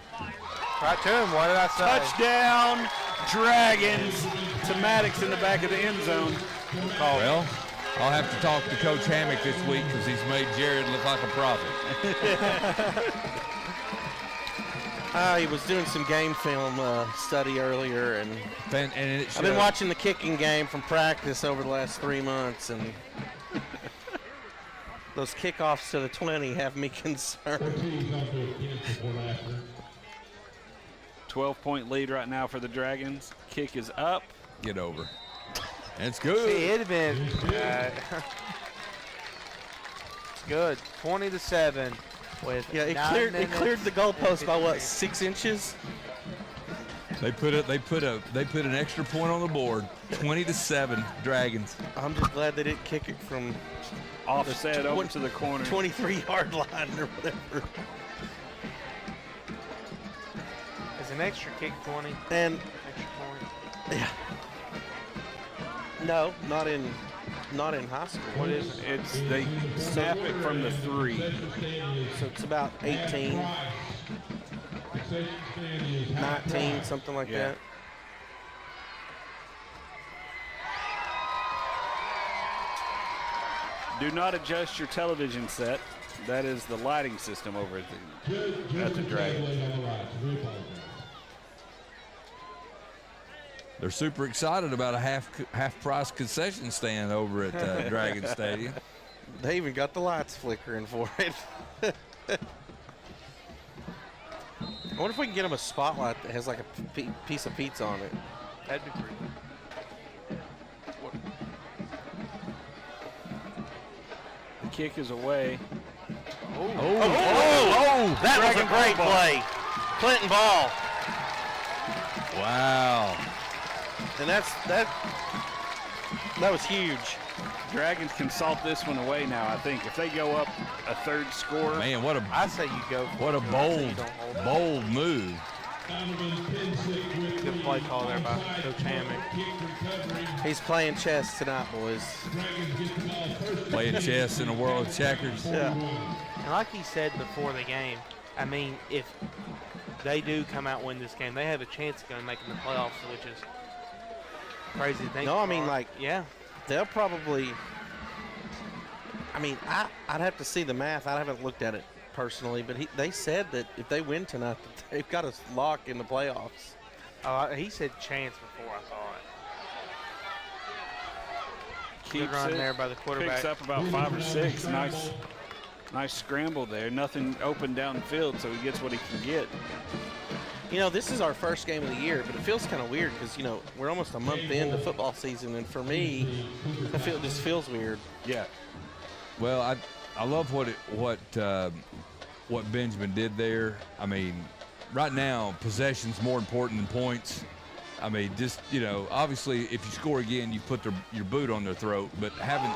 S9: Right to him, what did I say?
S1: Touchdown, Dragons. To Maddox in the back of the end zone.
S2: Well, I'll have to talk to Coach Hammock this week because he's made Jared look like a prophet.
S5: He was doing some game film study earlier, and
S2: it
S5: I've been watching the kicking game from practice over the last 3 months, and those kickoffs to the 20 have me concerned.
S1: 12-point lead right now for the Dragons. Kick is up.
S2: Get over. It's good.
S9: See, it'd have been it's good. 20-7 with
S5: Yeah,
S9: 9
S5: it
S9: minutes
S5: cleared the goalpost
S9: and
S5: by what,
S9: 53.
S5: 6 inches?
S2: They put an extra point on the board. 20-7 Dragons.
S5: I'm just glad they didn't kick it from
S1: Offset over to the corner.
S5: 23-yard line or whatever.
S9: It's an extra kick 20.
S5: And
S9: Extra point.
S5: yeah, no, not in high school.
S9: What is it?
S1: It's they snap it from the 3.
S5: So it's about 18, 19, something like
S1: Yeah.
S5: that.
S1: Do not adjust your television set. That is the lighting system over at the Dragons.
S2: They're super excited about a half price concession stand over at Dragon Stadium.
S5: They even got the lights flickering for it. I wonder if we can get them a spotlight that has like a piece of pizza on it.
S9: That'd be pretty good.
S1: The kick is away.
S5: That was a great play. Clinton ball.
S2: Wow.
S5: And that was huge.
S1: Dragons can salt this one away now, I think. If they go up a third score.
S2: Man, what a
S9: I say you go for
S2: what a
S9: it.
S2: bold move.
S9: Good play call there by Coach Hammock.
S5: He's playing chess tonight, boys.
S2: Playing chess in a world of checkers.
S5: Yeah.
S9: And like he said before the game, I mean, if they do come out and win this game, they have a chance of going to make the playoffs, which is crazy to think.
S5: No, I mean, like,
S9: yeah,
S5: they'll probably. I mean, I'd have to see the math. I haven't looked at it personally, but they said that if they win tonight, that they've got us locked in the playoffs.
S9: he said chance before, I thought.
S1: Keeps
S9: Good run
S1: it,
S9: there by the quarterback.
S1: Picks up about 5 or 6. Nice scramble there. Nothing open downfield, so he gets what he can get.
S5: You know, this is our first game of the year, but it feels kind of weird because, you know, we're almost a month into football season, and for me, it just feels weird.
S1: Yeah.
S2: Well, I love what Benjamin did there. I mean, right now, possession's more important than points. I mean, just, you know, obviously, if you score again, you put your boot on their throat. But having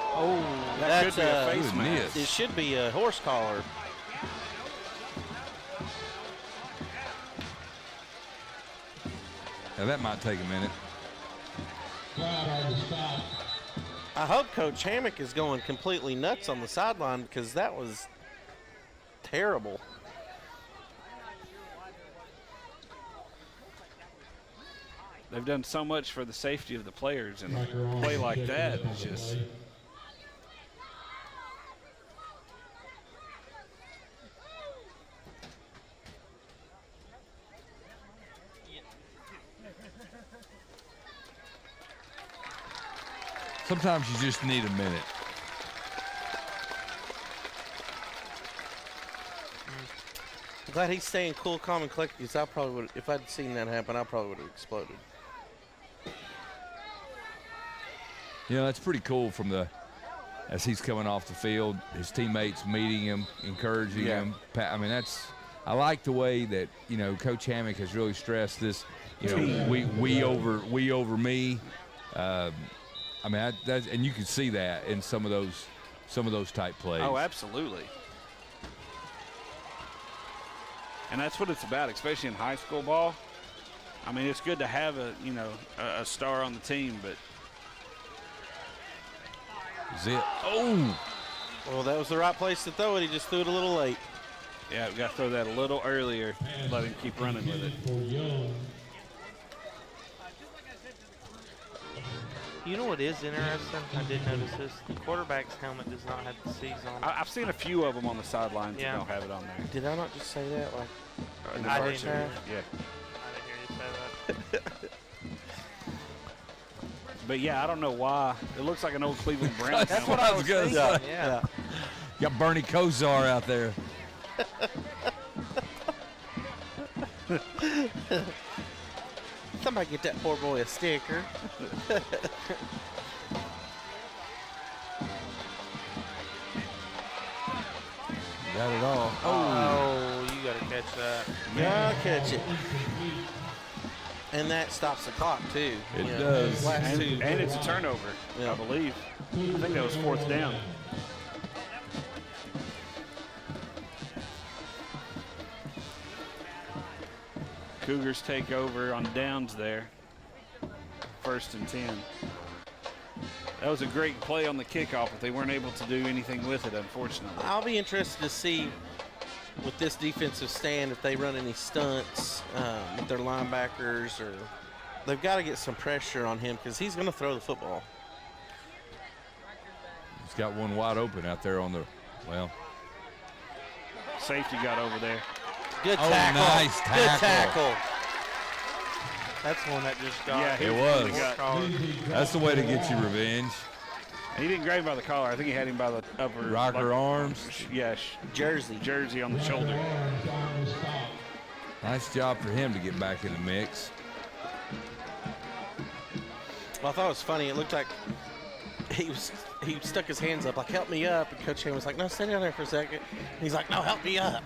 S1: that could be a face mask.
S5: It should be a horse collar.
S2: now that might take a minute.
S5: I hope Coach Hammock is going completely nuts on the sideline because that was terrible.
S1: They've done so much for the safety of the players, and a play like that is just.
S2: Sometimes you just need a minute.
S5: I'm glad he's staying cool, calm, and collected because I probably would, if I'd seen that happen, I probably would have exploded.
S2: You know, that's pretty cool as he's coming off the field, his teammates meeting him, encouraging him. I mean, I like the way that, you know, Coach Hammock has really stressed this, you know, we over me. I mean, and you can see that in some of those type plays.
S1: Oh, absolutely. And that's what it's about, especially in high school ball. I mean, it's good to have a star on the team, but.
S2: Zip. Oh.
S5: Well, that was the right place to throw it. He just threw it a little late.
S1: Yeah, we got to throw that a little earlier. Let him keep running with it.
S9: You know what is interesting? I did notice this. The quarterback's helmet does not have the C's on it.
S1: I've seen a few of them on the sidelines that don't have it on there.
S5: Did I not just say that? Like, in the
S9: I
S5: first
S9: didn't hear
S5: half?
S1: Yeah.
S9: I didn't hear you say that.
S1: But yeah, I don't know why. It looks like an old Cleveland Browns.
S2: That's what I was going to say.
S5: Yeah.
S2: You got Bernie Kosar out there.
S5: Somebody get that poor boy a sticker.
S2: Got it all.
S9: Oh, you got to catch that.
S5: Gotta catch it. And that stops the clock, too.
S2: It does.
S5: Last two.
S1: And it's a turnover,
S5: Yeah.
S1: I believe. I think that was 4th down. Cougars take over on downs there. 1st and 10. That was a great play on the kickoff, but they weren't able to do anything with it, unfortunately.
S5: I'll be interested to see with this defensive stand if they run any stunts with their linebackers, or they've got to get some pressure on him because he's going to throw the football.
S2: got one wide open out there on the, well.
S1: Safety got over there.
S5: Good
S2: Oh,
S5: tackle.
S2: nice
S5: Good tackle.
S9: That's the one that just got.
S1: Yeah,
S2: It was.
S9: Collar.
S2: That's the way to get you revenge.
S1: He didn't grab him by the collar. I think he had him by the upper.
S2: Rocker arms.
S1: Yeah, jersey on the shoulder.
S2: Nice job for him to get back in the mix.
S5: Well, I thought it was funny. It looked like he stuck his hands up, like, help me up. And Coach Ham was like, no, stay down there for a second. And he's like, no, help me up.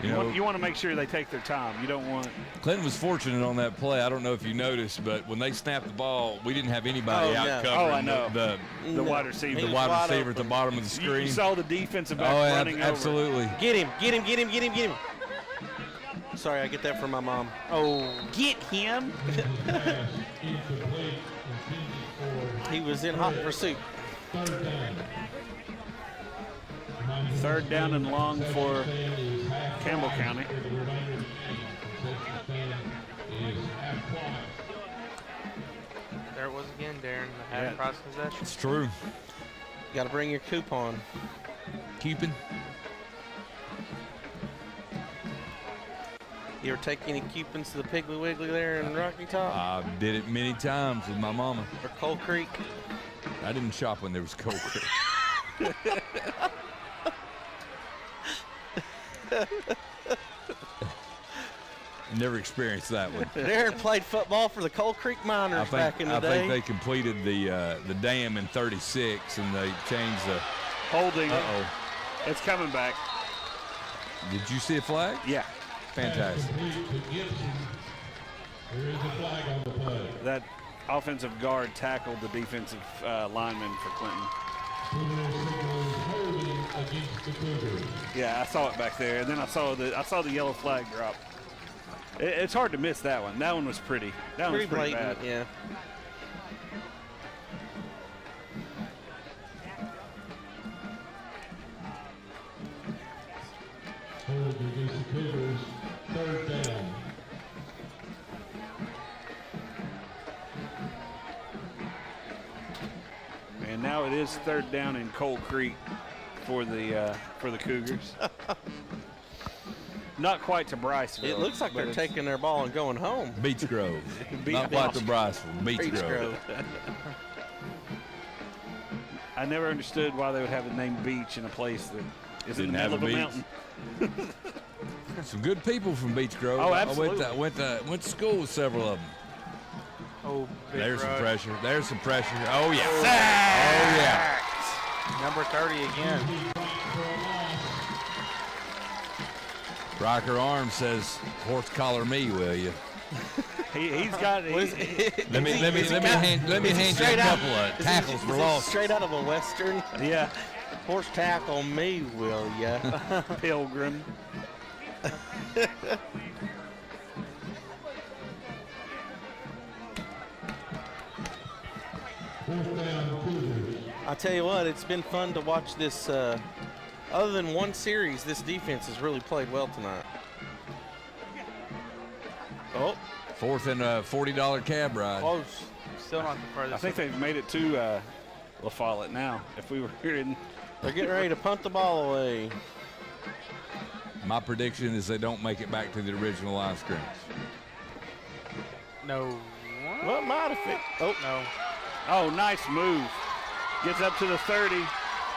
S1: You want to make sure they take their time. You don't want.
S2: Clinton was fortunate on that play. I don't know if you noticed, but when they snapped the ball, we didn't have anybody out covering
S1: I know.
S2: the
S1: wide receiver.
S2: The wide receiver at the bottom of the screen.
S1: You saw the defensive back running
S2: absolutely.
S1: over.
S5: Get him. Sorry, I get that from my mom.
S1: Oh, get him.
S5: He was in hot pursuit.
S1: Third down and long for Campbell County.
S9: There it was again, Darren. The half price possession.
S2: It's true.
S5: You got to bring your coupon.
S2: Keeping.
S5: You ever take any coupons to the Piggly Wiggly there in Rocky Top?
S2: I did it many times with my mama.
S5: Or Coal Creek?
S2: I didn't shop when there was Coal Creek. Never experienced that one.
S5: Darren played football for the Coal Creek Miners back in the day.
S2: I think they completed the dam in '36, and they changed the
S1: holding.
S2: Uh-oh.
S1: It's coming back.
S2: Did you see a flag?
S1: Yeah.
S2: Fantastic.
S1: That offensive guard tackled the defensive lineman for Clinton. Yeah, I saw it back there, and then I saw the yellow flag drop. It's hard to miss that one. That one was pretty. That one was pretty
S5: blatant,
S1: bad.
S5: yeah.
S10: Third down.
S1: And now it is third down in Coal Creek for the Cougars. Not quite to Bryceville.
S5: It looks like they're taking their ball and going home.
S2: Beach Grove. Not quite to Bryceville. Beach Grove.
S1: I never understood why they would have the name Beach in a place that is in the middle of a mountain.
S2: Some good people from Beach Grove.
S1: Oh, absolutely.
S2: I went to school with several of them.
S9: Oh,
S2: there's some pressure. There's some pressure. Oh, yeah.
S9: Sacked.
S2: Oh, yeah.
S9: Number 30 again.
S2: Rocker Arm says, horse collar me, will you?
S1: He's got.
S2: Let me hand you a couple of tackles for loss.
S5: Straight out of a Western.
S1: Yeah.
S5: Horse tackle me, will ya?
S1: Pilgrim.
S5: I tell you what, it's been fun to watch this. Other than one series, this defense has really played well tonight. Oh.
S2: Fourth and a $40 cab ride.
S9: Close. Still not the furthest.
S1: I think they've made it to La Follette now. If we were here in.
S5: They're getting ready to punt the ball away.
S2: My prediction is they don't make it back to the original line of scrimmage.
S9: No.
S5: What might have fit? Oh,
S9: no.
S1: Oh, nice move. Gets up to the 30,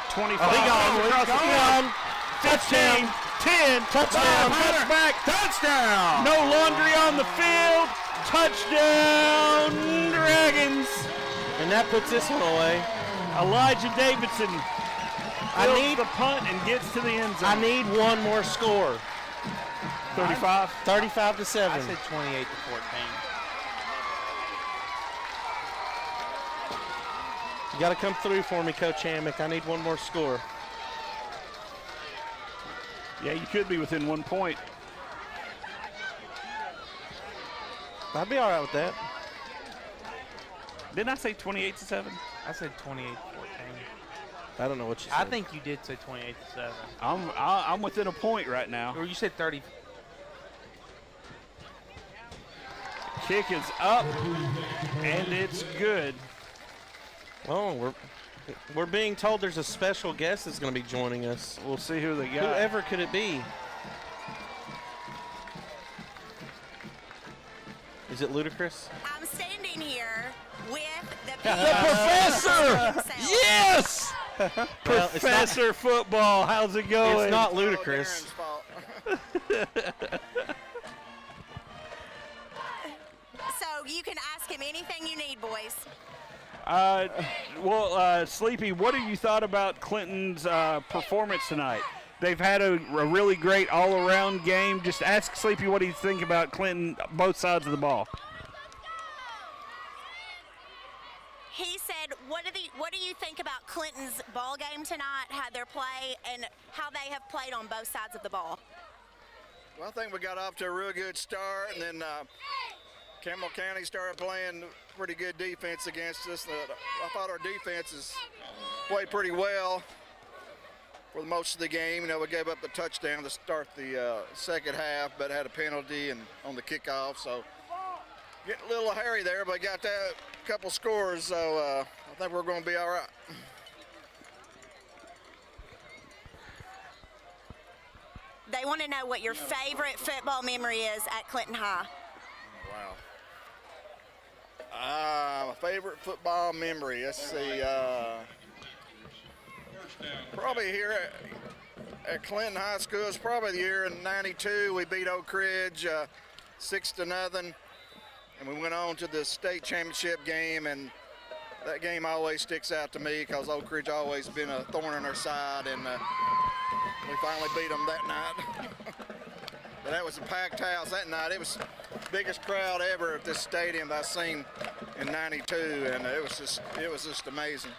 S1: 25.
S5: Oh, he gone.
S1: 15, 10.
S5: Touchdown.
S1: Touchback. Touchdown. No laundry on the field. Touchdown, Dragons.
S5: And that puts this one away.
S1: Elijah Davidson
S5: I
S1: the punt and gets to the end zone.
S5: I need one more score.
S1: 35?
S5: 35 to 7.
S9: I said 28 to 14.
S5: You got to come through for me, Coach Hammock. I need one more score.
S1: Yeah, you could be within 1 point.
S5: I'd be all right with that.
S1: Didn't I say 28 to 7?
S9: I said 28 to 14.
S5: I don't know what you said.
S9: I think you did say 28 to 7.
S1: I'm within a point right now.
S9: Or you said 30.
S1: Kick is up, and it's good.
S5: Oh, We're being told there's a special guest that's going to be joining us.
S1: We'll see who they got.
S5: Whoever could it be? Is it Ludacris?
S6: I'm standing here with the
S3: Professor!
S6: himself.
S3: Yes!
S5: Well,
S1: Professor Football, how's it going?
S5: It's not Ludacris.
S6: So you can ask him anything you need, boys.
S1: Sleepy, what have you thought about Clinton's performance tonight? They've had a really great all-around game. Just ask Sleepy what he thinks about Clinton, both sides of the ball.
S6: He said, what do you think about Clinton's ball game tonight, how their play, and how they have played on both sides of the ball?
S14: Well, I think we got off to a real good start, and then Campbell County started playing pretty good defense against us. I thought our defenses played pretty well for most of the game. You know, we gave up the touchdown to start the second half, but had a penalty and on the kickoff. So getting a little hairy there, but got that couple scores. So I think we're going to be all right.
S6: They want to know what your favorite football memory is at Clinton High.
S14: Wow. My favorite football memory. Let's see. Probably here at Clinton High School. It's probably the year in '92. We beat Oak Ridge 6-0, and we went on to the state championship game. And that game always sticks out to me because Oak Ridge always been a thorn in our side, and we finally beat them that night. But that was a packed house that night. It was the biggest crowd ever at this stadium I've seen in '92, and it was just amazing.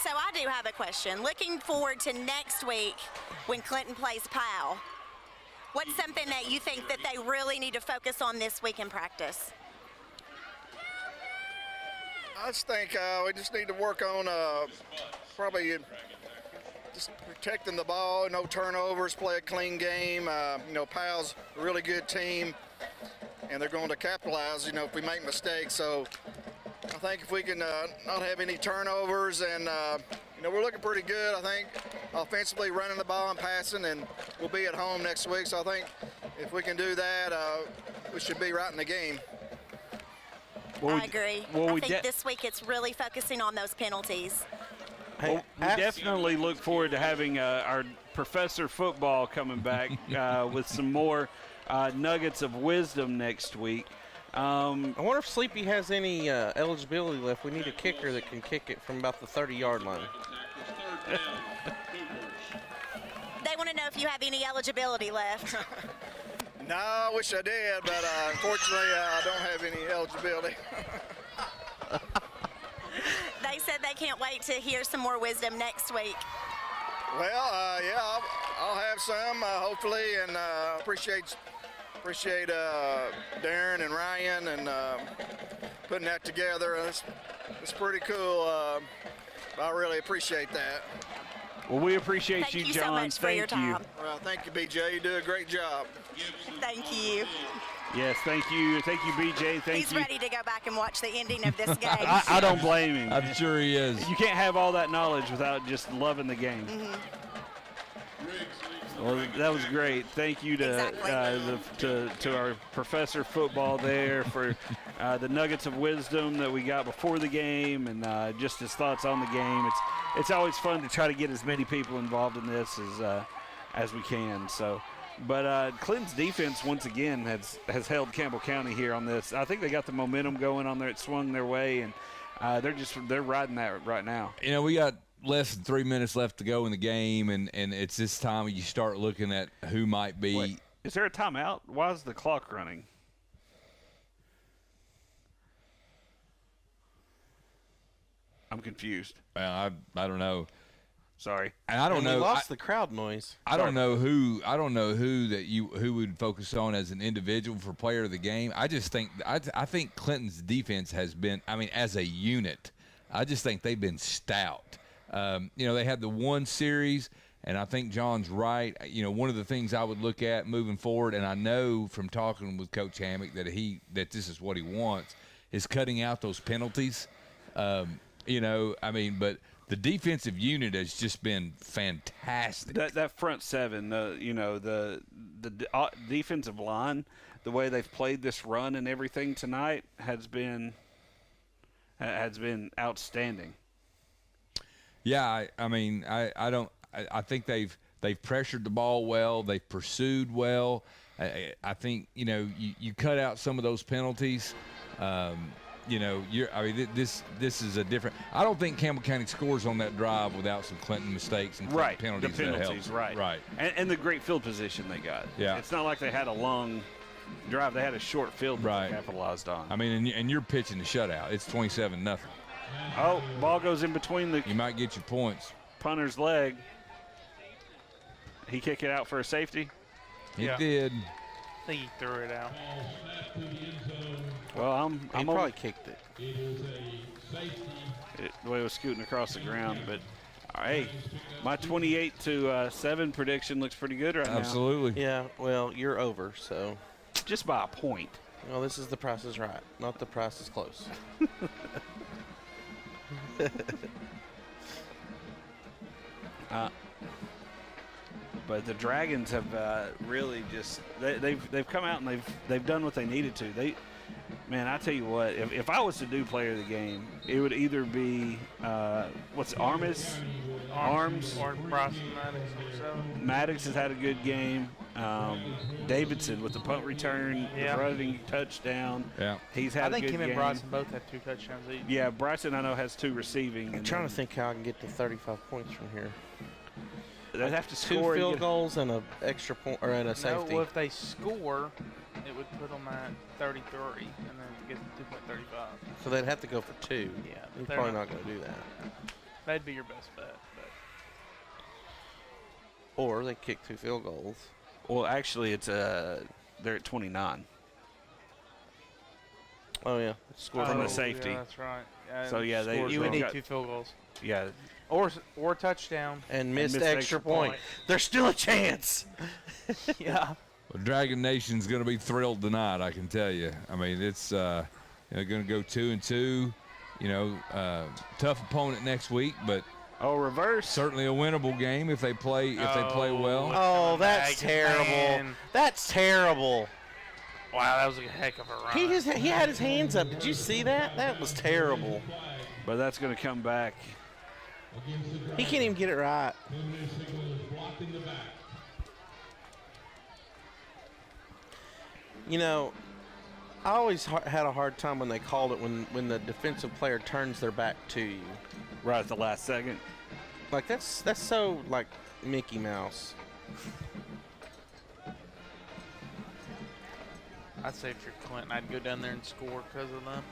S6: So I do have a question. Looking forward to next week when Clinton plays Powell, what's something that you think that they really need to focus on this week in practice?
S14: I just think we just need to work on probably just protecting the ball, no turnovers, play a clean game. Powell's a really good team, and they're going to capitalize, if we make mistakes. So I think if we can not have any turnovers, and we're looking pretty good, I think, offensively, running the ball and passing, and we'll be at home next week. So I think if we can do that, we should be right in the game.
S6: I agree. I think this week it's really focusing on those penalties.
S1: Well, we definitely look forward to having our Professor Football coming back with some more nuggets of wisdom next week.
S5: I wonder if Sleepy has any eligibility left. We need a kicker that can kick it from about the 30-yard line.
S6: They want to know if you have any eligibility left.
S14: No, I wish I did, but unfortunately I don't have any eligibility.
S6: They said they can't wait to hear some more wisdom next week.
S14: Well, yeah, I'll have some, hopefully, and appreciate Darren and Ryan and putting that together. It's pretty cool. I really appreciate that.
S1: Well, we appreciate you, John.
S6: Thank you so much for your time.
S14: Well, thank you, BJ. You do a great job.
S6: Thank you.
S1: Yes, thank you. Thank you, BJ.
S6: He's ready to go back and watch the ending of this game.
S1: I don't blame him.
S3: I'm sure he is.
S1: You can't have all that knowledge without just loving the game. Well, that was great. Thank you to our Professor Football there for the nuggets of wisdom that we got before the game, and just his thoughts on the game. It's always fun to try to get as many people involved in this as we can. So, but Clinton's defense once again has held Campbell County here on this. I think they got the momentum going on there. It swung their way, and they're riding that right now.
S2: We got less than 3 minutes left to go in the game, and it's this time you start looking at who might be.
S1: Wait, is there a timeout? Why is the clock running? I'm confused.
S2: Well, I don't know.
S1: Sorry,
S2: and I don't know.
S5: We lost the crowd noise.
S2: I don't know who who would focus on as an individual for player of the game. I just think I think Clinton's defense has been. I mean, as a unit, I just think they've been stout. They had the one series, and I think John's right. One of the things I would look at moving forward, and I know from talking with Coach Hammock that this is what he wants, is cutting out those penalties. You know, I mean, but the defensive unit has just been fantastic.
S1: That front seven, the defensive line, the way they've played this run and everything tonight has been outstanding.
S2: Yeah, I think they've pressured the ball well. They've pursued well. I think you cut out some of those penalties. This is a different. I don't think Campbell County scores on that drive without some Clinton mistakes and Clinton penalties.
S1: The penalties,
S2: right.
S1: And the great field position they got.
S2: Yeah,
S1: it's not like they had a long drive; they had a short field that they capitalized on.
S2: I mean, and you're pitching the shutout. It's 27-0.
S1: Oh, ball goes in between the.
S2: You might get your points.
S1: Punter's leg. He kick it out for a safety.
S2: He did.
S9: I think he threw it out.
S1: Well,
S5: he probably kicked it.
S1: The way it was scooting across the ground, but hey, my 28-7 prediction looks pretty good right now.
S2: Absolutely.
S5: Yeah. Well, you're over, so
S1: just by a point.
S5: Well, this is The Price is Right, not The Price is Close.
S1: But the Dragons have really just they've come out and they've done what they needed to. I tell you what, if I was to do player of the game, it would either be Arms
S9: or Bryson
S1: Maddox has had a good game. Davidson with the punt return, the running touchdown.
S2: Yeah,
S1: he's had.
S9: I think
S1: a good
S9: him
S1: game.
S9: and Bryson both had 2 touchdowns each.
S1: Yeah, Bryson I know has 2 receiving.
S5: I'm trying to think how I can get to 35 points from here.
S1: They'd have to
S5: 2
S1: score
S5: field goals and an extra point or and a safety.
S9: No, well, if they score, it would put them at 33 and then get 2.35.
S5: So they'd have to go for 2.
S9: Yeah,
S5: you're probably not going to do that.
S9: That'd be your best bet.
S5: Or they kick 2 field goals.
S1: Well, actually, it's they're at 29.
S5: Oh yeah,
S1: score from the safety.
S9: Yeah, that's right.
S1: So yeah,
S9: you would need 2 field goals.
S1: Yeah.
S9: Or a touchdown.
S5: And missed extra point. There's still a chance.
S9: Yeah.
S2: Well, Dragon Nation's going to be thrilled tonight, I can tell you. I mean, it's going to go 2-2. Tough opponent next week, but
S1: reverse.
S2: Certainly a winnable game if they play well.
S5: Oh, that's terrible.
S9: Man.
S5: That's terrible.
S9: Wow, that was a heck of a run.
S5: He had his hands up. Did you see that? That was terrible.
S1: But that's going to come back.
S5: He can't even get it right. I always had a hard time when they called it when the defensive player turns their back to you.
S1: Right at the last second.
S5: Like, that's so, like, Mickey Mouse.
S9: I'd say if you're Clinton, I'd go down there and score because of them.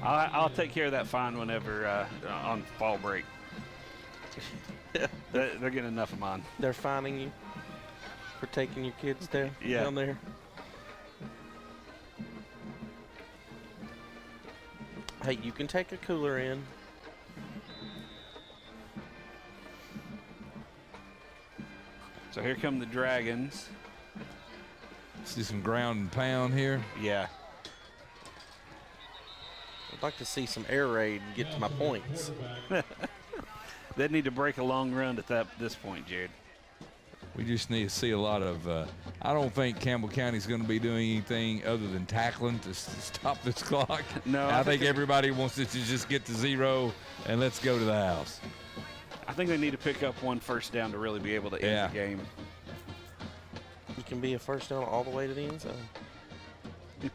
S1: I'll take care of that fine whenever on fall break. They're getting enough of mine.
S5: They're fining you for taking your kids down there. Hey, you can take a cooler in.
S1: So here come the Dragons.
S2: See some ground and pound here.
S1: Yeah.
S5: I'd like to see some air raid and get to my points.
S1: They'd need to break a long run at this point, Jared.
S2: We just need to see a lot of I don't think Campbell County's going to be doing anything other than tackling to stop this clock.
S1: No,
S2: I think everybody wants it to just get to 0 and let's go to the house.
S1: I think they need to pick up 1 first down to really be able to end the game.
S5: You can be a first down all the way to the end zone.
S2: I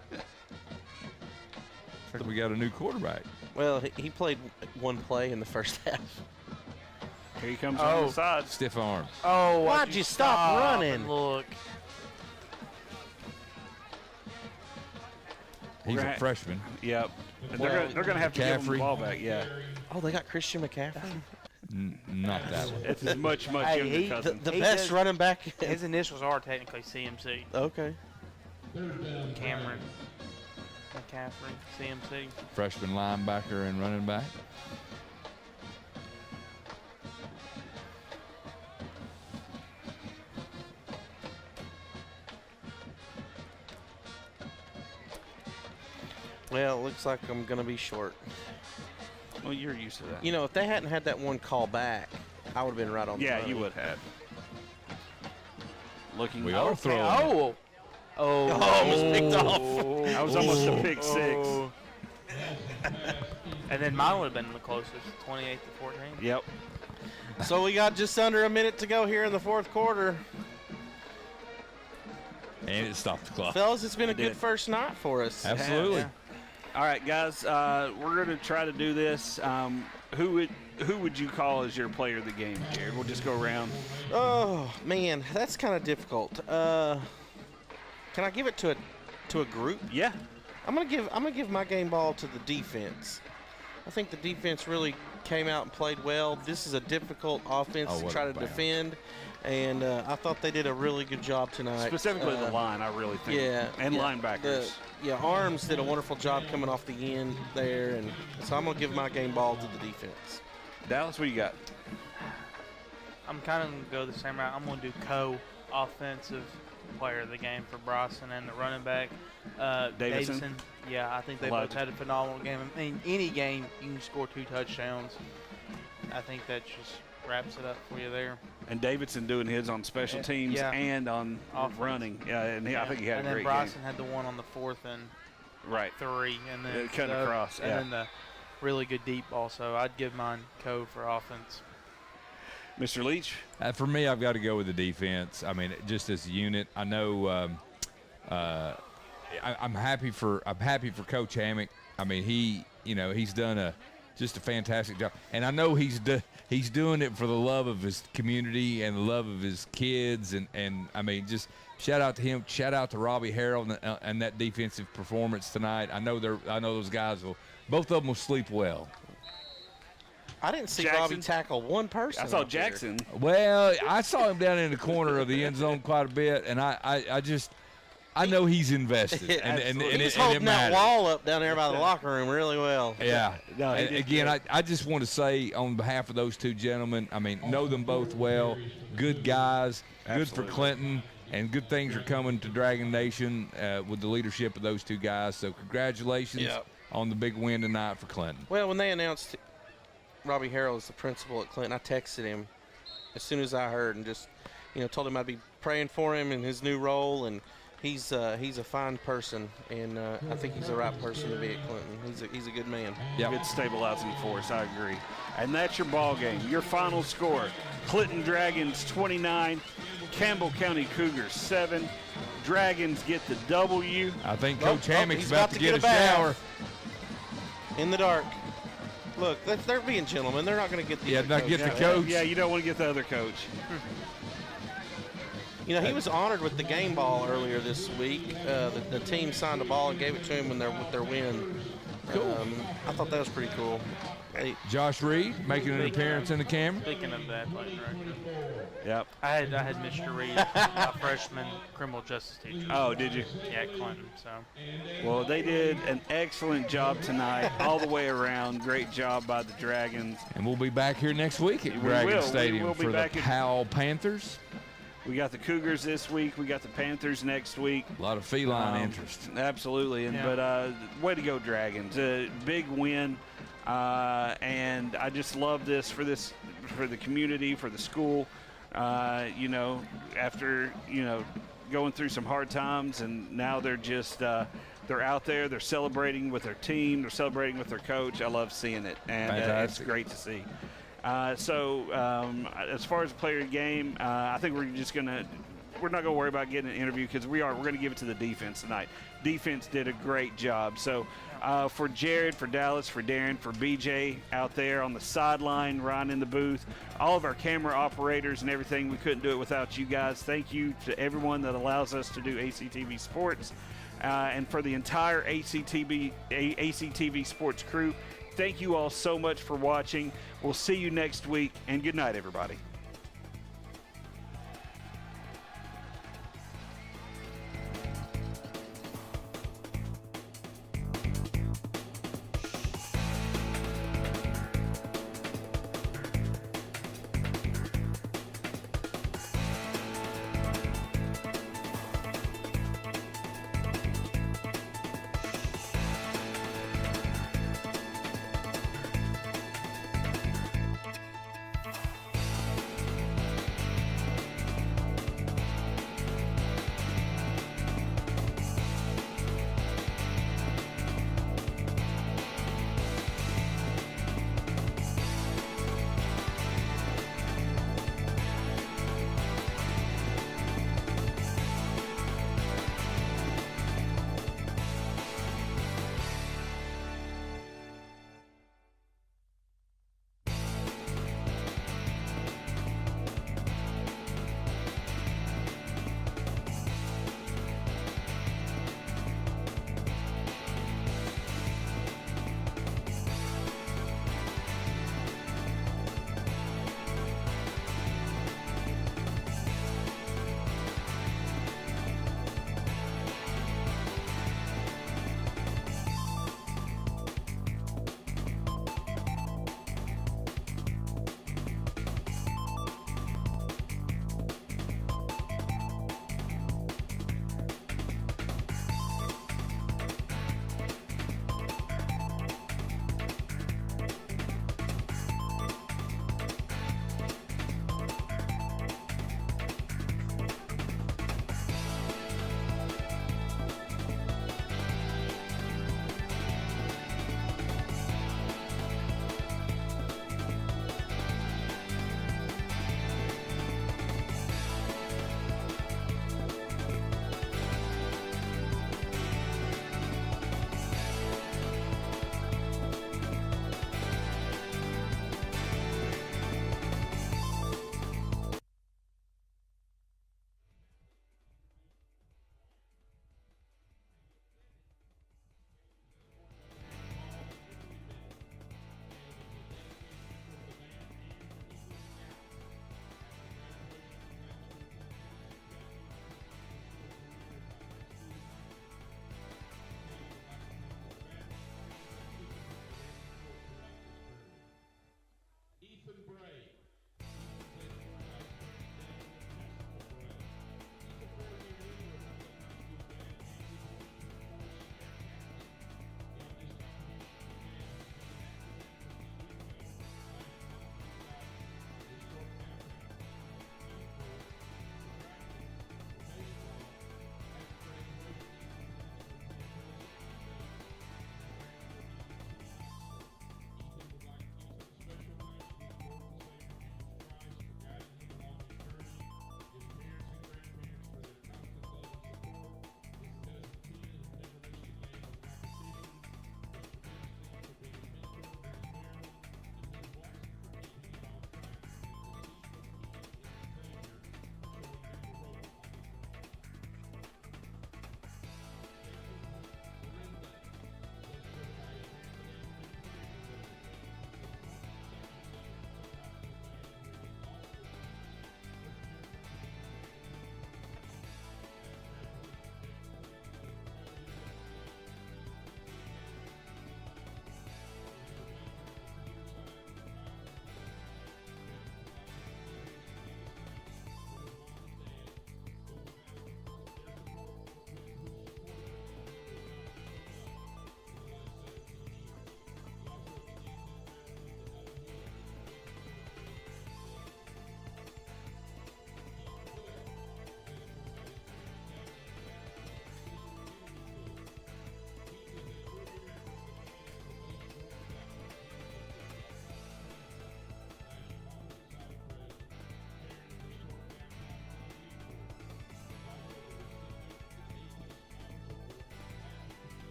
S2: think we got a new quarterback.
S5: Well, he played 1 play in the first half.
S1: Here he comes on the side.
S2: Stiff arm.
S9: Oh,
S5: why'd you stop running?
S9: Look.
S2: He's a freshman.
S1: Yep. They're going to have to give him the ball back, yeah.
S5: Oh, they got Christian McCaffrey?
S2: Not that one.
S1: It's his much younger cousin.
S5: The best running back.
S9: His initials are technically CMC.
S5: Okay.
S9: Cameron McCaffrey, CMC.
S2: Freshman linebacker and running back.
S5: Well, it looks like I'm going to be short.
S1: Well, you're used to that.
S5: You know, if they hadn't had that one call back, I would have been right on the
S1: Yeah,
S5: money.
S1: you would have. Looking.
S2: We are throwing.
S9: Oh,
S5: Almost picked off.
S1: That was almost a pick six.
S9: And then mine would have been the closest, 28 to 14.
S1: Yep.
S5: So we got just under a minute to go here in the fourth quarter.
S2: And it stopped the clock.
S5: Fellas, it's been a
S1: It
S5: good
S1: did.
S5: first night for us.
S2: Absolutely.
S1: Yeah. All right, guys, we're going to try to do this. Who would you call as your player of the game, Jared? We'll just go around.
S5: Oh man, that's kind of difficult. Can I give it to a group?
S1: Yeah.
S5: I'm gonna give my game ball to the defense. I think the defense really came out and played well. This is a difficult offense to try to defend, and I thought they did a really good job tonight.
S1: Specifically the line, I really think.
S5: Yeah,
S1: And linebackers.
S5: Arms did a wonderful job coming off the end there, and so I'm gonna give my game ball to the defense.
S1: Dallas, what you got?
S9: I'm kind of going to go the same route. I'm going to do co-offensive player of the game for Bryson and the running back.
S1: Davidson?
S9: Yeah, I think they both had a phenomenal game. I mean, any game, you can score 2 touchdowns. I think that just wraps it up for you there.
S1: And Davidson doing his on special teams and on running. Yeah, and I think he had a great game.
S9: And then Bryson had the one on the 4th and 3, and then
S1: cut across.
S9: and then the really good deep ball. So I'd give mine Co for offense.
S1: Mr. Leach?
S2: For me, I've got to go with the defense. I mean, just as a unit, I know I'm happy for Coach Hammock. I mean, he's done just a fantastic job, and I know he's doing it for the love of his community and the love of his kids, and I mean, just shout out to him. Shout out to Robbie Harrell and that defensive performance tonight. I know those guys both of them will sleep well.
S5: I didn't see Robbie tackle one person.
S1: I saw Jackson.
S2: Well, I saw him down in the corner of the end zone quite a bit, and I know he's invested. and
S5: he's holding that wall up down there by the locker room really well.
S2: Yeah.
S1: No,
S2: and again, I just want to say on behalf of those two gentlemen, I mean, know them both well. Good guys, good for Clinton, and good things are coming to Dragon Nation with the leadership of those two guys. So congratulations on the big win tonight for Clinton.
S5: Well, when they announced Robbie Harrell as the principal at Clinton, I texted him as soon as I heard and just, told him I'd be praying for him in his new role. And he's a fine person, and I think he's the right person to be at Clinton. He's a good man.
S1: Good stabilizing force, I agree. And that's your ball game. Your final score: Clinton Dragons 29, Campbell County Cougars 7. Dragons get the W.
S2: I think Coach Hammock's about to get a shower.
S5: In the dark. Look, they're being gentlemen. They're not going to get the
S2: coach.
S1: Yeah, you don't want to get the other coach.
S5: He was honored with the game ball earlier this week. The team signed a ball and gave it to him with their win. Cool. I thought that was pretty cool.
S2: Josh Reed making an appearance in the camera.
S9: Speaking of that, athletic director.
S1: Yep.
S9: I had Mr. Reed, a freshman criminal justice teacher.
S1: Oh, did you?
S9: Yeah, at Clinton. So.
S1: Well, they did an excellent job tonight, all the way around. Great job by the Dragons.
S2: And we'll be back here next week at Dragon Stadium for the Powell Panthers.
S1: We got the Cougars this week. We got the Panthers next week.
S2: A lot of feline interest.
S1: Absolutely. But way to go, Dragons. A big win. And I just love this for the community, for the school. After going through some hard times, and now they're just they're out there. They're celebrating with their team. They're celebrating with their coach. I love seeing it, and it's great to see. As far as the player of the game, I think we're not gonna worry about getting an interview because we're gonna give it to the defense tonight. Defense did a great job. So for Jared, for Dallas, for Darren, for BJ out there on the sideline, Ryan in the booth, all of our camera operators and everything, we couldn't do it without you guys. Thank you to everyone that allows us to do ACTV Sports, and for the entire ACTV Sports crew. Thank you all so much for watching. We'll see you next week, and good night, everybody.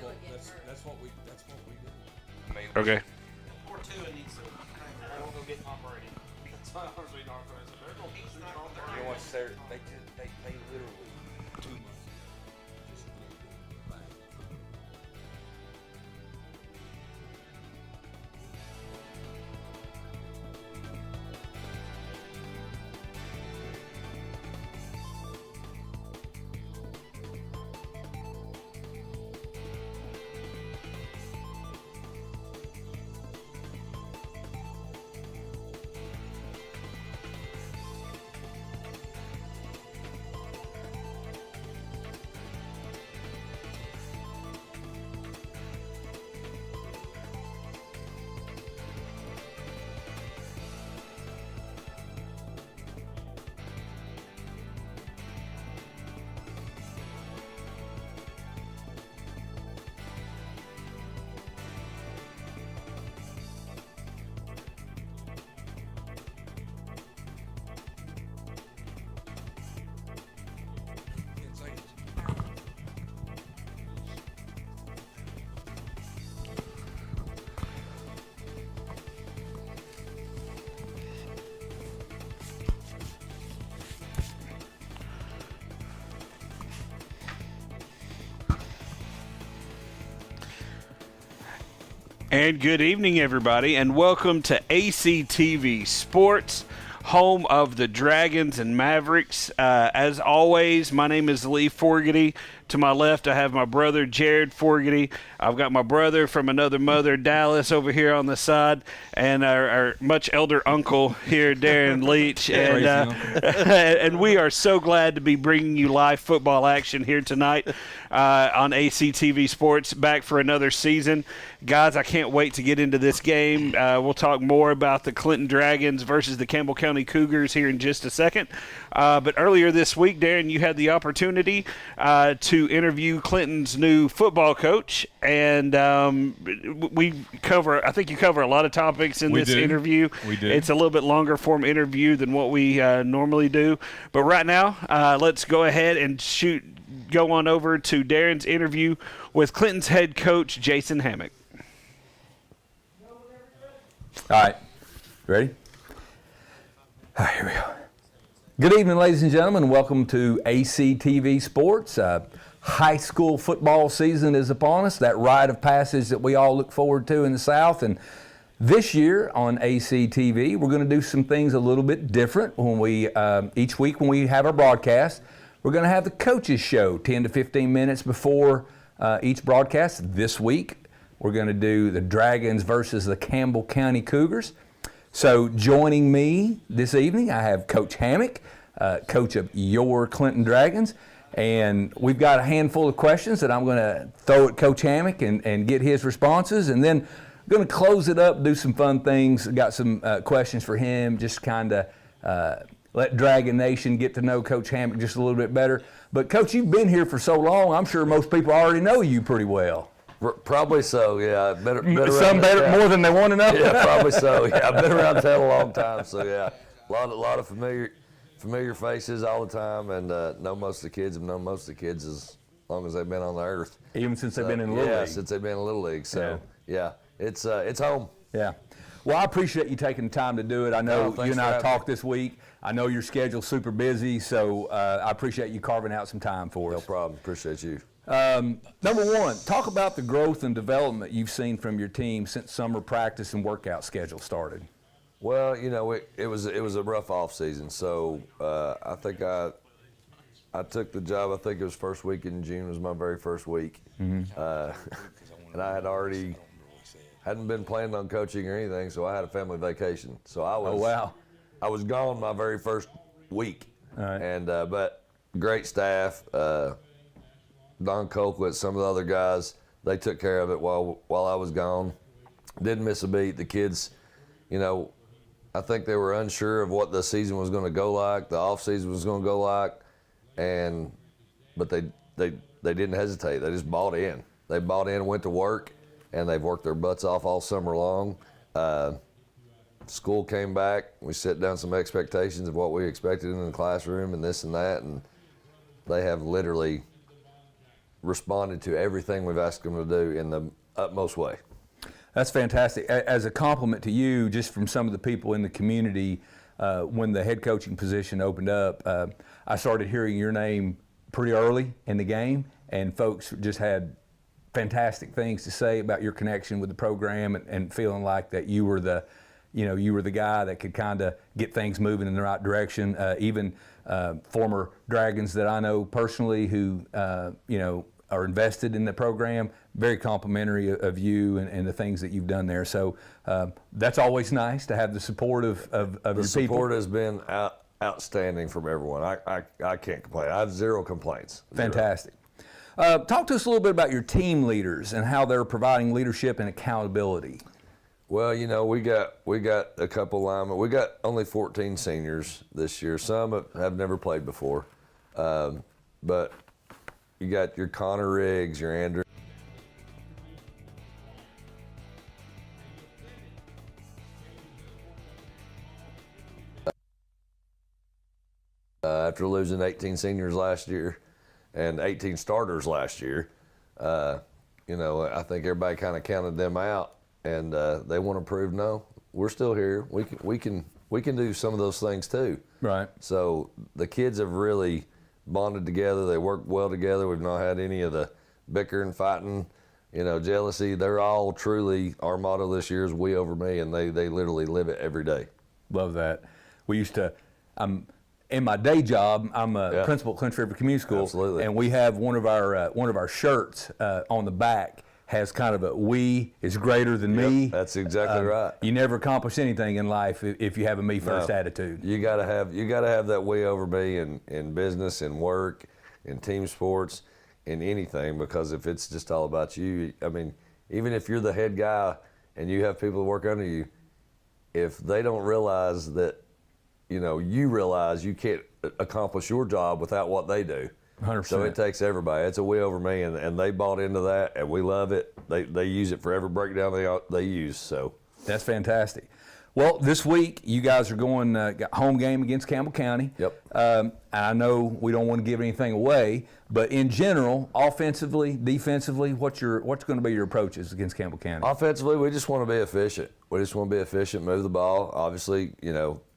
S2: That's what we do.
S1: Okay.
S5: Or two, it needs to. I don't go getting operating. That's why I was reading off. I said, "There's no heat not on there."
S2: You know what, sir? They literally 2 months. Just back.
S1: And good evening, everybody, and welcome to ACTV Sports, home of the Dragons and Mavericks. As always, my name is Lee Forgety. To my left, I have my brother, Jared Forgety. I've got my brother from another mother, Dallas, over here on the side, and our much elder uncle here, Darren Leach. And we are so glad to be bringing you live football action here tonight on ACTV Sports, back for another season. Guys, I can't wait to get into this game. We'll talk more about the Clinton Dragons versus the Campbell County Cougars here in just a second. But earlier this week, Darren, you had the opportunity to interview Clinton's new football coach, and I think you cover a lot of topics in this interview.
S2: We do.
S1: It's a little bit longer form interview than what we normally do. But right now, let's go ahead and go on over to Darren's interview with Clinton's head coach, Jason Hammock.
S3: All right. Ready? All right, here we go. Good evening, ladies and gentlemen. Welcome to ACTV Sports. High school football season is upon us, that rite of passage that we all look forward to in the South. And this year on ACTV, we're going to do some things a little bit different. When we each week when we have our broadcast, we're going to have the coaches show 10 to 15 minutes before each broadcast. This week, we're going to do the Dragons versus the Campbell County Cougars. So joining me this evening, I have Coach Hammock, coach of your Clinton Dragons. And we've got a handful of questions that I'm going to throw at Coach Hammock and get his responses. And then I'm going to close it up, do some fun things. Got some questions for him, just kind of let Dragon Nation get to know Coach Hammock just a little bit better. But, Coach, you've been here for so long, I'm sure most people already know you pretty well.
S4: Probably so, yeah. Better
S3: more than they want to know?
S4: Yeah, probably so. Yeah, I've been around town a long time, so yeah. A lot of familiar faces all the time, and know most of the kids. I've known most of the kids as long as they've been on the earth.
S3: Even since they've been in Little League?
S4: Yeah, since they've been in Little League. So, yeah it's home.
S3: Yeah. Well, I appreciate you taking the time to do it. I know you and I talked this week. I know your schedule's super busy, so I appreciate you carving out some time for us.
S4: No problem. Appreciate you.
S3: Number one, talk about the growth and development you've seen from your team since summer practice and workout schedule started.
S4: Well, you know, it was a rough off season, so I think I took the job. I think it was first week in June was my very first week, and I hadn't been planning on coaching or anything, so I had a family vacation. So I was gone my very first week, and but great staff. Don Colquitt, some of the other guys, they took care of it while I was gone. Didn't miss a beat. The kids, you know, I think they were unsure of what the season was going to go like, the off season was going to go like, but they didn't hesitate. They just bought in. They bought in, went to work, and they've worked their butts off all summer long. School came back. We set down some expectations of what we expected in the classroom and this and that, and they have literally responded to everything we've asked them to do in the utmost way.
S3: That's fantastic. As a compliment to you, just from some of the people in the community, when the head coaching position opened up, I started hearing your name pretty early in the game, and folks just had fantastic things to say about your connection with the program, and feeling like that you were the guy that could kind of get things moving in the right direction. Even former Dragons that I know personally who are invested in the program, very complimentary of you and the things that you've done there. So that's always nice to have the support of your people.
S4: The support has been outstanding from everyone. I can't complain. I have zero complaints.
S3: Fantastic. Talk to us a little bit about your team leaders and how they're providing leadership and accountability.
S4: Well, we got a couple linemen. We got only 14 seniors this year. Some have never played before, but you got your Connor Riggs, your Andrew. After losing 18 seniors last year and 18 starters last year, I think everybody kind of counted them out, and they want to prove no, we're still here. We can do some of those things too.
S3: Right.
S4: So the kids have really bonded together. They work well together. We've not had any of the bickering, fighting, jealousy. They're all truly, our motto this year is we over me, and they literally live it every day.
S3: Love that. We used to, in my day job, I'm a principal at Country River Community School.
S4: Absolutely.
S3: And we have one of our shirts on the back has kind of a "we is greater than me."
S4: That's exactly right.
S3: You never accomplish anything in life if you have a me first attitude.
S4: You gotta have that we over me in business, in work, in team sports, in anything, because if it's just all about you, I mean, even if you're the head guy and you have people that work under you, if they don't realize that, you realize you can't accomplish your job without what they do.
S3: 100%.
S4: So it takes everybody. It's a we over me, and they bought into that, and we love it. They use it for every breakdown they use. So
S3: that's fantastic. Well, this week you guys are going got home game against Campbell County.
S4: Yep.
S3: I know we don't want to give anything away, but in general, offensively, defensively, what's going to be your approaches against Campbell County?
S4: Offensively, we just want to be efficient. We just want to be efficient, move the ball. Obviously,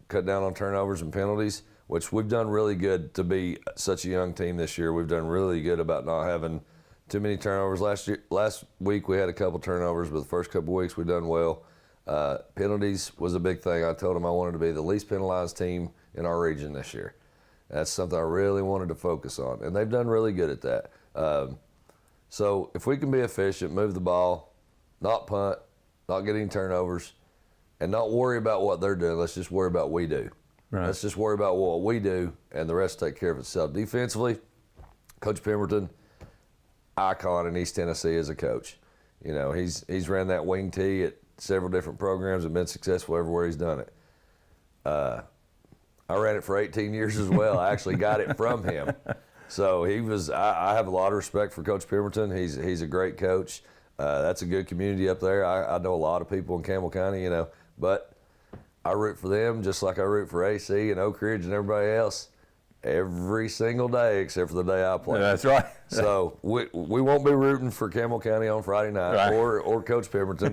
S4: cut down on turnovers and penalties, which we've done really good to be such a young team this year. We've done really good about not having too many turnovers. Last week we had a couple turnovers, but the first couple weeks we've done well. Penalties was a big thing. I told them I wanted to be the least penalized team in our region this year. That's something I really wanted to focus on, and they've done really good at that. So if we can be efficient, move the ball, not punt, not get any turnovers, and not worry about what they're doing, let's just worry about what we do.
S3: Right.
S4: Let's just worry about what we do, and the rest take care of itself. Defensively, Coach Pemberton, icon in East Tennessee as a coach. He's ran that wing tee at several different programs and been successful everywhere he's done it. I ran it for 18 years as well. I actually got it from him. So I have a lot of respect for Coach Pemberton. He's a great coach. That's a good community up there. I know a lot of people in Campbell County, but I root for them just like I root for AC and Oak Ridge and everybody else every single day except for the day I play.
S3: That's right.
S4: So we won't be rooting for Campbell County on Friday night,
S3: right,
S4: or Coach Pemberton.